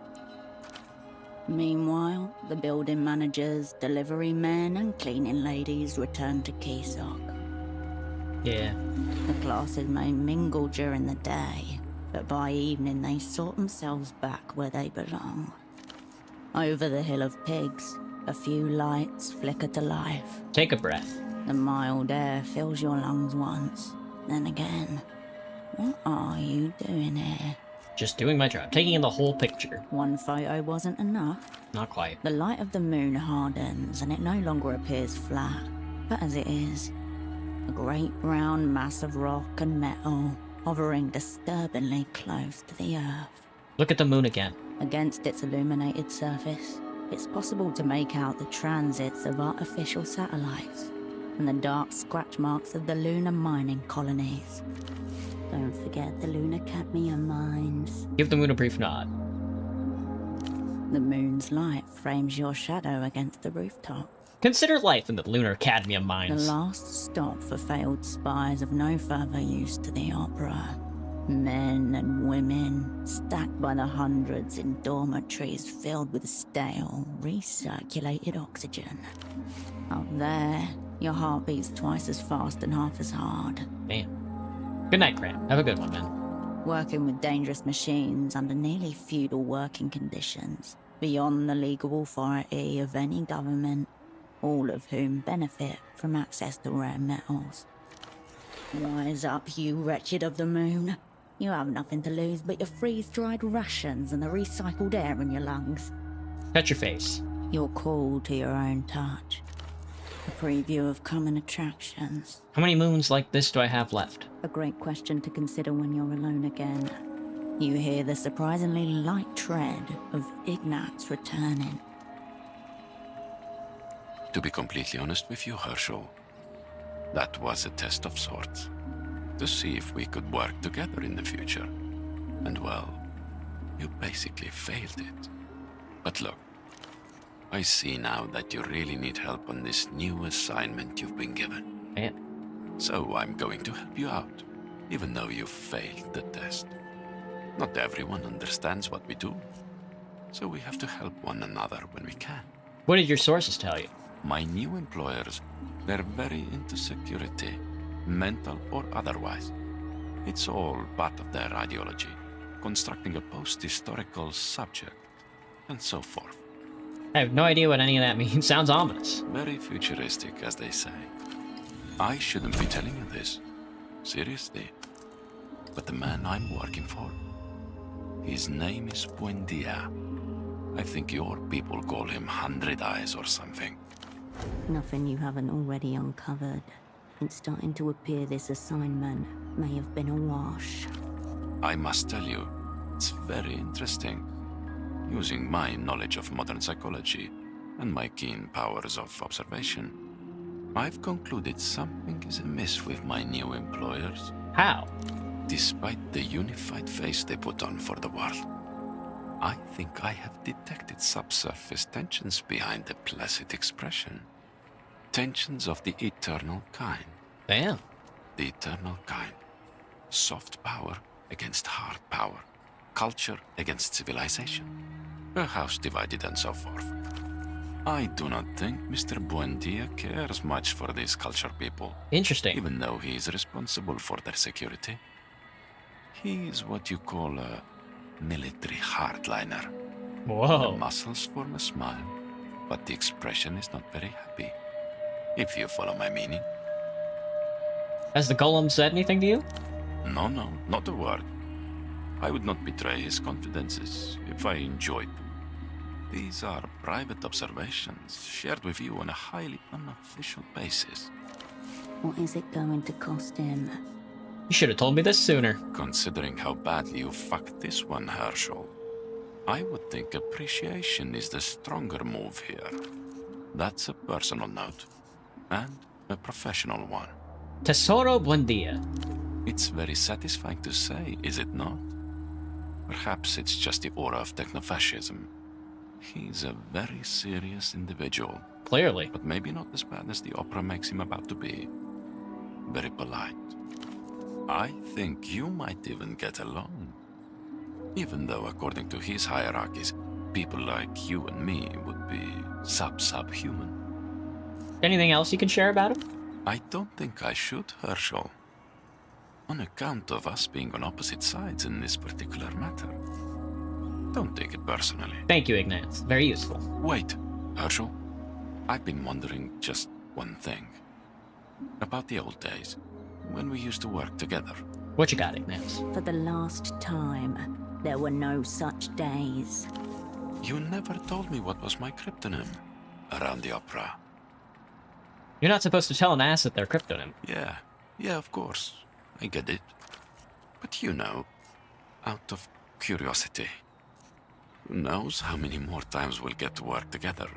Meanwhile, the building managers, delivery men, and cleaning ladies return to Keysok. Yeah. The classes may mingle during the day, but by evening they sort themselves back where they belong. Over the Hill of Pigs, a few lights flicker to life. Take a breath. The mild air fills your lungs once, then again. What are you doing here? Just doing my job, taking in the whole picture. One photo wasn't enough. Not quite. The light of the moon hardens and it no longer appears flat, but as it is, a great brown mass of rock and metal hovering disturbingly close to the Earth. Look at the moon again. Against its illuminated surface, it's possible to make out the transits of artificial satellites and the dark scratch marks of the lunar mining colonies. Don't forget the lunar cadmium mines. Give the moon a brief nod. The moon's light frames your shadow against the rooftop. Consider life in the lunar cadmium The mines. last stop for failed spies of no further use to the opera. Men and women, stacked by the hundreds in dormitories filled with stale, recirculated oxygen. Up there, your heart beats twice as fast and half as hard. Damn. Good night, Graham. Have a good one, man. Working with dangerous machines under nearly feudal working conditions, beyond the legal authority of any government, all of whom benefit from access to rare metals. Rise up, you wretched of the moon. You have nothing to lose but your freeze-dried rations and the recycled air in your lungs. Touch your face. You're called to your own touch. A preview of coming attractions. How many moons like this do I have left? A great question to consider when you're alone again. You hear the surprisingly light tread of Ignatz returning. To be completely honest with you, Herschel, that was a test of sorts. To see if we could work together in the future. And well, you basically failed it. But look, I see now that you really need help on this new assignment you've been given. Man. So I'm going to help you out, even though you failed the test. Not everyone understands what we do, so we have to help one another when we can. What did your sources tell you? My new employers, they're very into security, mental or otherwise. It's all part of their ideology, constructing a post-historical subject, and so forth. I have no idea what any of that means. Sounds ominous. Very futuristic, as they say. I shouldn't be telling you this, seriously. But the man I'm working for, his name is Buendia. I think your people call him 100 Eyes or something. Nothing you haven't already uncovered. It's starting to appear this assignment may have been a wash. I must tell you, it's very interesting. Using my knowledge of modern psychology and my keen powers of observation, I've concluded something is amiss with my new employers. How? Despite the unified face they put on for the world, I think I have detected subsurface tensions behind the placid expression. Tensions of the eternal kind. Damn. The eternal kind. Soft power against hard power. Culture against civilization. A house divided and so forth. I do not think Mr. Buendia cares much for these culture people. Interesting. Even though he is responsible for their security. He is what you call a military hardliner. Whoa. The muscles form a smile, but the expression is not very happy. If you follow my meaning. Has the golem said anything to you? No, not a word. I would not betray his confidences if I enjoyed them. These are private observations shared with you on a highly unofficial basis. What is it going to cost him? You should have told me this sooner. Considering how badly you fucked this one, Herschel, I would think appreciation is the stronger move here. That's a personal note, and a professional one. Tesoro Buendia. It's very satisfying to say, is it not? Perhaps it's just the aura of technofascism. He's a very serious individual. Clearly. But maybe not as bad as the opera makes him about to be. Very polite. I think you might even get along. Even though, according to his hierarchies, people like you and me would be subhuman. Anything else you can share about him? I don't think I should, Herschel. On account of us being on opposite sides in this particular matter. Don't take it personally. Thank you, Ignatz. Very useful. Wait, Herschel. I've been wondering just one thing. About the old days, when we used to work together. What you got, Ignatz? For the last time, there were no such days. You never told me what was my cryptonym around the opera. You're not supposed to tell an ass that they're cryptonym. Yeah, of course. I get it. But you know, out of curiosity, who knows how many more times we'll get to work together,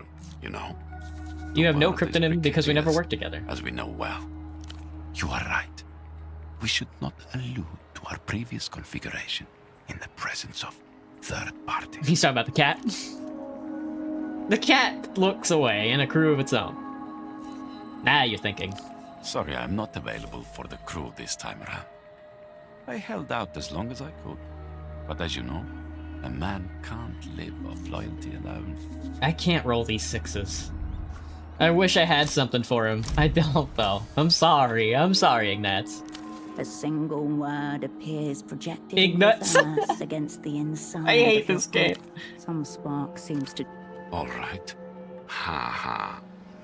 you know? You have no One of these cryptonym big because we never ideas, worked together. As we know well. You are right. We should not allude to our previous configuration in the presence of third parties. He's talking about the cat. The cat looks away in a crew of its own. Now you're thinking. Sorry, I'm not available for the crew this time around. I held out as long as I could. But as you know, a man can't live off loyalty alone. I can't roll these sixes. I wish I had something for him. I don't, though. I'm sorry, Ignatz. A single word appears projected Ignatz. in reverse against the inside. I hate of your this game. book. Some spark seems to... All right. Ha ha.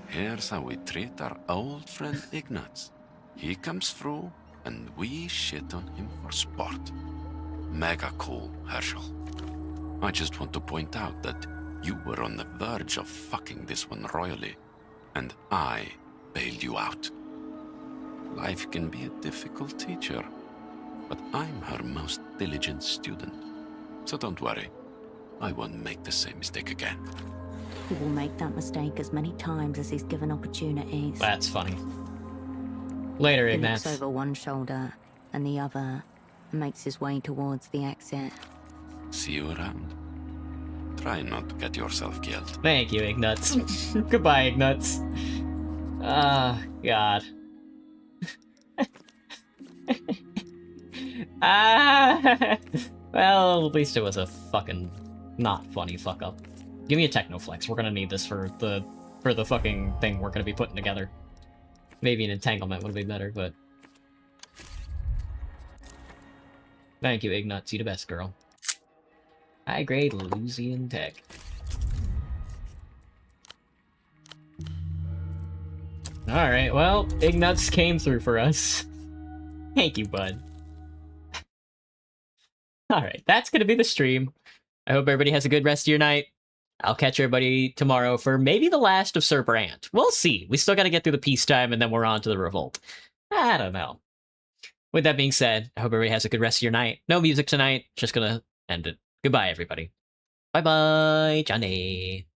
Here's how we treat our old friend Ignatz. He comes through, and we shit on him for sport. Mega cool, Herschel. I just want to point out that you were on the verge of fucking this one royally, and I bailed you out. Life can be a difficult teacher, but I'm her most diligent student. So don't worry, I won't make the same mistake again. He will make that mistake as many times as he's given opportunities. That's funny. Later, He looks Ignatz. over one shoulder and the other and makes his way towards the exit. See you around. Try not to get yourself killed. Thank you, Ignatz. Goodbye, Ignatz. Ah, God. Well, at least it was a fucking not funny fuck up. Give me a Technoflex. We're gonna need this for the fucking thing we're gonna be putting together. Maybe an entanglement would be better, but thank you, Ignatz. You the best, girl. High grade Lusian tech. Alright, well, Ignatz came through for us. Thank you, bud. Alright, that's gonna be the stream. I hope everybody has a good rest of your night. I'll catch everybody tomorrow for maybe the last of Sir Brand. We'll see. We still gotta get through the peacetime and then we're on to the revolt. I don't know. With that being said, I hope everybody has a good rest of your night. No music tonight. Just gonna end it. Goodbye, everybody. Bye-bye, Johnny.